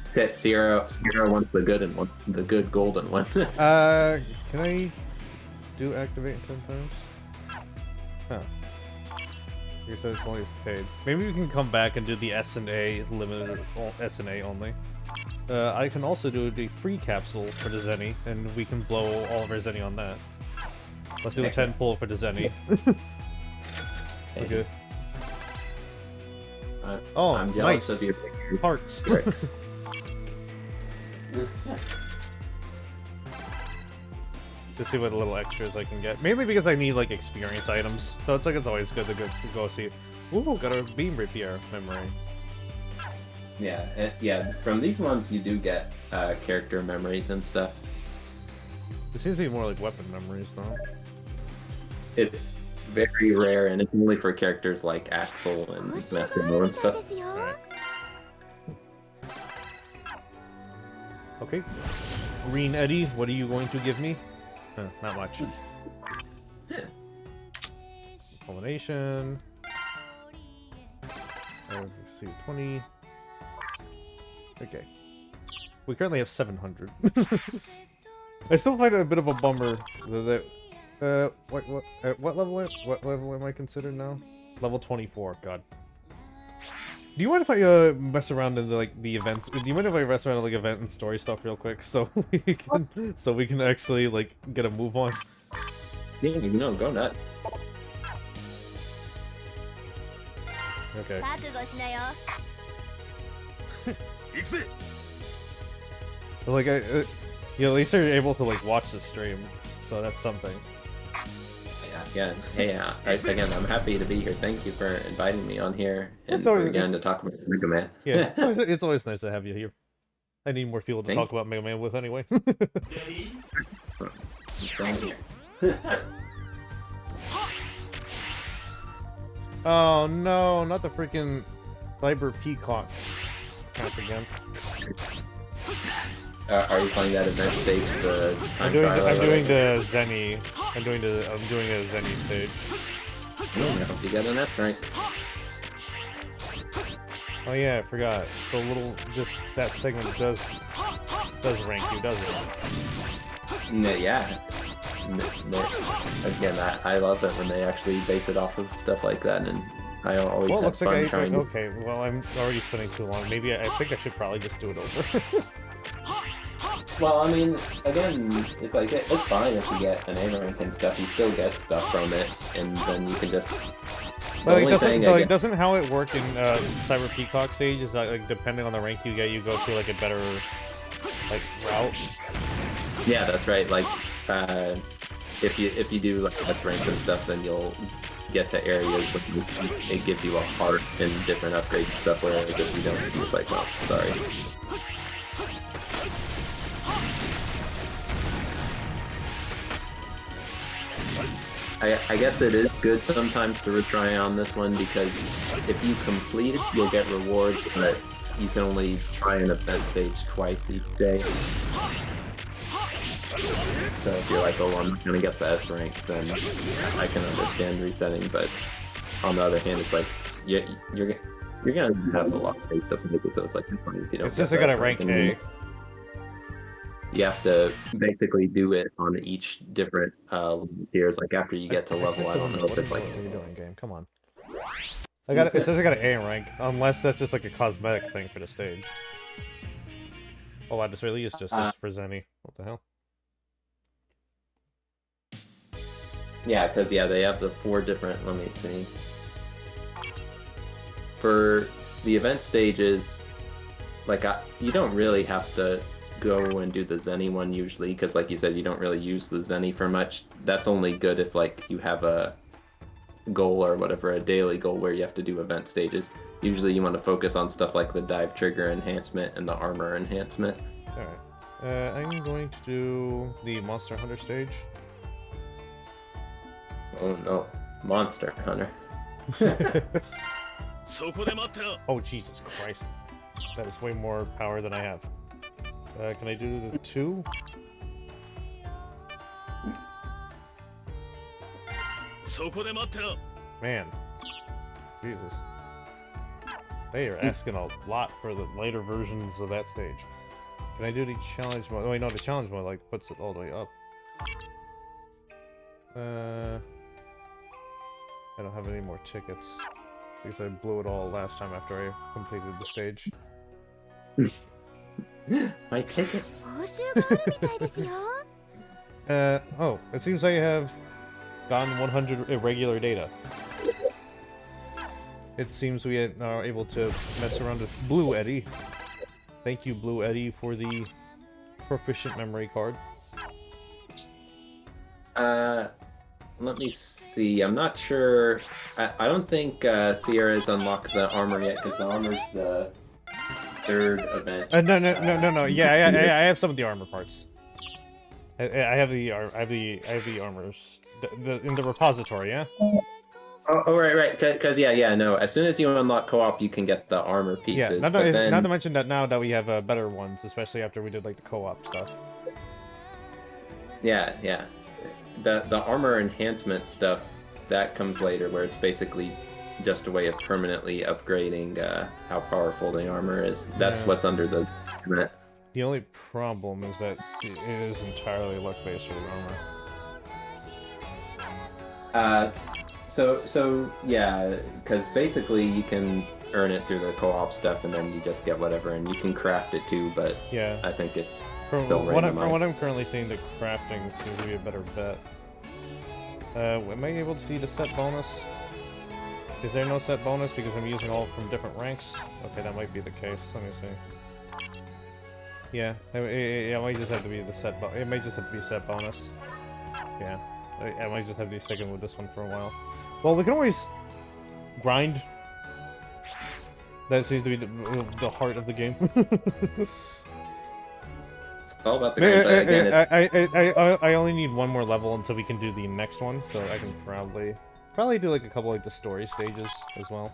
Sierra wants the good and the good golden one. Can I do activate 10 times? Huh. You said it's only paid. Maybe we can come back and do the S&A limited, S&A only. I can also do the free capsule for the Zenny, and we can blow all of our Zenny on that. Let's do a 10 pull for the Zenny. Okay. Oh, I'm jealous nice. of your Parts. tricks. To see what little extras I can get. Mainly because I need like experience items. So it's like it's always good to go see. Ooh, got a beam rapier memory. Yeah. From these ones, you do get character memories and stuff. It seems to be more like weapon memories though. It's very rare, and it's only for characters like Axel and Massimo and stuff. Alright. Okay. Green Eddie, what are you going to give me? Not much. Culmination. Let's see, 20. Okay. We currently have 700. I still find it a bit of a bummer that what level am I considered now? Level 24. God. Do you mind if I mess around in the events? Do you mind if I mess around in like event and story stuff real quick so we can actually like get a move on? Yeah, no, go nuts. Okay. Like at least you're able to like watch the stream, so that's something. Yeah, hey, again, I'm happy to be here. Thank you for inviting me on here and again to talk about MegaMan. Yeah, it's always nice to have you here. I need more people to talk about MegaMan with anyway. Oh no, not the freaking Cyber Peacock once again. Are you playing that event stage? The I'm doing the Zenny. I'm doing a Zenny stage. I hope you get an S rank. Oh yeah, I forgot. So that segment does rank you, doesn't it? Yeah. Again, I love it when they actually base it off of stuff like that, and I always Well, it have looks like fun I... trying to... Okay, well, I'm already spending too long. Maybe I think I should probably just do it over. Well, I mean, again, it's like, it's fine if you get an A rank and stuff, you still get stuff from it, and then you can just... Well, it doesn't how it worked in Cyber Peacock stage is that, like, depending on the rank you get, you go through, like, a better, like, route. Yeah, that's right, like, if you do, like, S ranks and stuff, then you'll get to areas where it gives you a heart and different upgrades and stuff, whereas if you don't, it's like, oh, sorry. I guess it is good sometimes to retry on this one, because if you complete it, you'll get rewards, but you can only try an event stage twice each day. So if you're like, oh, I'm gonna get the S rank, then I can understand resetting, but on the other hand, it's like, you're gonna have a lot of great stuff in this, so it's like, fine if you don't. It's just I got a rank A. You have to basically do it on each different tiers. Like after you get to level, I don't know if it's like. What are you doing, game? Come on. It says I got an A in rank, unless that's just like a cosmetic thing for the stage. Oh, wow, this really is just this for Zenny. What the hell? Yeah, because they have the 4 different. Let me see. For the event stages, like you don't really have to go and do the Zenny one usually, because like you said, you don't really use the Zenny for much. That's only good if like you have a goal or whatever, a daily goal where you have to do event stages. Usually you want to focus on stuff like the dive trigger enhancement and the armor enhancement. Alright. I'm going to do the Monster Hunter stage. Oh no, Monster Hunter. Oh Jesus Christ. That is way more power than I have. Can I do the 2? Man. Jesus. They are asking a lot for the later versions of that stage. Can I do the challenge mode? Oh wait, no, the challenge mode like puts it all the way up. I don't have any more tickets. Because I blew it all last time after I completed the stage. My tickets. Oh, it seems I have gotten 100 irregular data. It seems we are able to mess around with Blue Eddie. Thank you, Blue Eddie, for the proficient memory card. Let me see. I'm not sure. I don't think Sierra's unlocked the armor yet, because the armor's the 3rd event. No. Yeah, I have some of the armor parts. I have the armors in the repository. Yeah. Oh, right. Because no. As soon as you unlock co-op, you can get the armor pieces. Yeah. Not to mention that now that we have better ones, especially after we did like the co-op stuff. Yeah. The armor enhancement stuff, that comes later, where it's basically just a way of permanently upgrading how powerful the armor is. That's what's under the event. The only problem is that it is entirely luck-based for the armor. So yeah, because basically you can earn it through the co-op stuff, and then you just get whatever, and you can craft it too, but yeah, I think it... From what I'm currently seeing, the crafting seems to be a better bet. Am I able to see the set bonus? Is there no set bonus because I'm using all from different ranks? Okay, that might be the case. Let me see. Yeah, it might just have to be the set. It might just have to be set bonus. Yeah, I might just have to be sticking with this one for a while. Well, we can always grind. That seems to be the heart of the game. All about the grind, but again, I only need one more level until we can do the next one, so I can probably do like a couple like the story stages as well.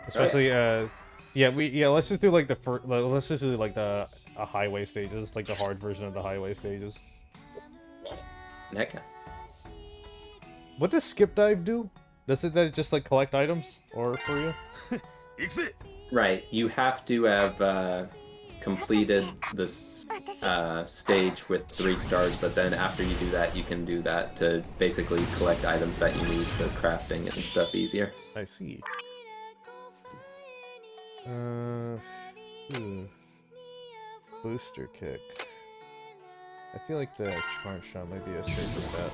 Especially let's just do like let's just do like the highway stages, like the hard version of the highway stages. Okay. What does skip dive do? Does it just like collect items or for you? Right, you have to have completed this stage with 3 stars, but then after you do that, you can do that to basically collect items that you need for crafting and stuff easier. I see. Booster kick. I feel like the charm shot might be a safer bet.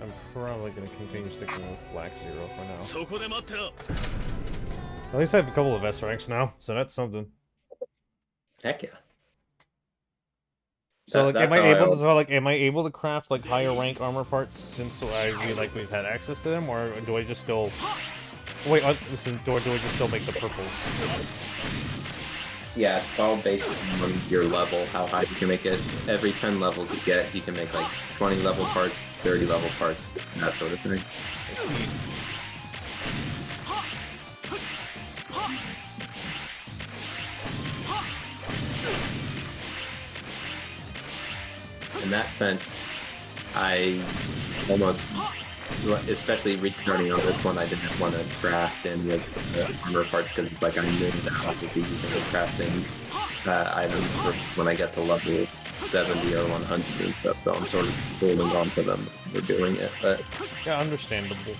I'm probably gonna continue sticking with Black Zero for now. At least I have a couple of S ranks now, so that's something. Heck yeah. So like, am I able I'll... to am I able to craft like higher rank armor parts since we've had access to them, or do I just still wait? Do I just still make the purples? Yeah, it's all based on your level, how high you can make it. Every 10 levels you get, you can make like 20 level parts, 30 level parts, that sort of thing. In that sense, I almost, especially restarting on this one, I didn't want to craft any of the armor parts because it's like I knew that I would be using the crafting items for when I get to level 70 or 100 and stuff, so I'm sort of holding on to them for doing it. But yeah, understandable.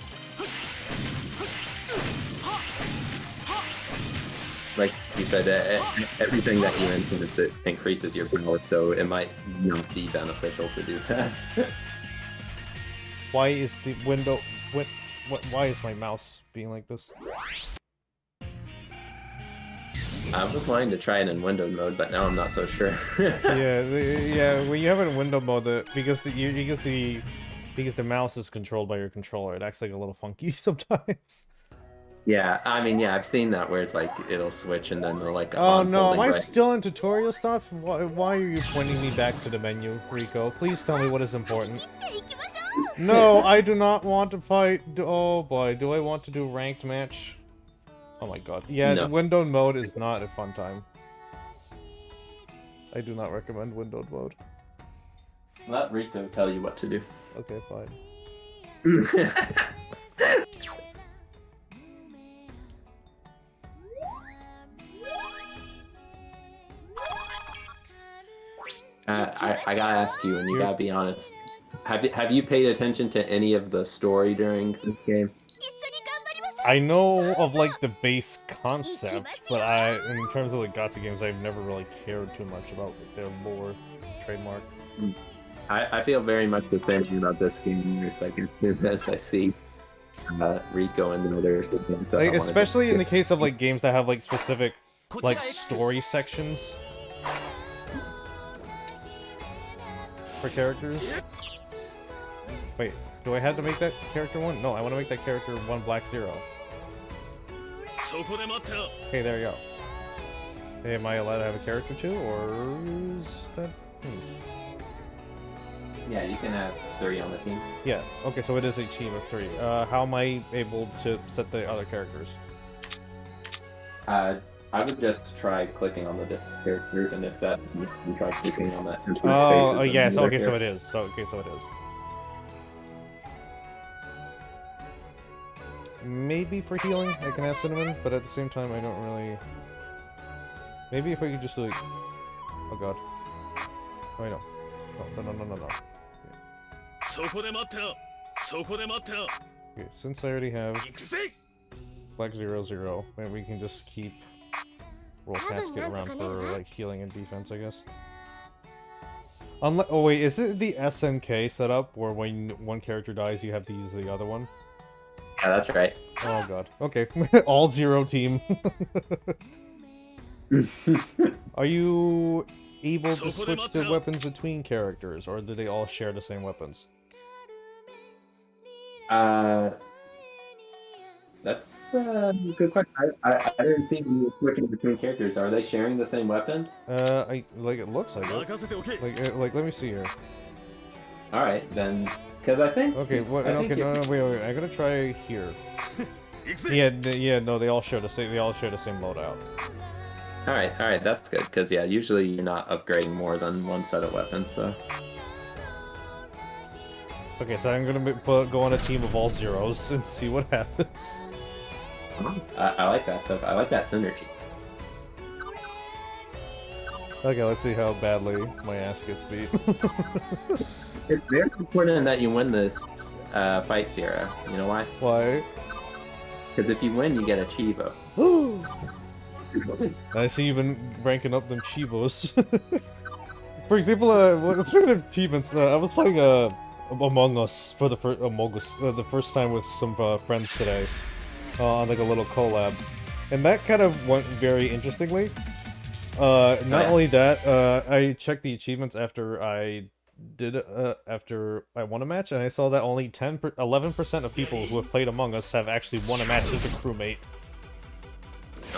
like you said, everything that you mentioned it increases your power, so it might not be beneficial to do that. Why is the window... Why is my mouse being like this? I was wanting to try it in window mode, but now I'm not so sure. yeah, when you have it in window mode, because the mouse is controlled by your controller, it acts like a little funky sometimes. Yeah, I mean, yeah, I've seen that where it's like, it'll switch and then they're like, oh no, am I still in tutorial stuff? Why are you pointing me back to the menu, Rico? Please tell me what is important. No, I do not want to fight. Oh boy, do I want to do ranked match? Oh my god. Yeah, no. Windowed mode is not a fun time. I do not recommend windowed mode. Let Rico tell you what to do. Okay, fine. I gotta ask you, and you gotta be honest. Have you paid attention to any of the story during this game? I know of like the base concept, but in terms of like gacha games, I've never really cared too much about their lore trademark. I feel very much the same thing about this game. It's like as soon as I see Rico and the others, like, especially in the case of like games that have like specific like story sections for characters. Wait, do I have to make that character one? No, I want to make that character one Black Zero. Okay, there you go. Hey, am I allowed to have a character too, or is that... Yeah, you can have 3 on the team. Yeah, okay, so it is a team of 3. How am I able to set the other characters? I would just try clicking on the different characters, and if that, you try clicking on that. Oh, yes, okay, so it is. Okay, so it is. Maybe for healing, I can have Cinnamon, but at the same time, I don't really... Maybe if I could just, like... Oh god. Wait, no. No. Okay, since I already have Black 0-0, maybe we can just keep Roll Casket around for, like, healing and defense, I guess. Oh wait, is it the SNK setup, where when one character dies, you have to use the other one? Yeah, that's right. Oh god. Okay. All 0 team. Are you able to switch the weapons between characters, or do they all share the same weapons? That's a good question. I didn't see you switching between characters. Are they sharing the same weapons? It looks like it. Like, let me see here. Alright, then, because I think... Okay, no, wait, I gotta try here. yeah, no, they all share the same loadout. Alright, that's good, because, yeah, usually you're not upgrading more than one set of weapons, so... Okay, so I'm gonna go on a team of all 0s and see what happens. I like that stuff. I like that synergy. Okay, let's see how badly my ass gets beat. It's very important that you win this fight, Sierra. You know why? Why? Because if you win, you get a Chivo. I see you've been ranking up them Chivos. For example, speaking of achievements, I was playing Among Us for the first time with some friends today, on like a little collab, and that kind of went very interestingly. Not only that, I checked the achievements after I won a match, and I saw that only 11% of people who have played Among Us have actually won a match as a crewmate.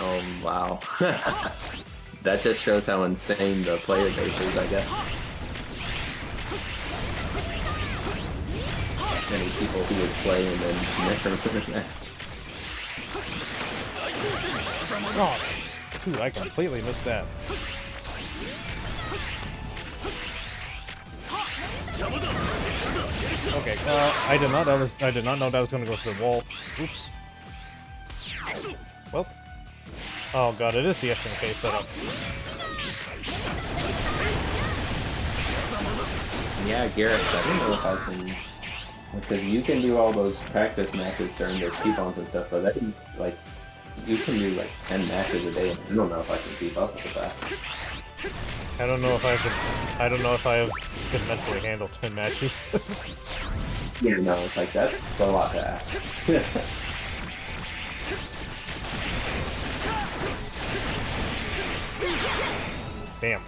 Oh, wow. That just shows how insane the player base is, I guess. Many people who would play and then never win a match. Oh, dude, I completely missed that. Okay, I did not know that was gonna go through the wall. Oops. Well. Oh god, it is the SNK setup. Yeah, Garrett, I don't know if I can... Because you can do all those practice matches during the coupons and stuff, but that, like, you can do like 10 matches a day, and I don't know if I can keep up with that. I don't know if I could mentally handle 10 matches. Yeah, no, it's like, that's a lot to ask. Damn.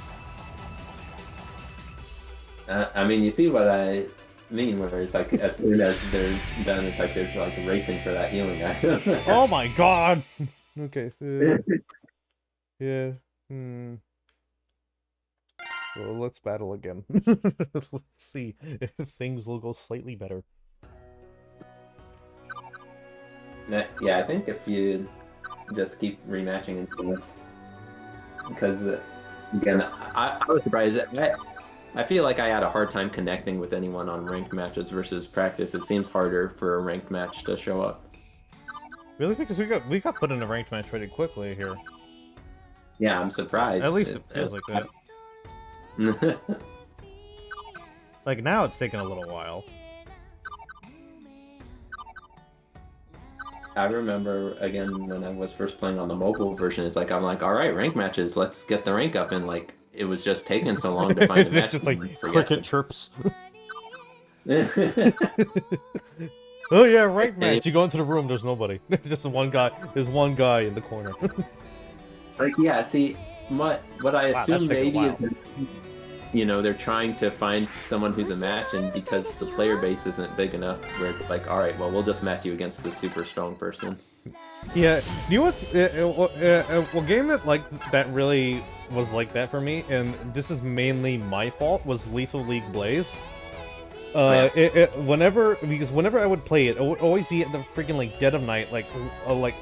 I mean, you see what I mean, where it's like, as soon as they're done, it's like they're like racing for that healing item. Oh my god! Okay. Yeah. Well, let's battle again. Let's see if things will go slightly better. Yeah, I think if you just keep rematching and stuff, because again, I was surprised. I feel like I had a hard time connecting with anyone on ranked matches versus practice. It seems harder for a ranked match to show up. Really? Because we got put in a ranked match pretty quickly here. Yeah, I'm surprised. At least it feels like that. Like now it's taking a little while. I remember, again, when I was first playing on the mobile version, it's like, I'm like, alright, rank matches, let's get the rank up, and like, it was just taking so long to find a match. It's just like cricket chirps. Oh yeah, rank match. You go into the room, there's nobody. Just one guy. There's one guy in the corner. Like, yeah, see, what I assume maybe is that, you know, they're trying to find someone who's a match, and because the player base isn't big enough, where it's like, alright, well, we'll just match you against the super strong person. Yeah, you know what's a game that really was like that for me, and this is mainly my fault, was Lethal League Blaze. Whenever I would play it, it would always be at the freaking like dead of night, like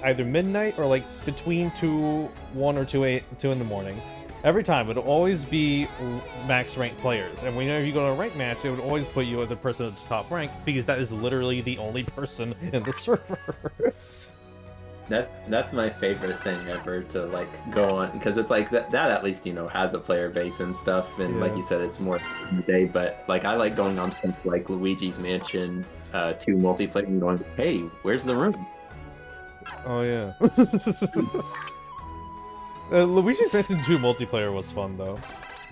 either midnight or like between 1 or 2 in the morning. Every time, it'll always be max ranked players, and whenever you go to a ranked match, it would always put you as the person at the top rank, because that is literally the only person in the server. That's my favorite thing ever to like go on, because it's like that at least, you know, has a player base and stuff, and like you said, it's more in the day. But like I like going on stuff like Luigi's Mansion 2 multiplayer and going, hey, where's the rooms? Oh yeah. Luigi's Mansion 2 multiplayer was fun though.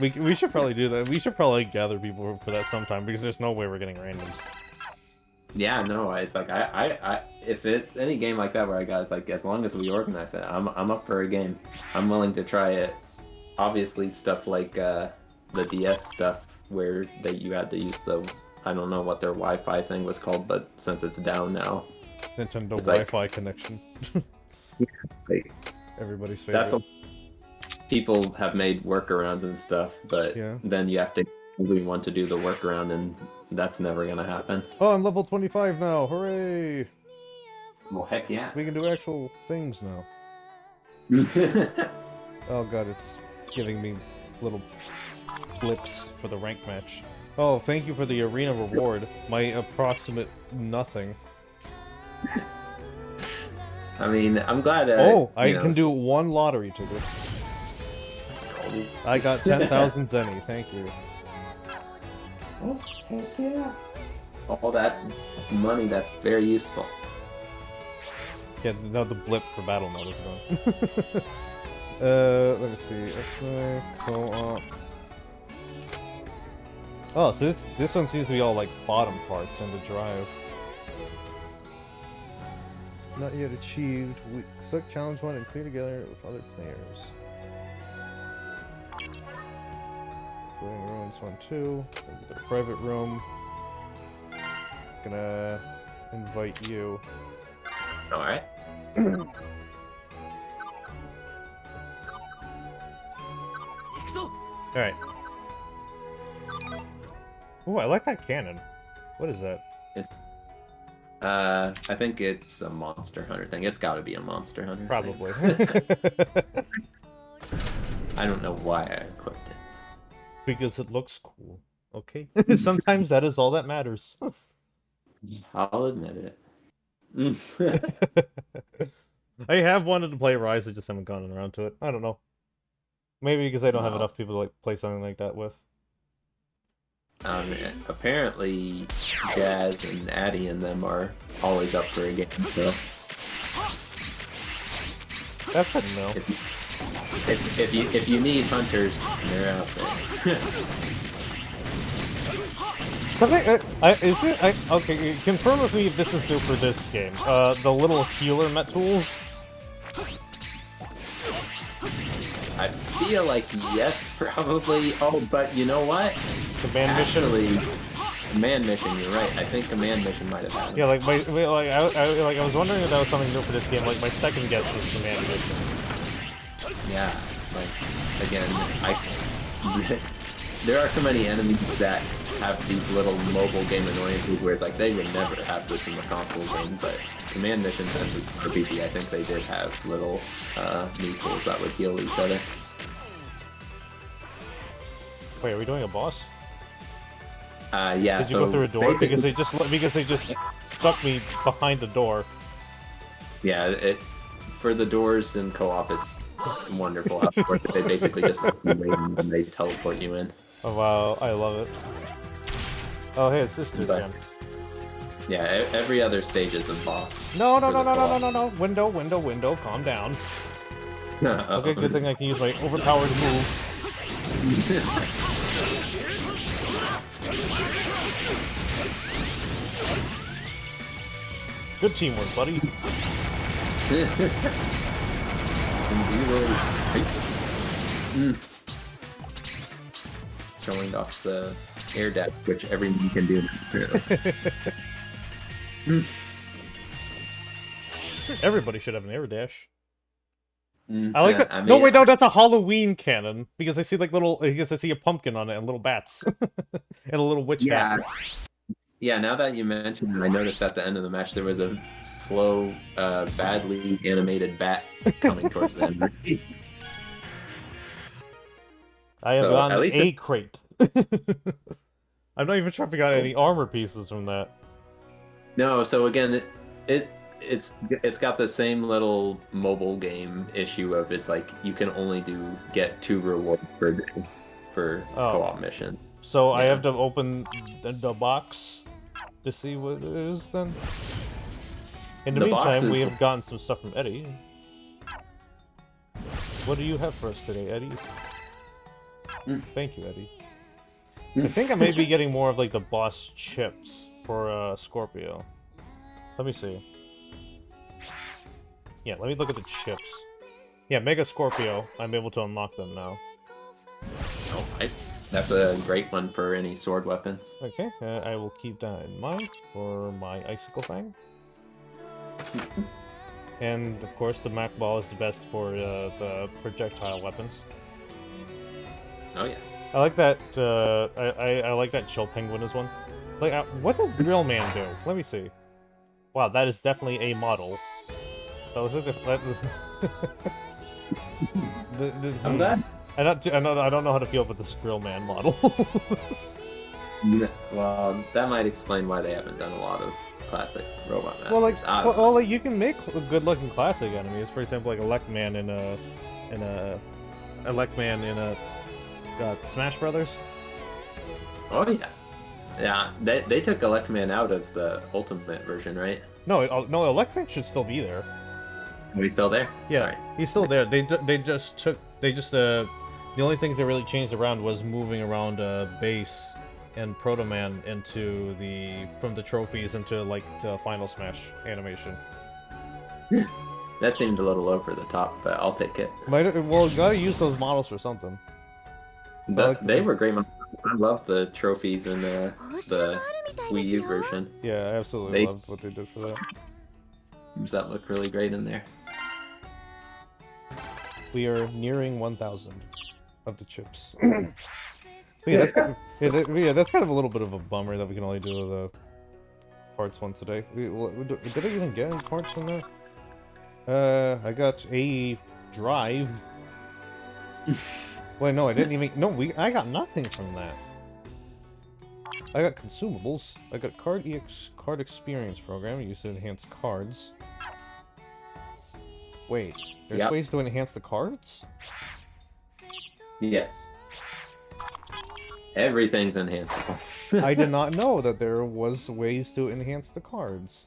We should probably do that. We should probably gather people for that sometime, because there's no way we're getting randoms. Yeah, no, it's like I if it's any game like that where I got, like, as long as we organize it, I'm up for a game. I'm willing to try it. Obviously, stuff like the DS stuff where you had to use the, I don't know what their Wi-Fi thing was called, but since it's down now, Nintendo it's Wi-Fi like, connection. like, Everybody's favorite. People have made workarounds and stuff, but then you have to really want to do the workaround, and that's never gonna happen. Oh, I'm level 25 now! Hooray! Well, heck yeah. We can do actual things now. Oh god, it's giving me little blips for the rank match. Oh, thank you for the arena reward. My approximate nothing. I mean, I'm glad. I can do 1 lottery ticket. I got 10,000 zenny, thank you. Oh, heck yeah. All that money, that's very useful. Yeah, now the blip for battle mode is gone. Let me see. X-Ray, co-op. Oh, so this one seems to be all like bottom parts in the drive. Not yet achieved. We select challenge one and clear together with other players. Including rooms 1, 2. The private room. Gonna invite you. Alright. Alright. Ooh, I like that cannon. What is that? I think it's a Monster Hunter thing. It's gotta be a Monster Hunter thing. Probably. I don't know why I equipped it. Because it looks cool. Okay. Sometimes that is all that matters. I'll admit it. I have wanted to play Rise, I just haven't gotten around to it. I don't know. Maybe because I don't have enough people to like play something like that with. Apparently, Jazz and Addy and them are always up for a game, so... That's good to know. If you need hunters, they're out there. Something, okay, confirm with me if this is new for this game. The little healer met tools? I feel like yes, probably. Oh, but you know what? Command mission? Actually, command mission, you're right. I think command mission might have happened. Yeah, I was wondering if that was something new for this game. Like, my second guess was command mission. Yeah, like, again, there are so many enemies that have these little mobile game annoyances where it's like they would never have this in the console game, but command mission, since it's for PC, I think they did have little new tools that would heal each other. Wait, are we doing a boss? Yeah. Did you go through a door? Because they just stuck me behind the door. Yeah, for the doors in co-op, it's wonderful how they basically just wait and they teleport you in. Oh wow, I love it. Oh hey, it's sister again. Yeah, every other stage is a boss. No, window, calm down. Okay, good thing I can use my overpowered move. Good teamwork, buddy. Showing off the air dash, which everyone can do. Everybody should have an air dash. I like that. I mean, no, that's a Halloween cannon because I see like because I see a pumpkin on it and little bats and a little witch hat. Yeah. Now that you mentioned it, I noticed at the end of the match there was a slow, badly animated bat coming towards the end. I have gotten a crate. I'm not even sure if I got any armor pieces from that. No, so again, it's got the same little mobile game issue of it's like you can only get 2 rewards per day for co-op mission. So yeah. I have to open the box to see what it is then. In the meantime, we have gotten some stuff from Eddie. What do you have for us today, Eddie? Thank you, Eddie. I think I may be getting more of like the boss chips for Scorpio. Let me see. Yeah, let me look at the chips. Yeah, Mega Scorpio. I'm able to unlock them now. Oh, that's a great one for any sword weapons. Okay, I will keep that in mind for my icicle thing. And of course, the Mac Ball is the best for the projectile weapons. Oh yeah. I like that. I like that Chill Penguin as one. Like, what does Drill Man do? Let me see. Wow, that is definitely a model. That was I'm glad. I don't know how to feel about this Drill Man model. Well, that might explain why they haven't done a lot of classic robot masters. Well, like you can make good-looking classic enemies. For example, like a Rockman in Electman in Smash Brothers. Oh yeah, yeah. They took Electman out of the Ultimate version, right? No, no, Electman should still be there. Are we still there? Yeah, Alright. he's still there. The only things they really changed around was moving around Base and Proto Man from the trophies into like the Final Smash animation. That seemed a little over the top, but I'll take it. Well, gotta use those models for something. They were great. I love the trophies in the Wii U version. Yeah, I absolutely loved what they did for that. Does that look really great in there? We are nearing 1,000 of the chips. That's kind of a little bit of a bummer that we can only do the parts once a day. Did I even get any parts from there? I got a drive. Wait, no, I didn't even. No, I got nothing from that. I got consumables. I got card experience program used to enhance cards. Wait, there's ways to enhance the cards? Yes. Everything's enhanceable. I did not know that there was ways to enhance the cards.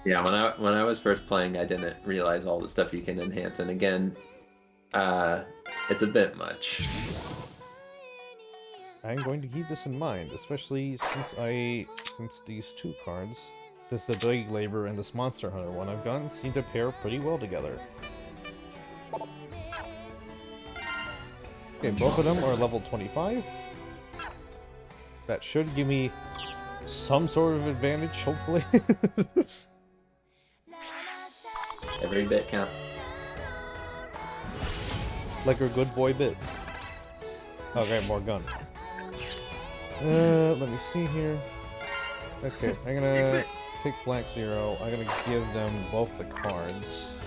Yeah, when I was first playing, I didn't realize all the stuff you can enhance, and again, it's a bit much. I'm going to keep this in mind, especially since these two cards, this the Big Labor and this Monster Hunter one I've gotten seem to pair pretty well together. Okay, both of them are level 25. That should give me some sort of advantage, hopefully. Every bit counts. Like a good boy bit. Okay, more gun. Let me see here. Okay, I'm gonna take Black Zero. I'm gonna give them both the cards.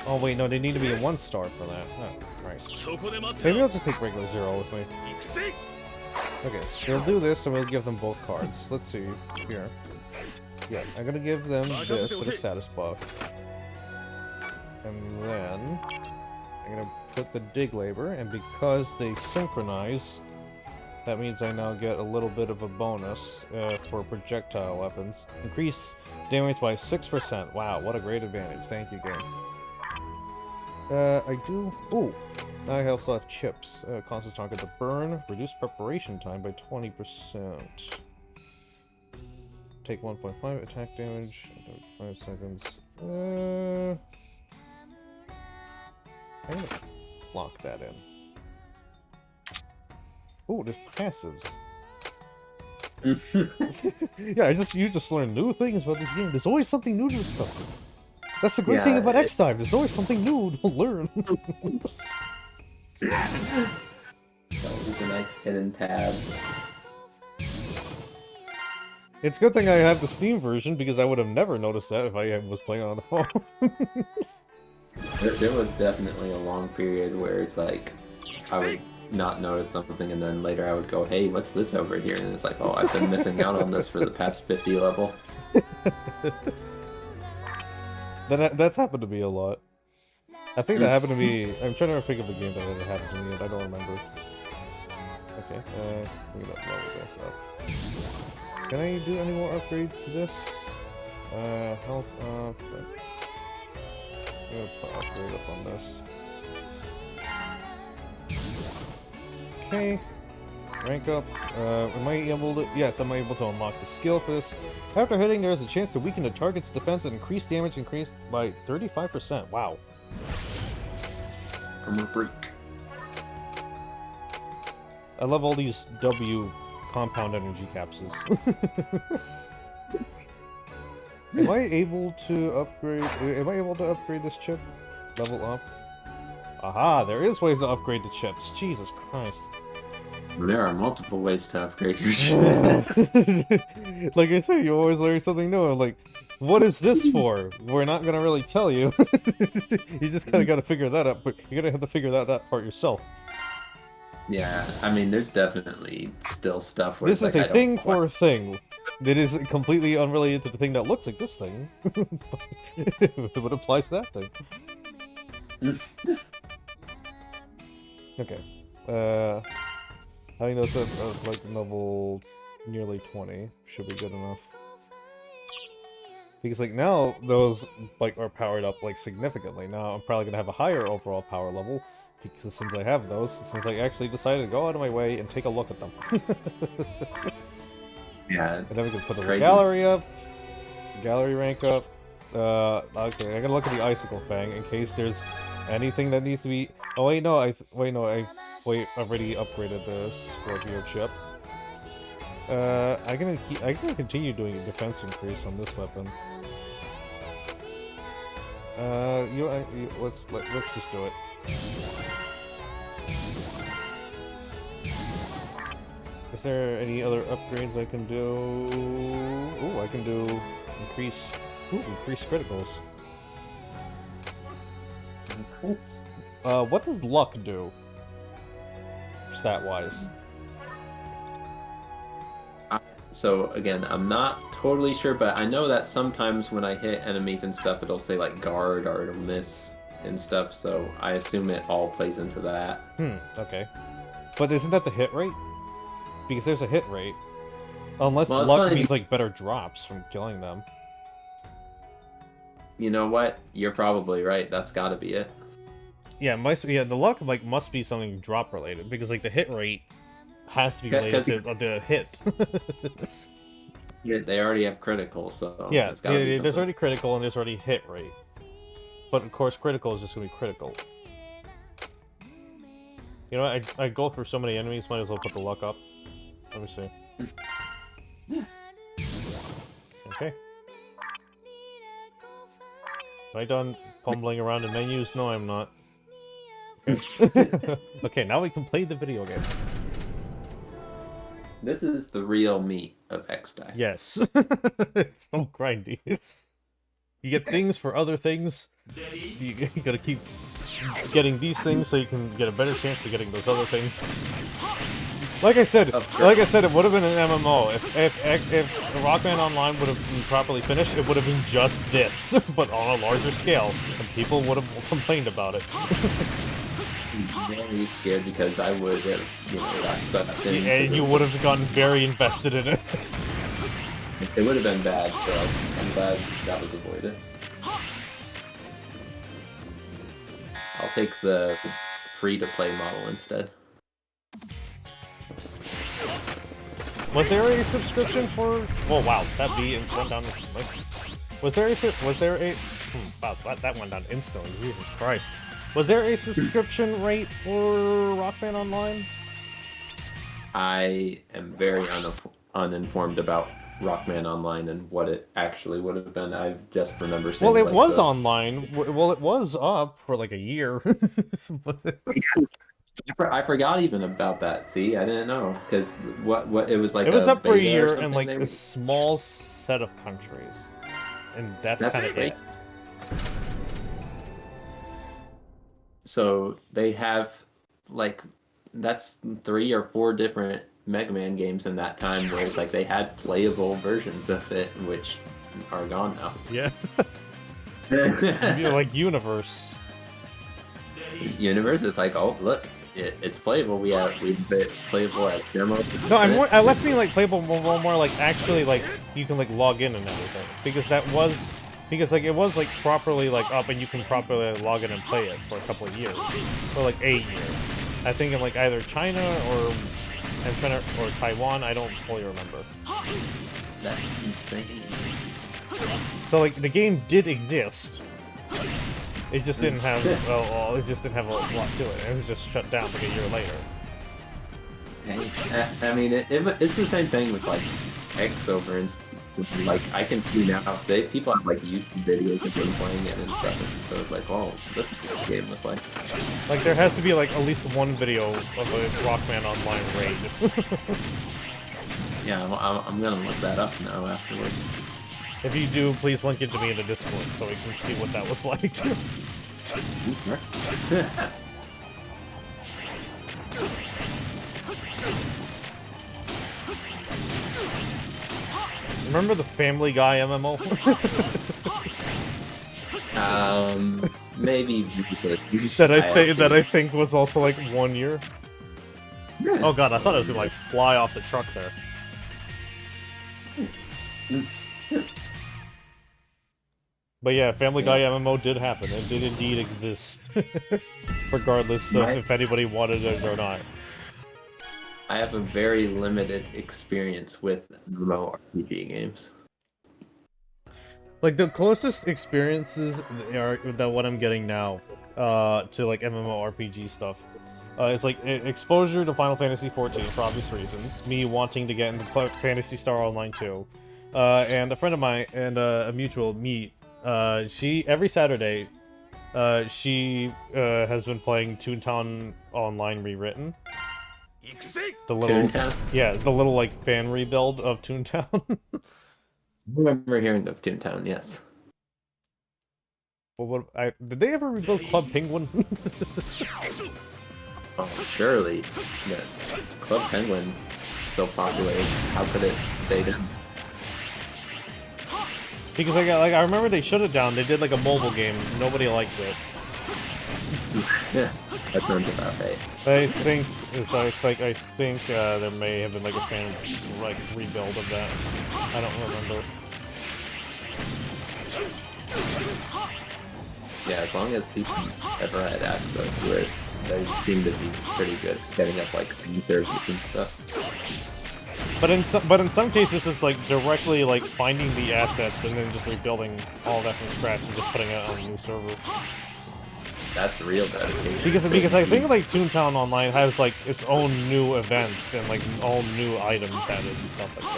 Oh wait, no, they need to be a 1-star for that. Oh, Christ. Maybe I'll just take regular Zero with me. Okay, they'll do this and we'll give them both cards. Let's see here. Yeah, I'm gonna give them this for the status buff. And then I'm gonna put the Dig Labor, and because they synchronize, that means I now get a little bit of a bonus for projectile weapons. Increase damage by 6%. Wow, what a great advantage. Thank you, game. I do... Ooh! I also have chips. Causes target to burn. Reduce preparation time by 20%. Take 1.5 attack damage. 5 seconds. I'm gonna lock that in. Ooh, there's passives. Yeah, you just learn new things about this game. There's always something new to discover. That's the great thing about X-Time. There's always something new to learn. It's a nice hidden tab. It's a good thing I have the Steam version, because I would have never noticed that if I was playing on the phone. There was definitely a long period where it's like, I would not notice something, and then later I would go, hey, what's this over here? And it's like, oh, I've been missing out on this for the past 50 levels. That's happened to me a lot. I think that happened to me... I'm trying to think of a game that it happened to me, and I don't remember. Okay, we're gonna level this up. Can I do any more upgrades to this? Health up... I'm gonna put upgrade up on this. Okay. Rank up. Am I able to... Yes, I'm able to unlock the skill for this. After hitting, there is a chance to weaken the target's defense and increase damage increased by 35%. Wow. Armor break. I love all these W compound energy capsules. Am I able to upgrade this chip? Level up? Aha, there is ways to upgrade the chips. Jesus Christ. There are multiple ways to upgrade your chip. Like I said, you always learn something new. I'm like, what is this for? We're not gonna really tell you. You just kinda gotta figure that out, but you're gonna have to figure that part yourself. Yeah, I mean, there's definitely still stuff where this is a thing for a thing. That is completely unrelated to the thing that looks like this thing. But applies to that thing. Okay. Having those at like level nearly 20 should be good enough. Because like now those like are powered up like significantly. Now I'm probably gonna have a higher overall power level because since I have those, since I actually decided to go out of my way and take a look at them. Yeah. And then we can put the crazy. gallery up, gallery rank up. Okay, I gotta look at the icicle fang in case there's anything that needs to be. Oh wait, no, I already upgraded the Scorpio chip. I'm gonna continue doing a defense increase on this weapon. Let's just do it. Is there any other upgrades I can do? Ooh, I can do increase criticals. What does luck do? Stat-wise. So again, I'm not totally sure, but I know that sometimes when I hit enemies and stuff, it'll say like guard or it'll miss and stuff. So I assume it all plays into that. Okay. But isn't that the hit rate? Because there's a hit rate. Unless Well, luck means like better drops from killing them. You know what? You're probably right. That's got to be it. Yeah, the luck like must be something drop related because like the hit rate has to be related to the hit. Yeah, they already have critical, so yeah, it's gotta be there's something. already critical and there's already hit rate. But of course, critical is just gonna be critical. You know, I go for so many enemies, might as well put the luck up. Let me see. Okay. Am I done fumbling around in menus? No, I'm not. Okay. Okay, now we can play the video game. This is the real meat of X-Die. Yes. It's so grindy. You get things for other things. You gotta keep getting these things so you can get a better chance of getting those other things. Like I said, it would have been an MMO. If Rockman Online would have been properly finished, it would have been just this, but on a larger scale, and people would have complained about it. I'm very scared because I would have, got sucked in. And you would have gotten very invested in it. It would have been bad, so I'm glad that was avoided. I'll take the free-to-play model instead. Was there a subscription for? Oh wow, that bee went down. Was there a? Wow, that went down instantly. Jesus Christ. Was there a subscription rate for Rockman Online? I am very uninformed about Rockman Online and what it actually would have been. I just remember seeing. Well, it was online. Well, it was up for like a year. I forgot even about that. See, I didn't know because what it was like. It was up for a year in in like a small set of countries, and that's kind of it. So they have like that's 3 or 4 different MegaMan games in that time where it's like they had playable versions of it, which are gone now. Yeah. Like Universe. Universe is like, oh look, it's playable. We playable as demo. No, I'm more. Less being like playable, more like actually like you can like log in and everything because like it was like properly like up and you can properly log in and play it for a couple of years or like a year. I think in like either China or or Taiwan. I don't fully remember. That's insane. So like the game did exist. It just didn't have it just didn't have a lot to it. It was just shut down like a year later. Hey, I mean, it's the same thing with like X over and like I can see now people have like YouTube videos of them playing it and stuff. So it's like, oh, this is what the game was like. Like there has to be like at least one video of a Rockman Online raid. Yeah, I'm gonna look that up now afterwards. If you do, please link it to me in the Discord so we can see what that was like. Remember the Family Guy MMO? maybe that I think was also like 1 year. Yes. Oh god, I thought it was gonna like fly off the truck there. But yeah, Family Guy MMO did happen. It did indeed exist. Regardless of if anybody wanted it or not. I have a very limited experience with MMORPG games. Like, the closest experiences are that what I'm getting now to, like, MMORPG stuff. It's like exposure to Final Fantasy XIV for obvious reasons. Me wanting to get into Phantasy Star Online too. And a friend of mine and a mutual meet. She every Saturday, she has been playing Toontown Online Rewritten. The little, Toontown? yeah, the little like fan rebuild of Toontown. I remember hearing of Toontown, yes. Well, did they ever rebuild Club Penguin? Oh, surely. The Club Penguin so popular. How could it stay down? Because I remember they shut it down. They did like a mobile game. Nobody liked it. Yeah, that sounds about right. I think there may have been like a fan like rebuild of that. I don't remember. Yeah, as long as people ever had access to it, they seem to be pretty good at getting up like fan services and stuff. But in some cases, it's like directly like finding the assets and then just rebuilding all that from scratch and just putting it on a new server. That's the real dedication. Because I think like Toontown Online has like its own new events and like all new items added and stuff like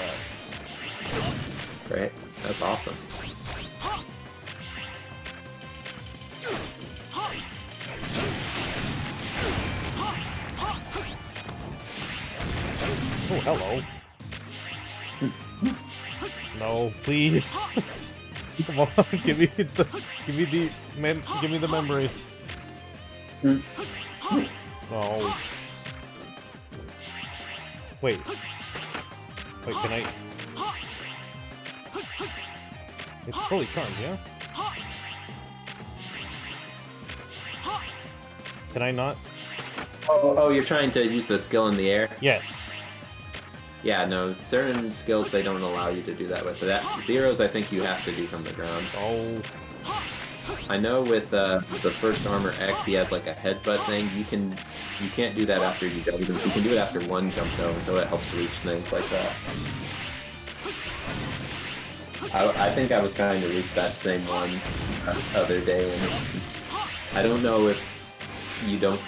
that. Right? That's awesome. Oh, hello. No, please. Come on, give me the memory. Oh. Wait, can I? It's fully charmed, yeah? Can I not? Oh, you're trying to use the skill in the air? Yes. Yeah, no, certain skills they don't allow you to do that with. But zeros, I think you have to do from the ground. Oh. I know with the first Armor X, he has like a headbutt thing. You can't do that after you jump. You can do it after one jump though, so it helps reach things like that. I think I was trying to reach that same one the other day, and I don't know if you don't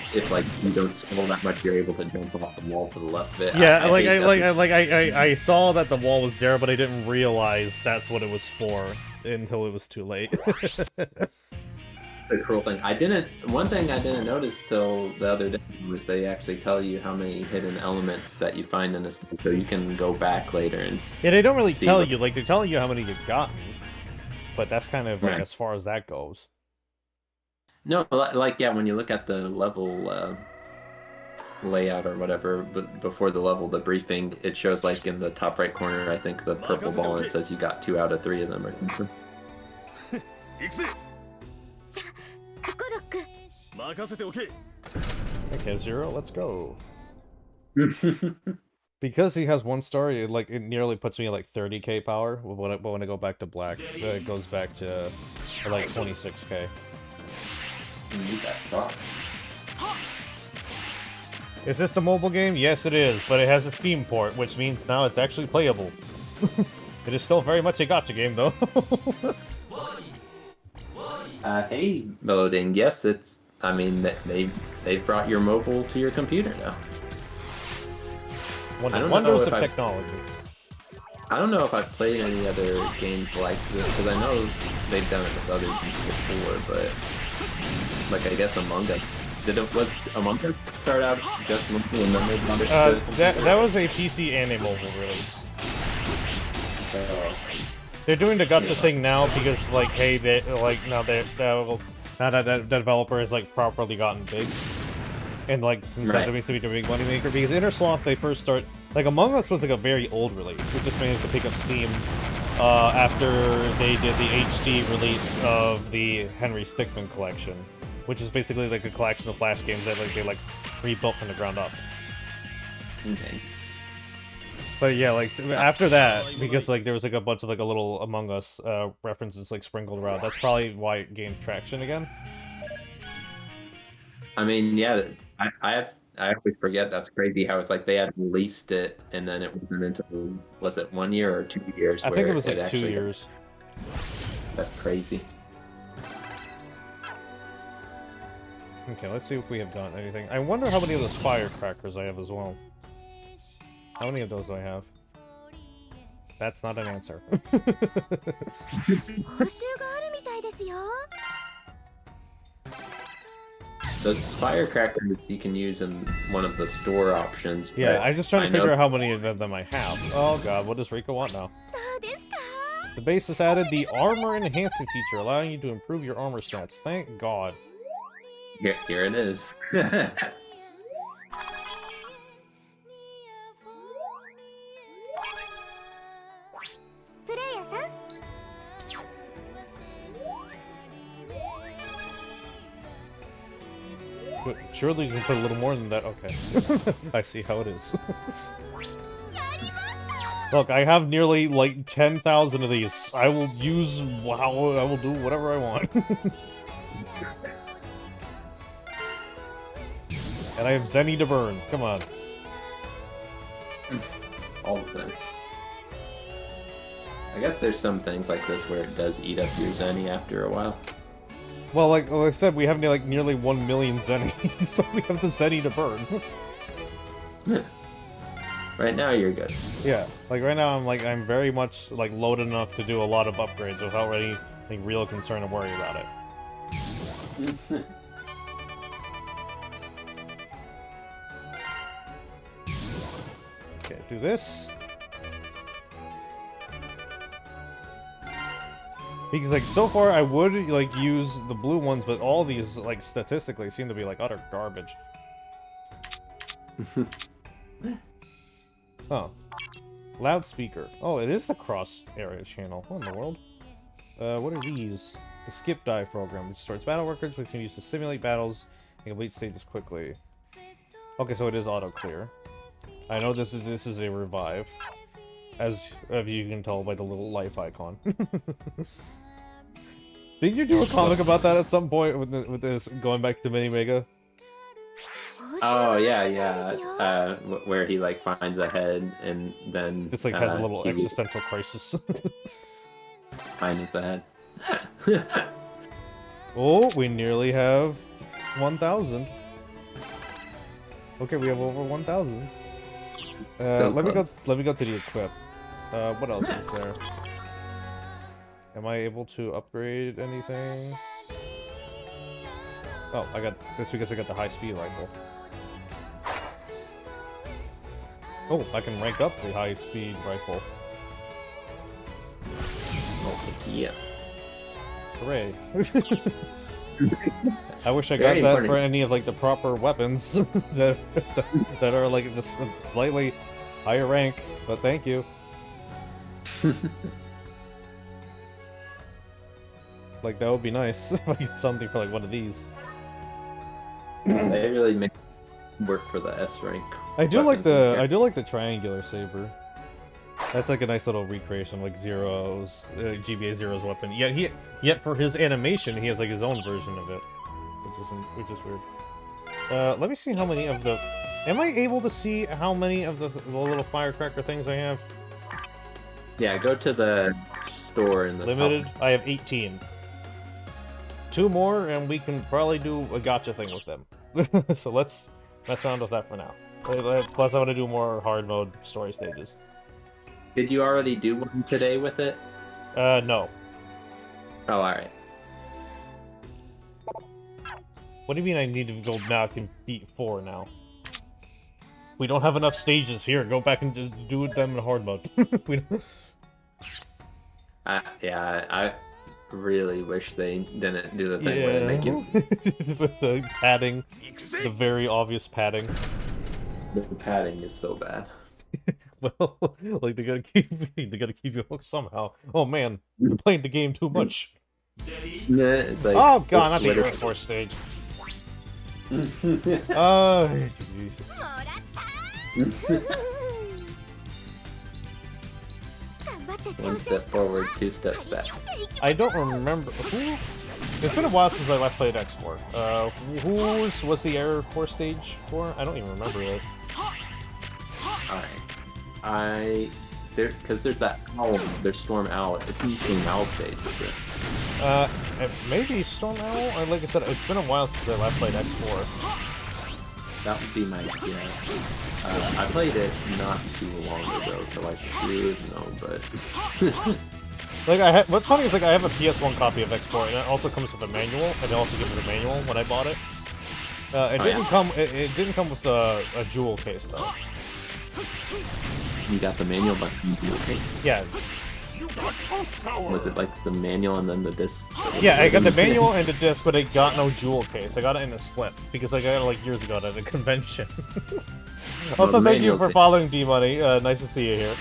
scroll that much, you're able to jump off the wall to the left of it. Yeah, I saw that the wall was there, but I didn't realize that's what it was for until it was too late. The cruel thing. One thing I didn't notice till the other day was they actually tell you how many hidden elements that you find in this, so you can go back later and yeah, they don't really tell you, like, they're telling you how many you've gotten, but that's kind of, like, as far as that goes. No, like, yeah, when you look at the level layout or whatever, but before the level, the briefing, it shows, like, in the top right corner, I think, the purple ball, and it says you got 2 out of 3 of them or something. Okay, Zero, let's go. Because he has 1 star, it nearly puts me at like 30k power, but when I go back to black, it goes back to like 26k. Is this the mobile game? Yes, it is, but it has a Steam port, which means now it's actually playable. It is still very much a gacha game, though. Hey, Meloding, yes, I mean, they've brought your mobile to your computer now. Wonders of technology. I don't know if I've played any other games like this, because I know they've done it with other games before, but like I guess Among Us. Was Among Us start out just mobile and then they brought it to that was a PC and a mobile release. They're doing the gacha thing now because, like, hey, now that developer has like properly gotten big, and like that makes it a big moneymaker. Because Inner Sloth, they first start like Among Us was like a very old release. It just managed to pick up steam after they did the HD release of the Henry Stickmin collection, which is basically like a collection of Flash games that like they like rebuilt from the ground up. Okay. But yeah, like after that, because like there was like a bunch of like a little Among Us references like sprinkled around. That's probably why it gained traction again. I mean, yeah, I always forget. That's crazy how it's like they had released it and then it wasn't until, was it 1 year or 2 years? I think where it was like 2 actually years. That's crazy. Okay, let's see if we have done anything. I wonder how many of those firecrackers I have as well. How many of those do I have? That's not an answer. Those firecrackers you can use in one of the store options. Yeah, but I'm just trying to know- figure out how many of them I have. Oh god, what does Rico want now? The base has added the armor enhancing feature, allowing you to improve your armor stats. Thank god. Here it is. But surely you can put a little more than that. Okay. I see how it is. Look, I have nearly like 10,000 of these. I will use wow, I will do whatever I want. And I have Zenny to burn. Come on. All the time. I guess there's some things like this where it does eat up your Zenny after a while. Well, like I said, we have like nearly 1 million Zenny, so we have the Zenny to burn. Right now you're good. Yeah, like right now I'm very much like loaded enough to do a lot of upgrades without any real concern or worry about it. Okay, do this. Because like so far I would like use the blue ones, but all these like statistically seem to be like utter garbage. Oh. Loudspeaker. Oh, it is the cross area channel. What in the world? What are these? The skip dive program, which starts battle records, which can use to simulate battles and complete stages quickly. Okay, so it is auto clear. I know this is a revive, as you can tell by the little life icon. Did you do a comic about that at some point with this going back to Mini Mega? Oh yeah. Where he like finds a head and then It's like has a little existential crisis. finds the head. Oh, we nearly have 1,000. Okay, we have over 1,000. So let close. me go to the equip. What else is there? Am I able to upgrade anything? Oh, that's because I got the high speed rifle. Oh, I can rank up the high speed rifle. Oh, yeah. Hooray. I wish I got Very that funny. for any of like the proper weapons that are like this slightly higher rank, but thank you. Like that would be nice if I get something for like one of these. They really make work for the S rank. I do like weapons and the triangular saber. That's like a nice little recreation, like Zero's GBA Zero's weapon. Yet for his animation, he has like his own version of it, which is weird. Let me see how many of the. Am I able to see how many of the little firecracker things I have? Yeah, go to the store in the Limited. top. I have 18. 2 more, and we can probably do a gotcha thing with them. So let's round with that for now. Plus, I want to do more hard mode story stages. Did you already do one today with it? No. Oh, alright. What do you mean I need to go back and beat 4 now? We don't have enough stages here. Go back and just do them in hard mode. We don't... Yeah, I really wish they didn't do the thing where they make you... With the padding. The very obvious padding. The padding is so bad. Well, like they gotta keep you hooked somehow. Oh man, you're playing the game too much. Yeah, it's like, Oh god, not the literally- Air Force stage. Oh, geez. One step forward, 2 steps back. I don't remember who. It's been a while since I last played X4. Whose was the Air Force stage for? I don't even remember it. Alright. Because there's that owl, there's Storm Owl. It's the Storm Owl stage, is it? Maybe Storm Owl? Or like I said, it's been a while since I last played X4. That would be my guess. I played it not too long ago, so I should know, but... Like what's funny is like I have a PS1 copy of X4, and it also comes with a manual, and they also give me the manual when I bought it. It didn't come with a jewel case though. You got the manual, but okay. Yeah. You got boss power. Was it like the manual and then the disc? Yeah, I got the manual and the disc, but I got no jewel case. I got it in a slip because I got it like years ago at a convention. Also, thank you for following D-Money. Nice to see you here.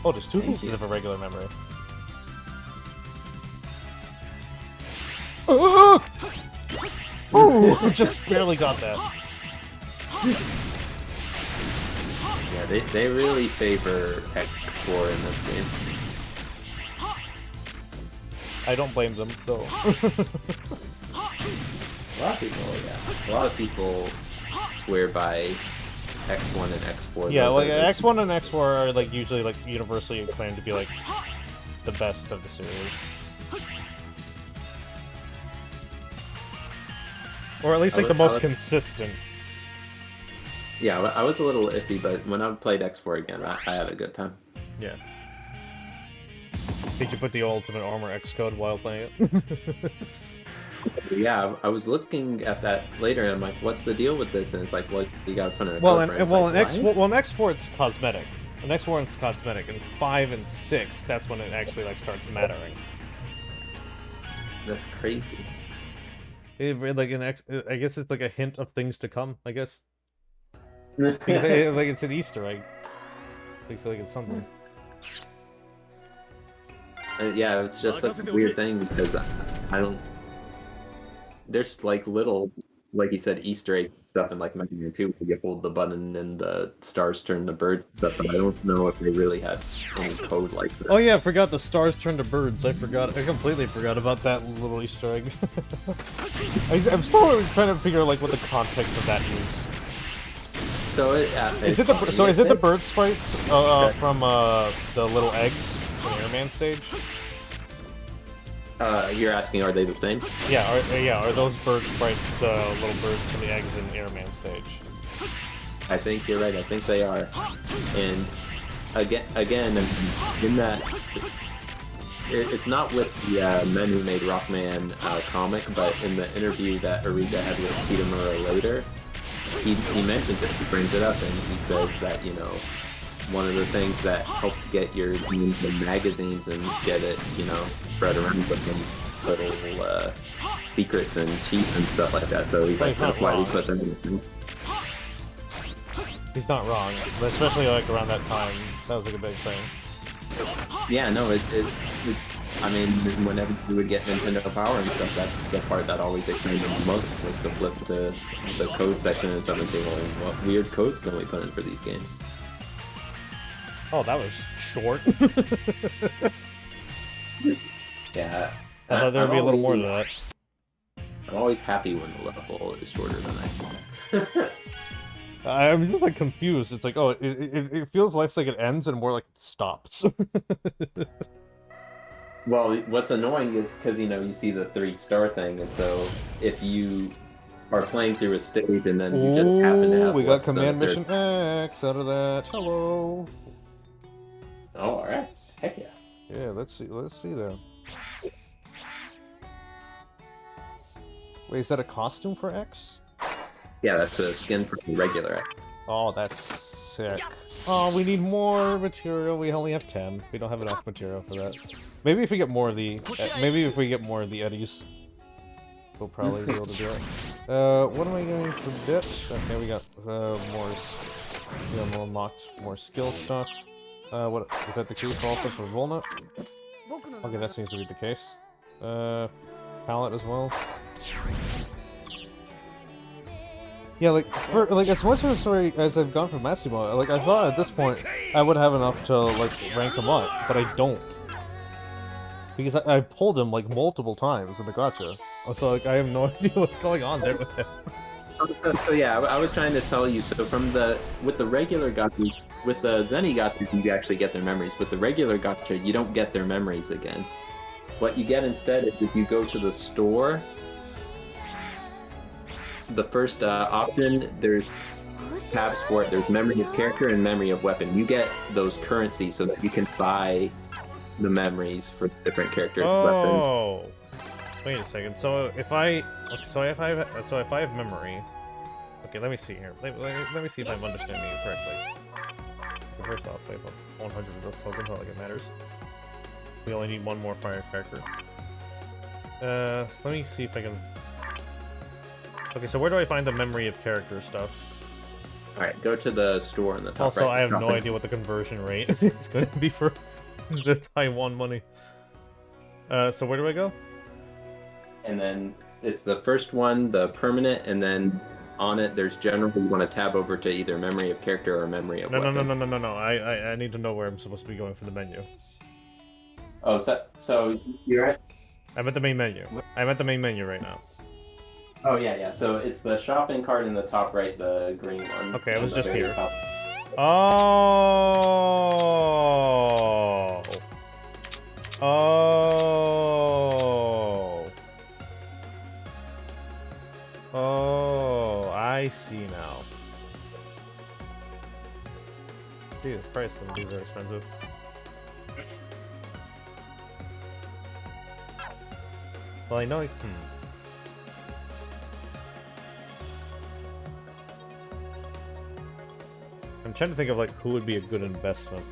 Oh, there's 2 pieces of a regular memory. Ooh, just barely got that. Yeah, they really favor X4 in this game. I don't blame them, though. A lot of people, yeah. A lot of people swear by X1 and X4. Yeah, Those like are the- X1 and X4 are like usually like universally acclaimed to be like the best of the series. Or at least like the most consistent. Yeah, I was a little iffy, but when I played X4 again, I had a good time. Yeah. Did you put the Ultimate Armor X code while playing it? Yeah, I was looking at that later, and I'm like, "What's the deal with this?" And it's like, "Well, you got to put in a Well, code in for it." It's like, in X4 it's cosmetic. In X4 it's cosmetic. In 5 and 6, that's when it actually like starts mattering. That's crazy. Like in X, I guess it's like a hint of things to come. I guess. Like it's an Easter egg. Like so, like it's something. Yeah, it's just such a weird thing because I don't. There's like little, like you said, Easter egg stuff in like MegaMan 2 where you hold the button and the stars turn to birds and stuff, but I don't know if they really had any code like that. Oh yeah, I forgot the stars turn to birds. I completely forgot about that little Easter egg. I'm still trying to figure out like what the context of that is. So is Is it the bird sprites from the little eggs in the Airman stage? You're asking, are they the same? Yeah, are those bird sprites the little birds from the eggs in Airman stage? I think you're right. I think they are. And again, in that, it's not with the men who made Rockman comic, but in the interview that Arita had with Kitamura later, he mentions it. He brings it up, and he says that one of the things that helped get your games in magazines and get it, spread around with them little secrets and cheats and stuff like that. So he's like, that's why we put them in the thing. He's not wrong, but especially like around that time, that was like a big thing. Yeah, no, I mean, whenever you would get Nintendo Power and stuff, that's the part that always excited me the most, was to flip to the code section and stuff and say, well, what weird codes can we put in for these games? Oh, that was short. Yeah. I thought there would be a little more to that. I'm always happy when the level is shorter than I I'm just like confused. It's like, oh, it feels less like it ends and more like it stops. Well, what's annoying is because, you see the 3-star thing, and so if you are playing through a stage and then you just happen to have we got less than a Command third- Mission X out of that. Hello. Oh, alright. Heck yeah. Yeah, let's see there. Wait, is that a costume for X? Yeah, that's a skin for the regular X. Oh, that's sick. Oh, we need more material. We only have 10. We don't have enough material for that. Maybe if we get more of the Eddies, we'll probably be able to do it. What am I getting for bits? Okay, we got more We unlocked more skill stuff. What is that the case also for Walnut? Okay, that seems to be the case. Palette as well. Yeah, like as much of a story as I've gone from Massimo, like I thought at this point I would have enough to like rank him up, but I don't. Because I pulled him like multiple times in the gacha. So like I have no idea what's going on there with him. So yeah, I was trying to tell you. So with the regular gachas, with the Zenny gachas, you actually get their memories. With the regular gacha, you don't get their memories again. What you get instead is if you go to the store, the first option, there's tabs for it. There's memory of character and memory of weapon. You get those currencies so that you can buy the memories for different characters' weapons. Oh, wait a second. So if I have memory, okay, let me see here. Let me see if I'm understanding it correctly. So first off, I have 100 of those tokens. Not like it matters. We only need one more firecracker. Let me see if I can. Okay, so where do I find the memory of character stuff? Alright, go to the store in the top Also, right. I have no idea what the conversion rate is going to be for the Taiwan money. So where do I go? And then it's the first one, the permanent, and then on it there's general. You want to tab over to either memory of character or memory of weapon. No. I need to know where I'm supposed to be going for the menu. Oh, so you're at... I'm at the main menu. I'm at the main menu right now. Oh, yeah. So it's the shopping cart in the top right, the green one. Okay, I was just here. Top. Oh. Oh, I see now. Jesus Christ, some of these are expensive. Well, I know. I'm trying to think of like who would be a good investment.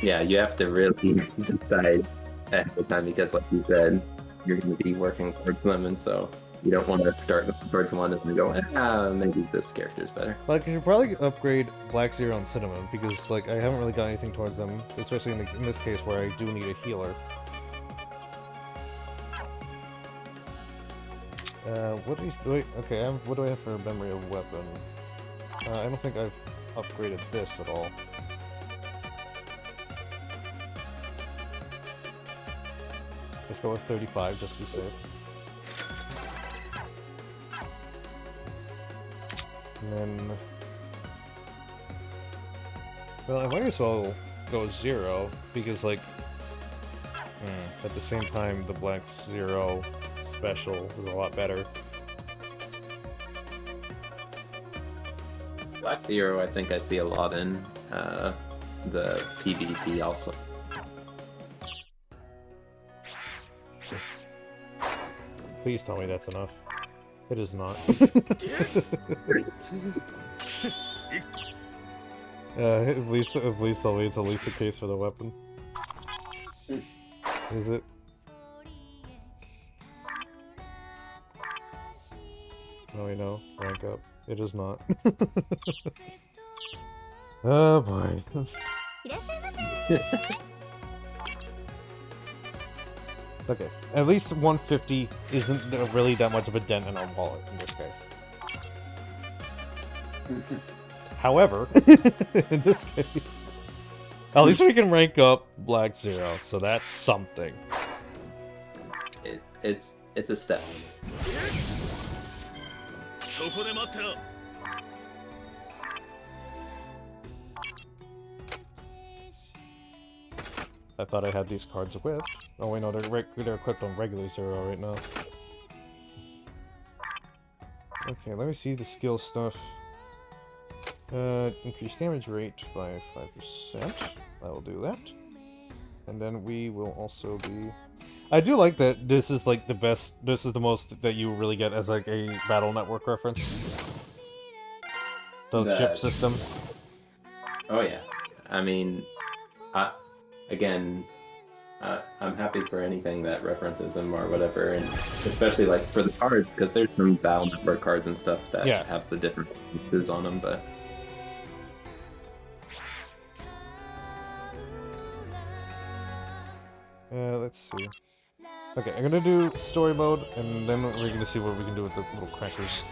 Yeah, you have to really decide ahead of time because, like you said, you're going to be working towards them, and so you don't want to start towards one and then go, maybe this character is better. Like, I should probably upgrade Black Zero and Cinnamon because, like, I haven't really done anything towards them, especially in this case where I do need a healer. What do I have for memory of weapon? I don't think I've upgraded this at all. Let's go with 35 just to be safe. And then... well, I might as well go 0 because, like, at the same time, the Black Zero special is a lot better. Black Zero, I think I see a lot in the PvP also. Please tell me that's enough. It is not. Please tell me it's at least the case for the weapon. Is it? Oh, wait, no. Rank up. It is not. Oh boy. Okay, at least 150 isn't really that much of a dent in our wallet in this case. However, in this case, at least we can rank up Black Zero, so that's something. It's a step. I thought I had these cards equipped. Oh wait, no, they're equipped on regular Zero right now. Okay, let me see the skill stuff. Increase damage rate by 5%. I will do that. And then we will also be... I do like that this is like the best, this is the most that you really get as like a Battle Network reference. The ship system. Oh yeah. I mean, again, I'm happy for anything that references them or whatever, and especially like for the cards, because there's some Battle Network cards and stuff that have the different pieces on them, but Let's see. Okay, I'm gonna do story mode, and then we're gonna see what we can do with the little crackers.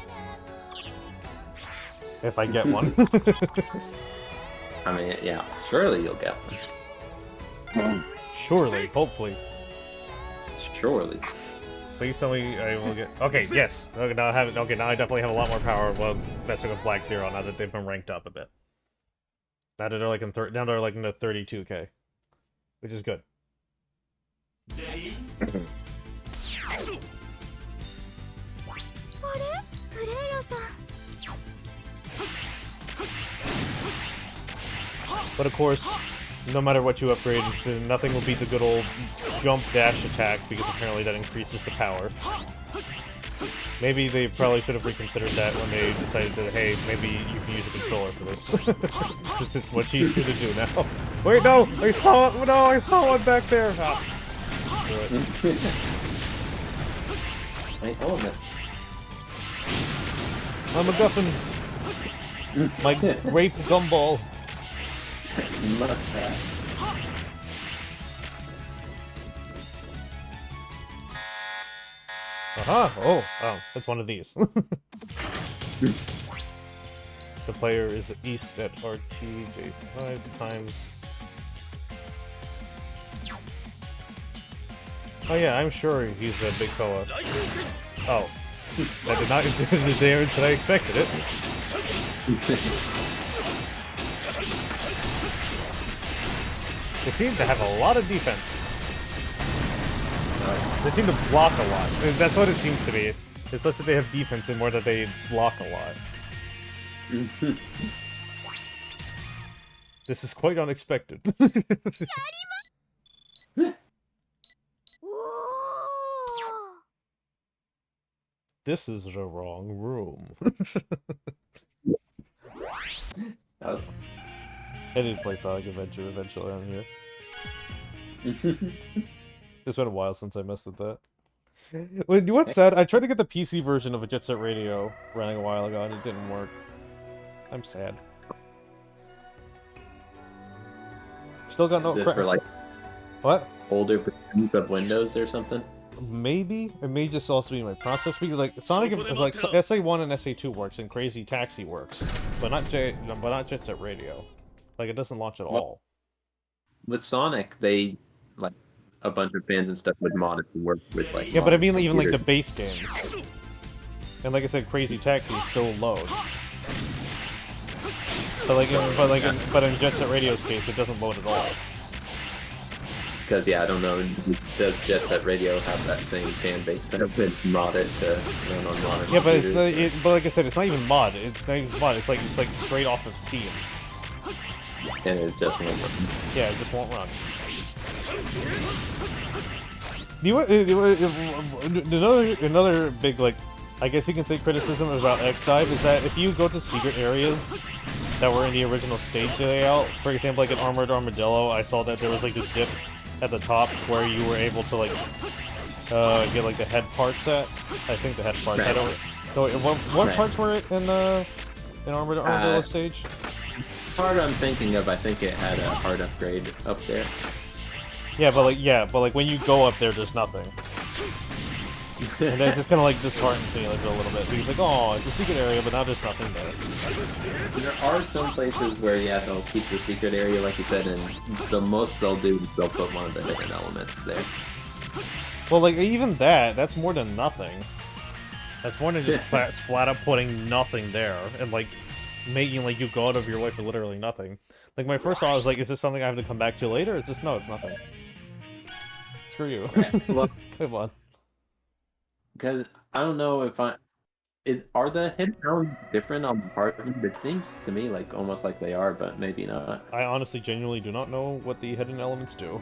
If I get one. I mean, yeah, surely you'll get one. Surely, hopefully. Surely. Please tell me I will get. Okay, yes. Okay, now I have. Okay, now I definitely have a lot more power while messing with Black Zero now that they've been ranked up a bit. Now that they're like in down to like in the 32k, which is good. But of course, no matter what you upgrade, nothing will beat the good old jump dash attack because apparently that increases the power. Maybe they probably should have reconsidered that when they decided that, hey, maybe you can use a controller for this. This is much easier to do now. Wait, no! I saw it! No, I saw one back there! Ah. Do it. My element. I'm a MacGuffin! My grape gumball! Mustache. Aha! Oh, that's one of these. The player is east at RT 5 times. Oh yeah, I'm sure he's a big fella. Oh. That did not do the damage that I expected it. They seem to have a lot of defense. They seem to block a lot. That's what it seems to be. It's less that they have defense and more that they block a lot. This is quite unexpected. This is the wrong room. I did play Sonic Adventure eventually on here. It's been a while since I messed with that. What's sad? I tried to get the PC version of a Jet Set Radio running a while ago and it didn't work. I'm sad. Still got no. Is it for like what? Older versions of Windows or something? Maybe it may just also be my process because like Sonic, like SA1 and SA2 works and Crazy Taxi works, but not Jet Set Radio. Like it doesn't launch at all. With Sonic, they like a bunch of fans and stuff would mod it to work with like. Yeah, but I mean even like the base games. And like I said, Crazy Taxi still loads. But in Jet Set Radio's case, it doesn't load at all. Because yeah, I don't know. Does Jet Set Radio have that same fan base that have been modded to run on modern computers? But like I said, it's not even mod. It's not even mod. It's like straight off of Steam. And it just won't run. Yeah, it just won't run. Another big, like, I guess you can say criticism about X-Dive is that if you go to secret areas that were in the original stage layout, for example, like an Armored Armadillo, I saw that there was like a zip at the top where you were able to like get like the head parts set. I think the head parts. I don't. So what parts were it in Armored Armadillo stage? Part I'm thinking of, I think it had a hard upgrade up there. Yeah, but like when you go up there, there's nothing. And that just kind of like disheartens me like a little bit. Because like, oh, it's a secret area, but now there's nothing there. There are some places where yeah, they'll keep the secret area like you said, and the most they'll do is they'll put one of the hidden elements there. Well, like even that's more than nothing. That's more than just flat up putting nothing there and like making like you go out of your way for literally nothing. Like my first thought was like, is this something I have to come back to later? It's just no, it's nothing. Screw you. Well, come on. Because I don't know if are the hidden elements different on the part of them? It seems to me like almost like they are, but maybe not. I honestly genuinely do not know what the hidden elements do.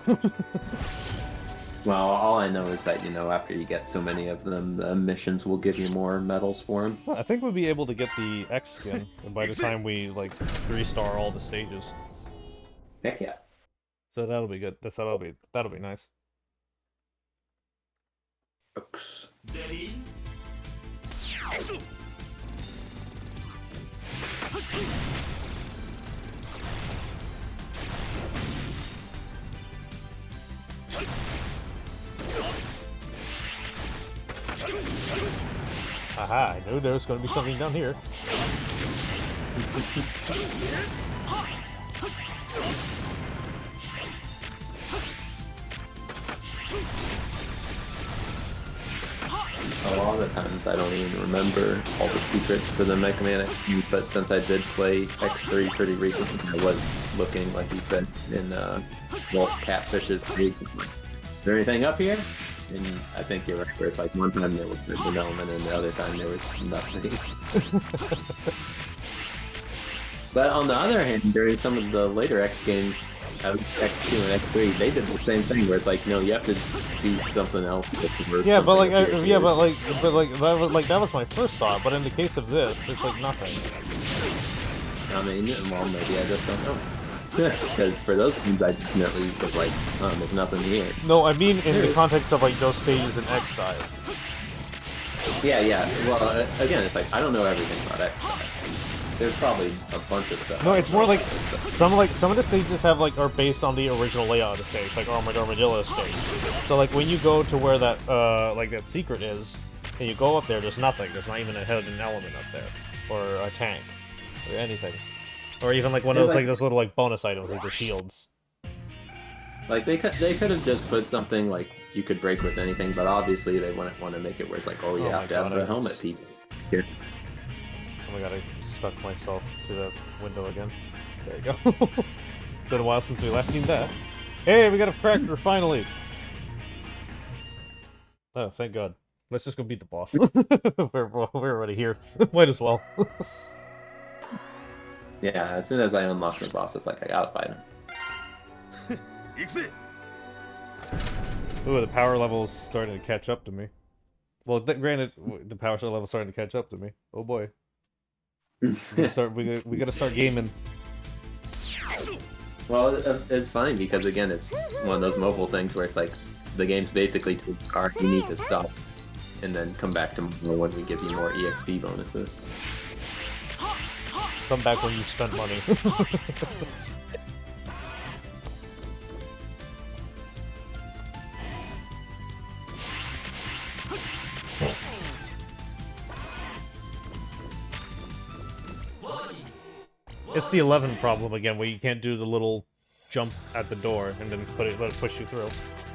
Well, all I know is that, you know, after you get so many of them, the missions will give you more medals for them. I think we'll be able to get the X skin by the time we like 3-star all the stages. Heck yeah. So that'll be good. That'll be nice. Oops. Aha, I knew there was going to be something down here. A lot of the times I don't even remember all the secrets for the MegaMan X, but since I did play X3 pretty recently, I was looking, like you said, in Wolf Catfish's page. Is there anything up here? And I think you're right, where it's like one time there was an element and the other time there was nothing. But on the other hand, during some of the later X games, X2 and X3, they did the same thing where it's like, no, you have to do something else. Yeah, but like, that was my first thought. But in the case of this, it's like nothing. I mean, well, maybe I just don't know. Because for those games, I definitely was like, oh, there's nothing here. No, I mean in the context of like those stages in X style. Yeah. Well, again, it's like I don't know everything about X style. There's probably a bunch of stuff. No, it's more like some of the stages have like are based on the original layout of the stage, like Armadillo stage. So like when you go to where that like that secret is, and you go up there, there's nothing. There's not even a hidden element up there, or a tank, or anything, or even like one of those like those little like bonus items, like the shields. Like they could have just put something like you could break with anything, but obviously they wouldn't want to make it where it's like, oh, you have to have the helmet piece here. Oh my god, I stuck myself to the window again. There you go. Been a while since we last seen that. Hey, we got a cracker, finally! Oh, thank god. Let's just go beat the boss. We're already here. Might as well. Yeah, as soon as I unlock the boss, it's like, I gotta fight him. Ooh, the power level's starting to catch up to me. Well, granted, the power level's starting to catch up to me. Oh boy. We gotta start gaming. Well, it's fine because again, it's one of those mobile things where it's like the game's basically to the car. You need to stop and then come back to more when we give you more EXP bonuses. Come back when you spent money. It's the 11 problem again, where you can't do the little jump at the door and then let it push you through.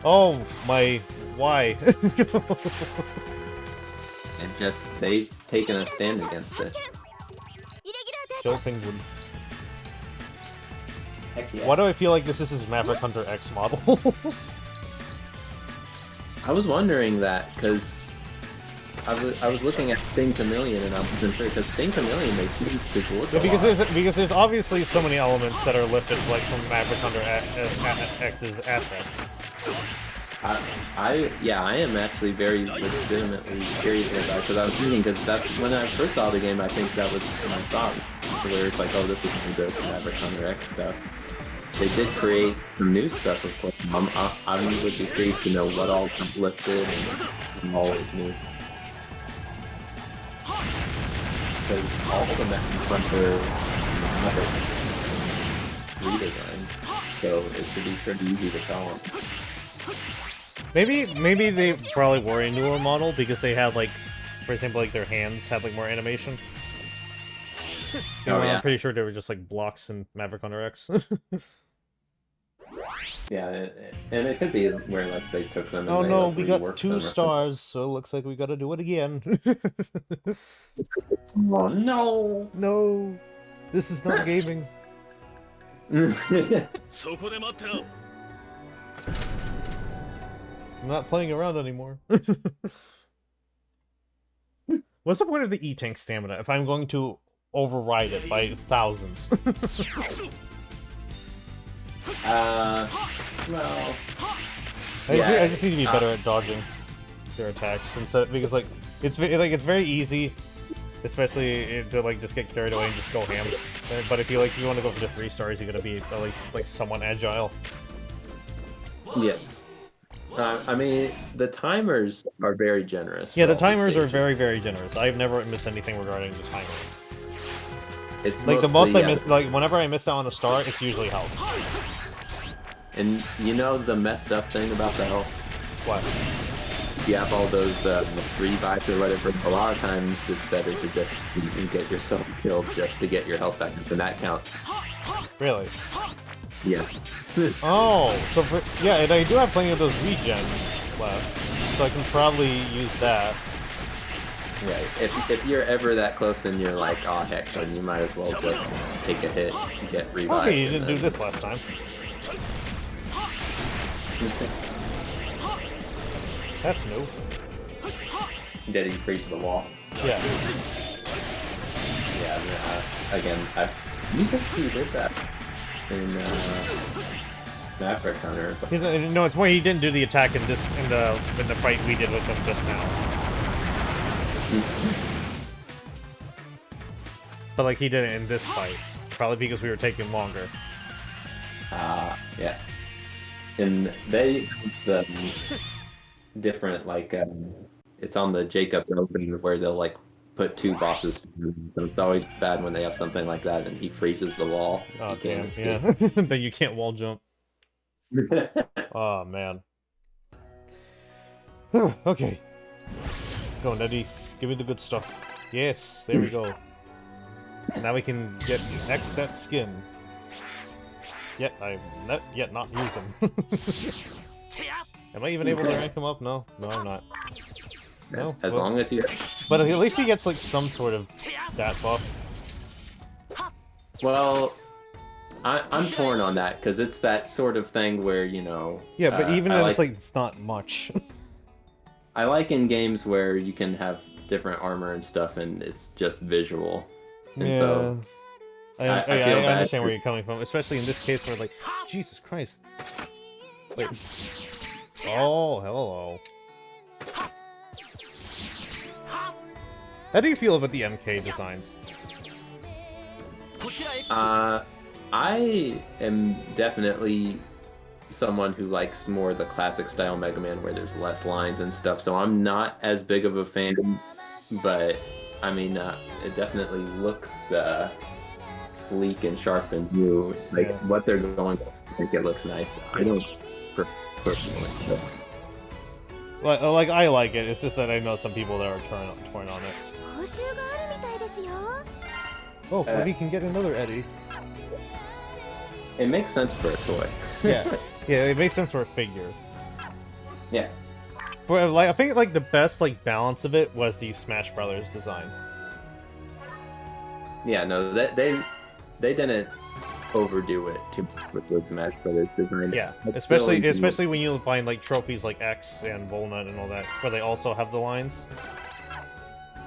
Oh my, why? And just they've taken a stand against it. Kill Penguin. Heck yeah. Why do I feel like this is his Maverick Hunter X model? I was wondering that because I was looking at Sting Chameleon and I wasn't sure because Sting Chameleon they seem to look a lot. Because there's obviously so many elements that are lifted like from Maverick Hunter X's assets. I am actually very legitimately curious about that because I was thinking because that's when I first saw the game. I think that was my thought. So where it's like, oh, this is some good Maverick Hunter X stuff. They did create some new stuff, of course. I would be curious to know what all got lifted and all is new. Because all of the Maverick Hunter redesign, so it should be pretty easy to tell them. Maybe they probably were a newer model because they had like, for example, like their hands had like more animation. Oh, yeah. I'm pretty sure they were just like blocks in Maverick Hunter X. Yeah, and it could be where like they took them. And oh they, no, like, we got reworked 2 them stars, so it looks like we gotta do it again. Oh no! No, this is not gaming. I'm not playing around anymore. What's the point of the E-Tank stamina if I'm going to override it by thousands? Well... I just need to be better at dodging their attacks instead, because like it's very easy, especially to like just get carried away and just go ham. But if you want to go for the 3 stars, you gotta be at least like somewhat agile. Yes. I mean, the timers are very generous. Yeah, the timers are very, very generous. I've never missed anything regarding the timer. It's like the most I miss, like whenever I miss out on a star, it's usually health. And you know the messed up thing about the health? What? you have all those revives or whatever, a lot of times it's better to just get yourself killed just to get your health back up, and that counts. Really? Yes. Oh, so yeah, and I do have plenty of those regens left, so I can probably use that. Right. If you're ever that close and you're like, oh heck, then you might as well just take a hit and get revived. Okay, you didn't do this last time. That's new. Did he freeze the wall? Yeah. Yeah, again, I think he did that in Maverick Hunter. But... No, it's more he didn't do the attack in the fight we did with him just now. But like he did it in this fight, probably because we were taking longer. Yeah. And they the different like it's on the Jacob's Open where they'll like put two bosses together, so it's always bad when they have something like that and he freezes the wall. Oh damn, yeah. Then you can't wall jump. Oh man. Okay. Go on, Eddie. Give me the good stuff. Yes, there we go. Now we can get X that skin. Yet I'm not use him. Am I even able to rank him up? No, I'm not. No, as long as you. But at least he gets like some sort of stat buff. Well, I'm torn on that because it's that sort of thing where you know. Yeah, but even if it's like it's not much. I like in games where you can have different armor and stuff, and it's just visual. And yeah. So I understand where you're coming from, especially in this case where like, Jesus Christ. Wait. Oh, hello. How do you feel about the MK designs? I am definitely someone who likes more the classic style Mega Man where there's less lines and stuff, so I'm not as big of a fan, but I mean, it definitely looks sleek and sharp and new. Like, what they're going for, I think it looks nice. I don't personally. So. Like, I like it, it's just that I know some people that are torn on it. Oh, maybe you can get another Eddie. It makes sense for a toy. Yeah, it makes sense for a figure. Yeah. But like, I think like the best like balance of it was the Smash Brothers design. Yeah, no, they didn't overdo it too much with the Smash Brothers design. Yeah, especially when you find like trophies like X and Volnut and all that, where they also have the lines.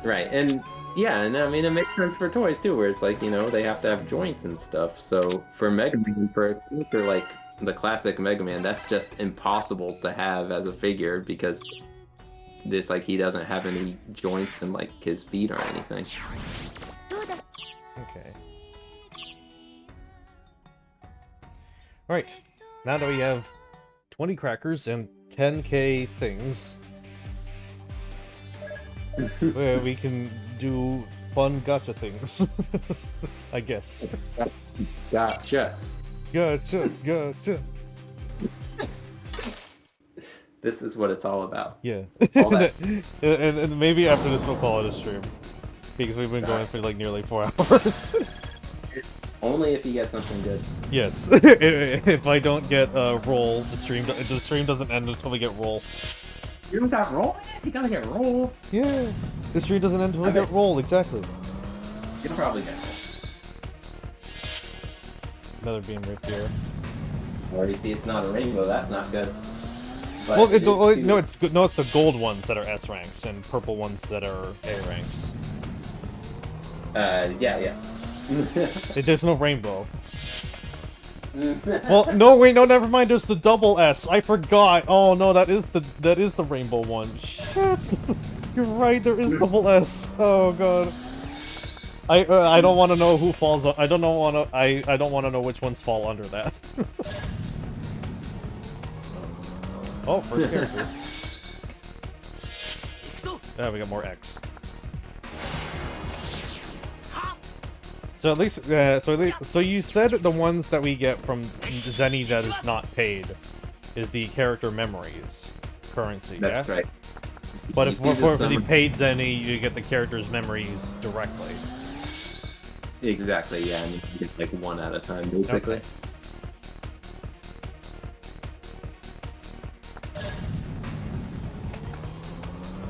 Right, and yeah, and I mean it makes sense for toys too, where it's like, you know, they have to have joints and stuff. So for Mega Man, for a character like the classic Mega Man, that's just impossible to have as a figure because this like he doesn't have any joints in like his feet or anything. Okay. Alright, now that we have 20 crackers and 10k things, we can do fun gacha things. I guess. Gotcha. Gotcha. This is what it's all about. Yeah. All that. and maybe after this we'll call it a stream. Because we've been going for like nearly 4 hours. Only if you get something good. Yes. If I don't get a roll, the stream doesn't end until we get roll. You don't got roll? You gotta get roll. Yeah. The stream doesn't end until we get roll, exactly. You'll probably get roll. Another beam right here. Already see it's not a rainbow, that's not good. But no, it's good. No, it's the gold ones that are S ranks and purple ones that are A ranks. Yeah. There's no rainbow. Well, no, wait, no, never mind. There's the double S. I forgot. Oh no, that is the rainbow one. Shit. You're right. There is double S. Oh god. I don't want to know who falls. I don't want to know which ones fall under that. Oh, first character. We got more X. So at least, so you said the ones that we get from Zenny that is not paid is the character memories currency. That's right. But You if see for this, the paid Zenny, you get the character's memories directly. Exactly, yeah, and you can get like one at a time, basically. Okay.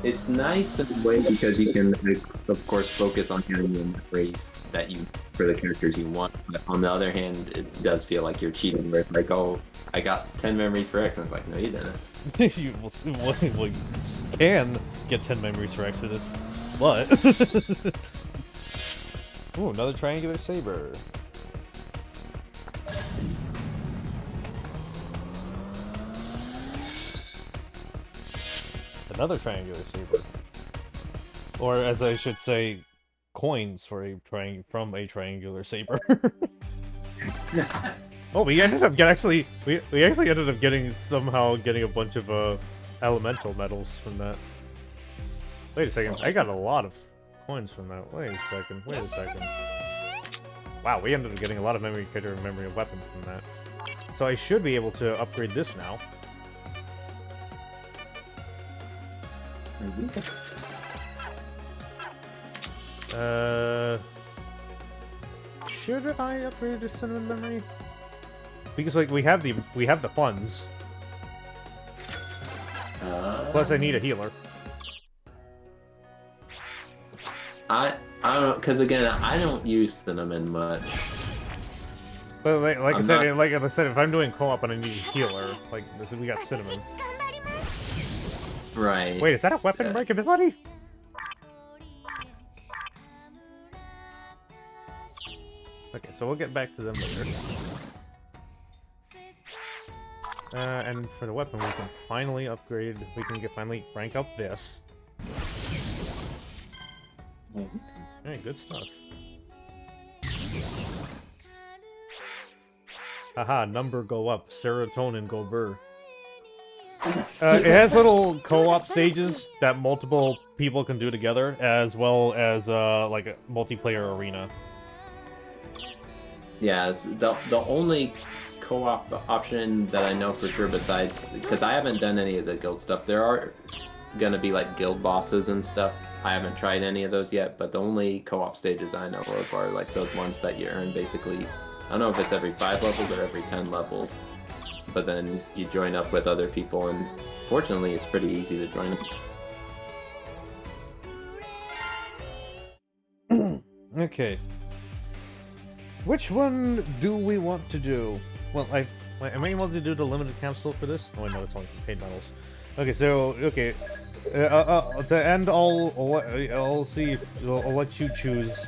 It's nice in a way because you can, like, of course, focus on getting the memories that you for the characters you want. But on the other hand, it does feel like you're cheating, where it's like, oh, I got 10 memories for X, and it's like, no, you didn't. you can get 10 memories for Exodus, but... Ooh, another triangular saber. Another triangular saber. Or, as I should say, coins for a from a triangular saber. Oh, we ended up actually ended up somehow getting a bunch of elemental medals from that. Wait a second, I got a lot of coins from that. Wait a second. Wow, we ended up getting a lot of memory of weapon from that. So I should be able to upgrade this now. Should I upgrade the cinnamon memory? Because like we have the funds. Plus I need a healer. I don't know, because again, I don't use cinnamon much. But like I I'm said, not- if I'm doing co-op and I need a healer, like we got cinnamon. Right. Wait, is that a weapon break ability? Okay, so we'll get back to them later. And for the weapon, we can finally upgrade. We can finally rank up this. Hey, good stuff. Haha, number go up, serotonin go burr. It has little co-op stages that multiple people can do together, as well as like a multiplayer arena. Yeah, the only co-op option that I know for sure, besides, because I haven't done any of the guild stuff, there are gonna be like guild bosses and stuff. I haven't tried any of those yet, but the only co-op stages I know of are like those ones that you earn basically, I don't know if it's every 5 levels or every 10 levels, but then you join up with other people, and fortunately it's pretty easy to join up. Okay. Which one do we want to do? Well, am I able to do the limited capsule for this? Oh, I know it's only paid medals. Okay, so to end, I'll see. I'll let you choose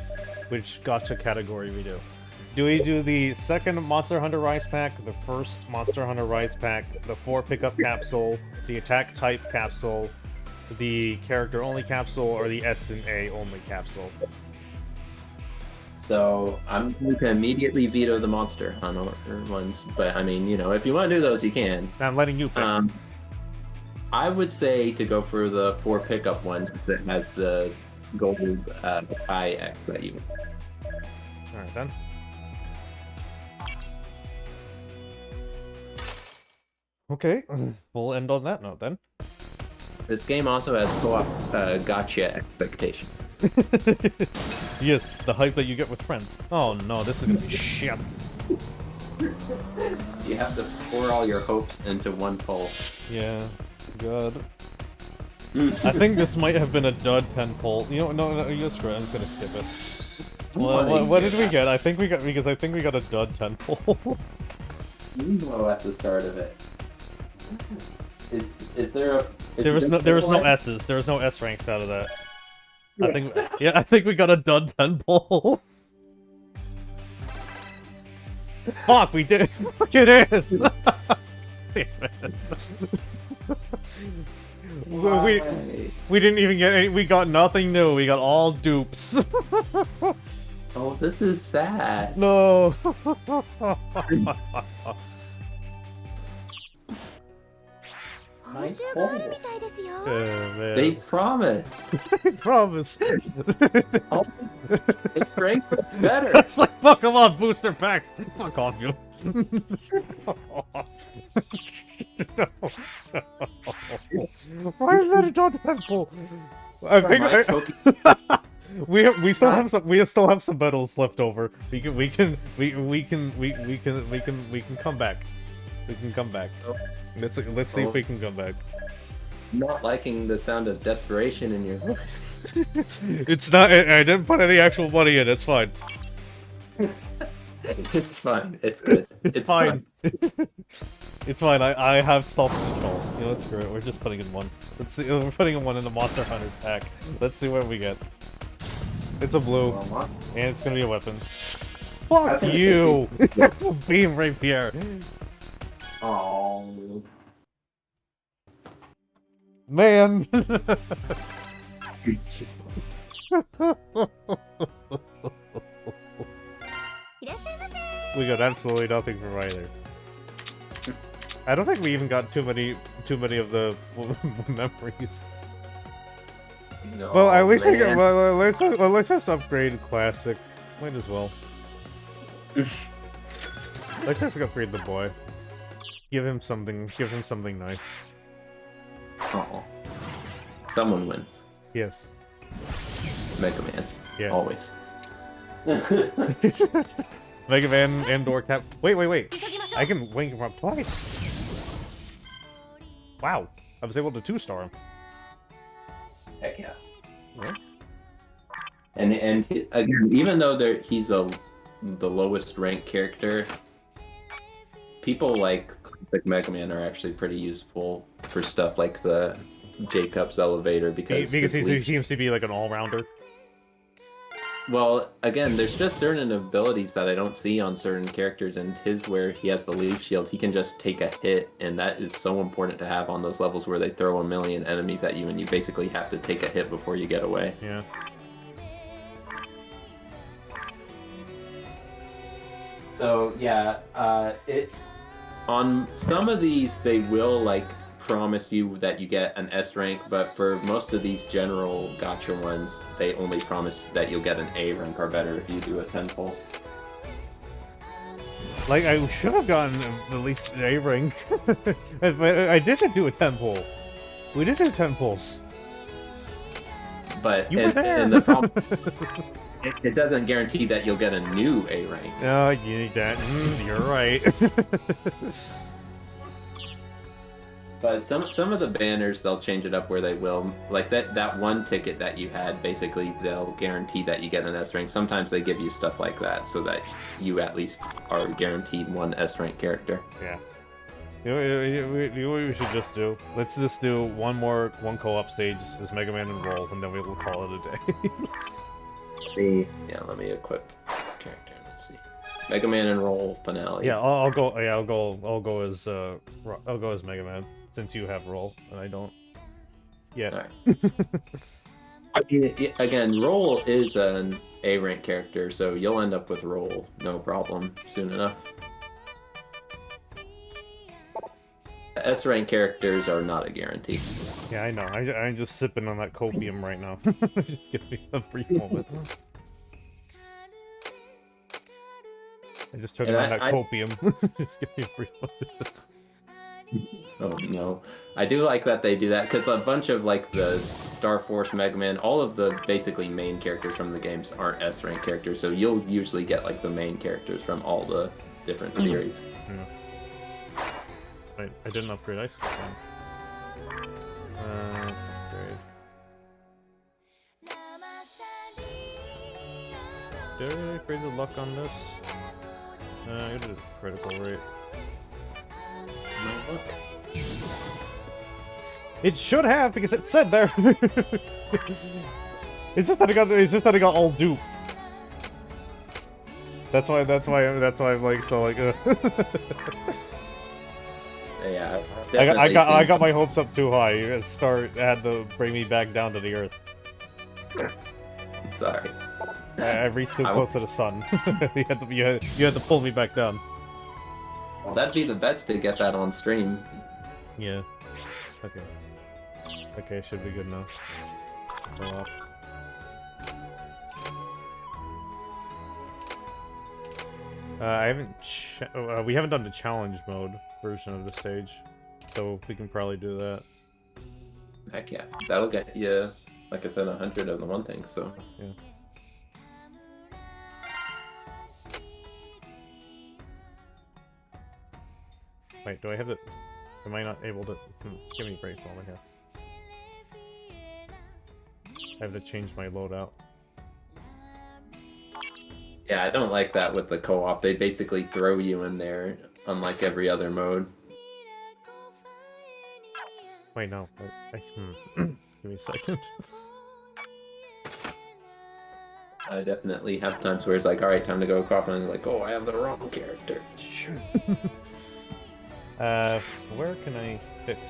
which gacha category we do. Do we do the second Monster Hunter Rise pack, the first Monster Hunter Rise pack, the 4 pickup capsule, the attack type capsule, the character only capsule, or the S and A only capsule? So I'm going to immediately veto the Monster Hunter ones, but I mean, you know, if you want to do those, you can. I'm letting you pick. I would say to go for the 4 pickup ones that has the gold IX that you. Alright then. Okay, we'll end on that note then. This game also has co-op gotcha expectation. Yes, the hype that you get with friends. Oh no, this is gonna be shit. You have to pour all your hopes into one poll. Yeah, good. I think this might have been a dud 10 poll. You know, no, you're screw it. I'm just gonna skip it. What did we get? I think we got a dud 10 poll. You know at the start of it. Is there a? There was no S's. There was no S ranks out of that. I think we got a dud 10 poll. Fuck, we did. Fuck it is. we didn't even get any. We got nothing new. We got all dupes. Oh, this is sad. No. my 報酬がある hole. みたいですよ。 Man. They promised. They promised. It rank was better. It's like Pokemon booster packs. Fuck off, you. Why is that a dog temple? I think we still have some medals left over. We can come back. We can come back. Let's see if we can come back. Not liking the sound of desperation in your voice. It's not. I didn't put any actual money in. It's fine. It's fine. It's good. It's fine. It's fine. I have self-control. You know, screw it. We're just putting in one. Let's see. We're putting in one in the Monster Hunter pack. Let's see what we get. It's a blue, and it's gonna be a weapon. Fuck you! That's a beam rapier. Oh. Man. We got absolutely nothing from either. I don't think we even got too many of the memories. No, Well, at least we man. got. Let's just upgrade classic. Might as well. Let's just upgrade the boy. Give him something. Give him something nice. Oh. Someone wins. Yes. MegaMan. Yes. Always. MegaMan and/or Cap. Wait. I can wing him up twice. Wow. I was able to 2-star him. Heck yeah. Yeah. And again, even though he's the lowest ranked character, people like classic MegaMan are actually pretty useful for stuff like the Jacob's elevator because He seems to be like an all-rounder. Well, again, there's just certain abilities that I don't see on certain characters, and his where he has the leaf shield, he can just take a hit, and that is so important to have on those levels where they throw a million enemies at you, and you basically have to take a hit before you get away. Yeah. So yeah, on some of these they will like promise you that you get an S rank, but for most of these general gacha ones, they only promise that you'll get an A rank or better if you do a 10-pull. Like, I should have gotten at least an A rank. I didn't do a 10-pull. We did do 10 pulls. But You were there. and the problem, it doesn't guarantee that you'll get a new A rank. Oh, you need that. You're right. But some of the banners, they'll change it up where they will. Like that one ticket that you had, basically they'll guarantee that you get an S rank. Sometimes they give you stuff like that so that you at least are guaranteed one S rank character. Yeah. You know what we should just do? Let's just do one co-op stage as MegaMan and Roll, and then we will call it a day. Yeah, let me equip character. Let's see. MegaMan and Roll finale. Yeah, I'll go as MegaMan since you have Roll and I don't. Yeah. Alright. Again, Roll is an A rank character, so you'll end up with Roll no problem soon enough. S rank characters are not a guarantee. Yeah, I know. I'm just sipping on that copium right now. Just give me a brief moment. I just took on that copium. Just give me a brief moment. Oh no. I do like that they do that, because a bunch of like the Star Force, MegaMan, all of the basically main characters from the games aren't S rank characters, so you'll usually get like the main characters from all the different series. Yeah. I didn't upgrade ice cream. Upgrade. Did I upgrade the luck on this? I did a critical rate. No luck. It should have, because it said there. It's just that I got all duped. That's why I'm like so like. Yeah, I got my hopes up too high. It had to bring me back down to the earth. Sorry. I reached too close to the sun. you had to pull me back down. Well, that'd be the best to get that on stream. Yeah. Okay. Okay, should be good now. Go up. I haven't. We haven't done the challenge mode version of the stage, so we can probably do that. Heck yeah, that'll get you, like I said, 100 on the one thing. So yeah. Wait, do I have it? Am I not able to? Give me a brief moment here. I have to change my loadout. yeah, I don't like that with the co-op. They basically throw you in there, unlike every other mode. Wait, no. Give me a second. I definitely have times where it's like, all right, time to go co-op, and I'm like, oh, I have the wrong character. Sure. Where can I fix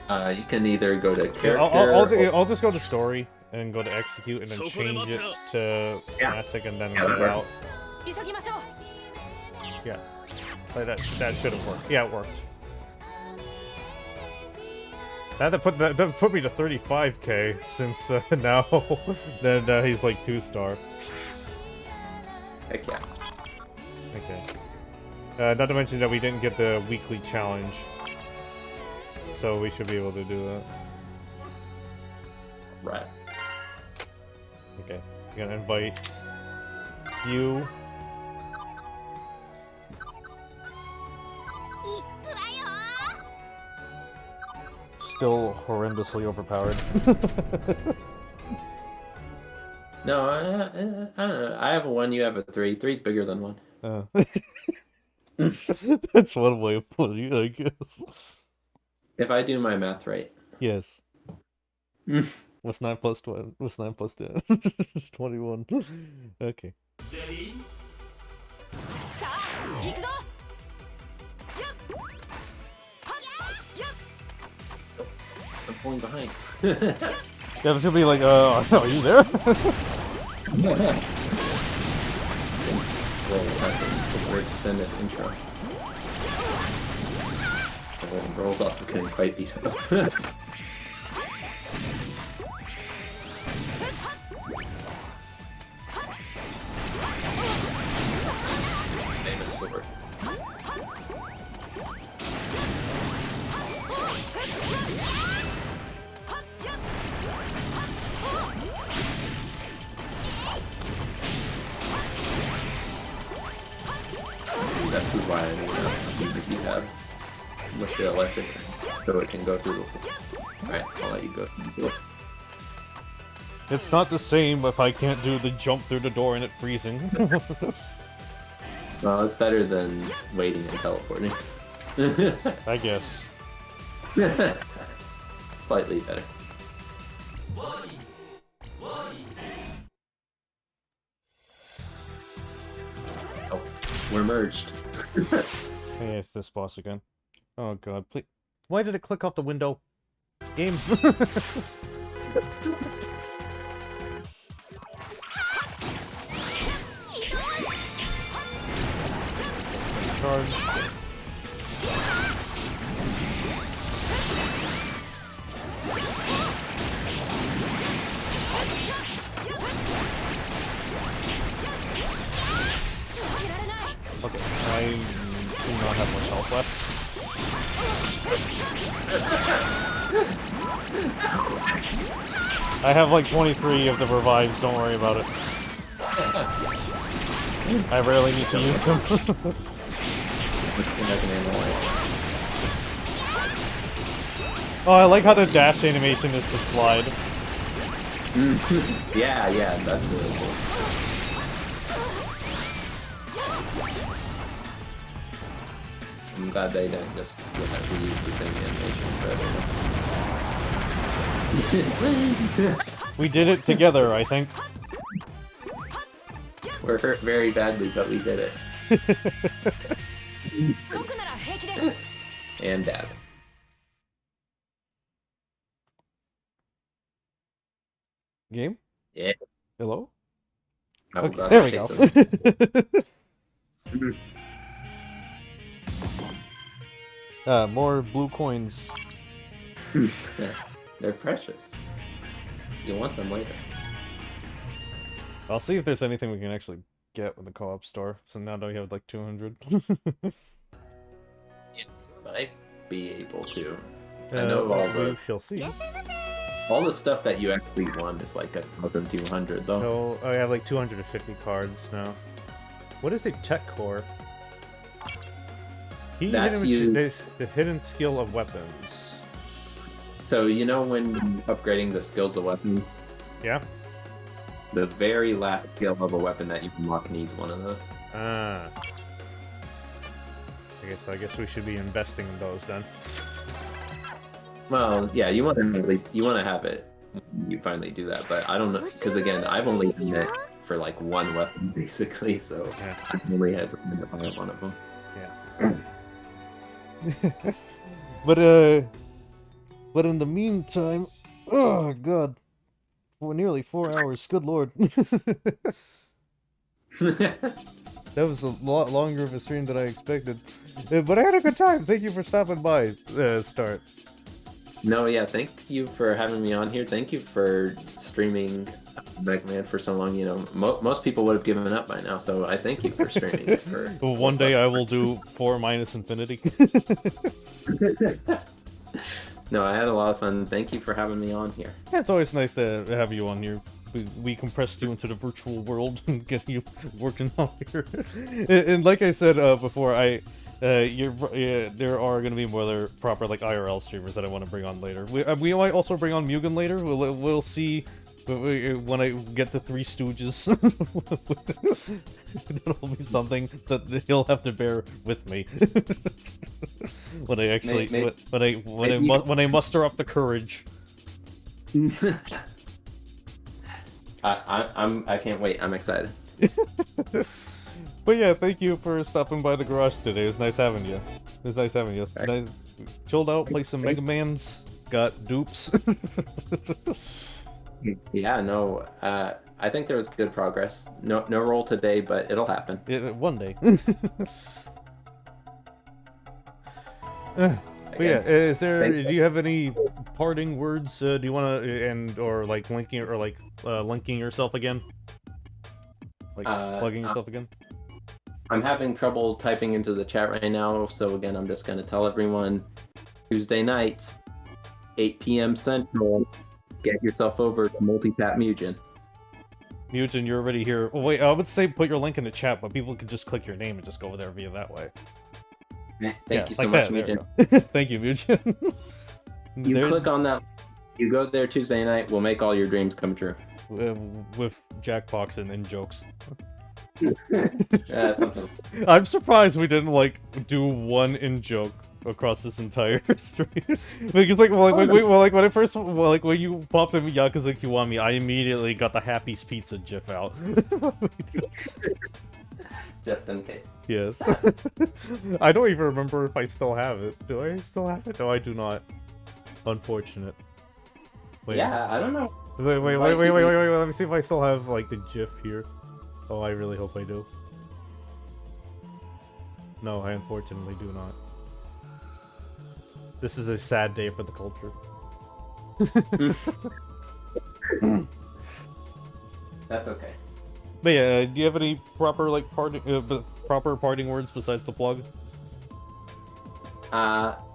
that? You can either go to character. I'll just go to story and go to execute and then change it to classic and then get out. Yeah, but that should have worked. Yeah, it worked. That put me to 35k since now. Then he's like 2-star. Heck yeah. Okay. Not to mention that we didn't get the weekly challenge, so we should be able to do that. Right. Okay, I'm gonna invite you. Still horrendously overpowered. No, I don't know. I have a 1, you have a 3. 3's bigger than 1. That's one way of putting it, I guess. If I do my math right. Yes. What's 9 plus 1? What's 9 plus 10? 21. Okay. I'm pulling behind. Yeah, it's gonna be like, are you there? Roll before extended intro. Rolls also couldn't quite beat it. Famous sword. That's why I need to have with the electric so it can go through. Alright, I'll let you go through. It's not the same if I can't do the jump through the door and it freezing. Well, it's better than waiting and teleporting. I guess. Slightly better. Oh, we're merged. Hey, it's this boss again. Oh god, please. Why did it click off the window? Game. Charge. Okay, I do not have much health left. I have like 23 of the revives, don't worry about it. I rarely need to use them. Oh, I like how the dash animation is the slide. Yeah, that's really cool. I'm glad they didn't just reuse the same animation forever. We did it together, I think. We're hurt very badly, but we did it. And dab. Game? Yeah. Hello? Okay, there we go. More blue coins. They're precious. You want them later. I'll see if there's anything we can actually get with the co-op store. So now that we have like 200. Might be able to. I know we shall see. all the stuff that you actually want is like 1,200 though. No, I have like 250 cards now. What is a tech core? That's used... the hidden skill of weapons. So you know when upgrading the skills of weapons? Yeah. The very last skill of a weapon that you unlock needs one of those. Ah. I guess we should be investing in those then. Well, yeah, you want to at least have it. You finally do that, but I don't know because again, I've only done it for like one weapon basically, so yeah. I've only had one of them. Yeah. But in the meantime, oh god, for nearly 4 hours. Good lord. That was a lot longer of a stream than I expected. But I had a good time. Thank you for stopping by, Start. No, yeah, thank you for having me on here. Thank you for streaming MegaMan for so long. You know, most people would have given up by now, so I thank you for streaming. One day I will do 4 minus infinity. No, I had a lot of fun. Thank you for having me on here. Yeah, it's always nice to have you on here. We compressed you into the virtual world and get you working out here. And like I said before, there are going to be more other proper like IRL streamers that I want to bring on later. We might also bring on Mugen later. We'll see when I get the Three Stooges. That'll be something that he'll have to bear with me when I actually when I muster up the courage. I can't wait. I'm excited. But yeah, thank you for stopping by the garage today. It was nice having you. Right. Nice, chilled out, played some Megamans, got dupes. Yeah, no. I think there was good progress. No roll today, but it'll happen. One day. But yeah, do you have any parting words? Do you want to or like linking linking yourself again? Like plugging yourself again? I'm having trouble typing into the chat right now, so again, I'm just going to tell everyone, Tuesday nights, 8 p.m. Central, get yourself over to Multi-Tap Mugen. Mugen, you're already here. Oh, wait, I would say put your link in the chat, but people can just click your name and just go over there via that way. Thank you so much, Mugen. Thank you, Mugen. Click on that. You go there Tuesday night, we'll make all your dreams come true. With Jackbox and in jokes. Something. I'm surprised we didn't like do one in joke across this entire stream. Because when you popped in Yakuza Kiwami, I immediately got the Happy's Pizza gif out. Just in case. Yes. I don't even remember if I still have it. Do I still have it? No, I do not. Unfortunate. Wait. Yeah, I don't know. Wait, let me see if I still have, like, the GIF here. Oh, I really hope I do. No, I unfortunately do not. This is a sad day for the culture. That's okay. But yeah, do you have any proper, like, parting words besides the plug?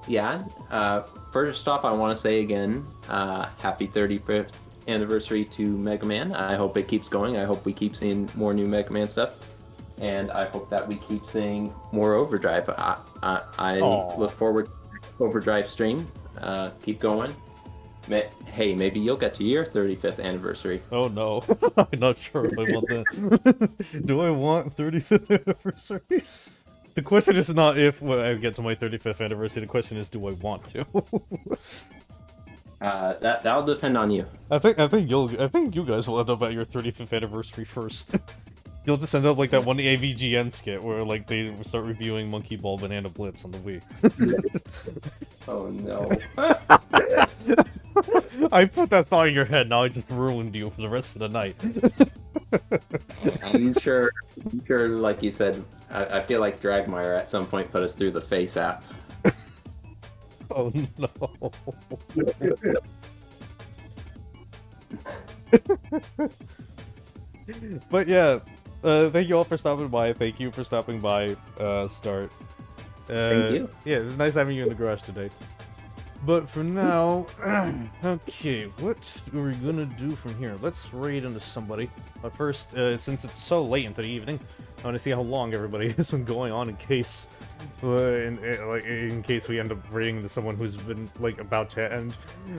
Yeah. First off, I want to say again, happy 35th anniversary to MegaMan. I hope it keeps going. I hope we keep seeing more new MegaMan stuff, and I hope that we keep seeing more Overdrive. I look forward to Overdrive stream. Keep going. Hey, maybe you'll get to your 35th anniversary. Oh no, I'm not sure if I want that. Do I want 35th anniversary? The question is not if when I get to my 35th anniversary. The question is, do I want to? That'll depend on you. I think you guys will end up at your 35th anniversary first. You'll just end up like that one AVGN skit where like they start reviewing Monkey Ball Banana Blitz on the Wii. Oh no. I put that thought in your head, now I just ruined you for the rest of the night. I'm sure, like you said, I feel like Dragmire at some point put us through the Face app. Oh no. But yeah, thank you all for stopping by. Thank you for stopping by, Start. Thank you. Yeah, it was nice having you in the garage today. But for now, okay, what are we gonna do from here? Let's raid into somebody. But first, since it's so late into the evening, I want to see how long everybody has been going on in case, in case we end up raiding into someone who's been like about to end.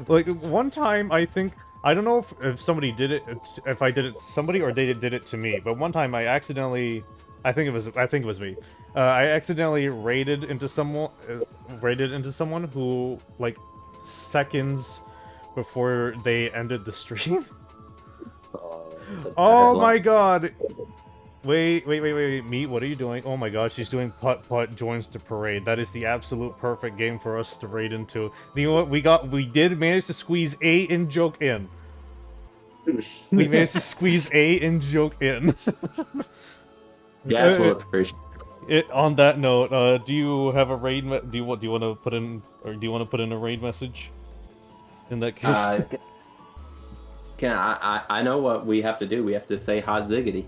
Like one time, I think I don't know if somebody did it, if I did it to somebody or they did it to me. But one time I accidentally, I think it was me. I accidentally raided into someone who, like, seconds before they ended the stream. Oh my god! Wait, me, what are you doing? Oh my god, she's doing Putt joins the parade. That is the absolute perfect game for us to raid into. You know what, we did manage to squeeze a in-joke in. We managed to squeeze a in-joke in. Yes, we'll appreciate On that note, do you have a raid? Do you want to put in, or do you want to put in a raid message? In that case, I know what we have to do. We have to say hot ziggity.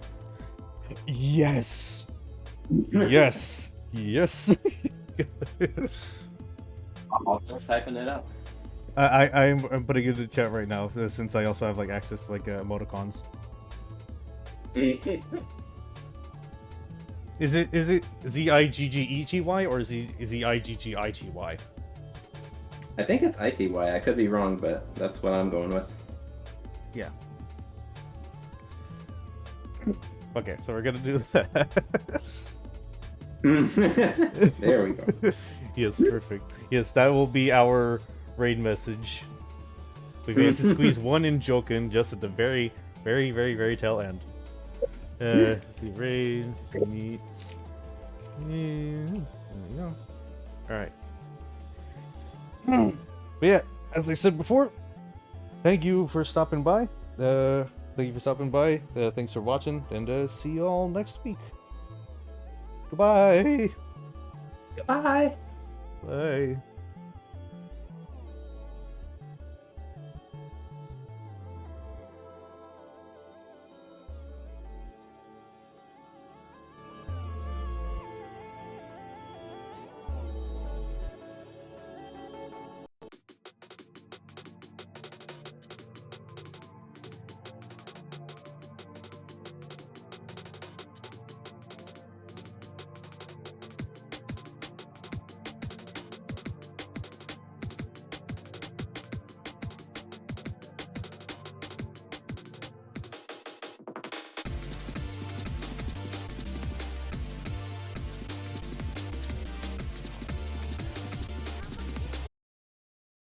yes, yes, yes. I'll start typing it up. I'm putting it in the chat right now since I also have like access to like emoticons. Is it Ziggity or Ziggity? I think it's ITY. I could be wrong, but that's what I'm going with. Yeah. Okay, so we're gonna do that. There we go. Yes, perfect. Yes, that will be our raid message. We managed to squeeze one in Jokin just at the very tail end. Let's see, raid, meet. There we go. Alright. But yeah, as I said before, thank you for stopping by. Thanks for watching, and see you all next week. Goodbye. Goodbye. Bye.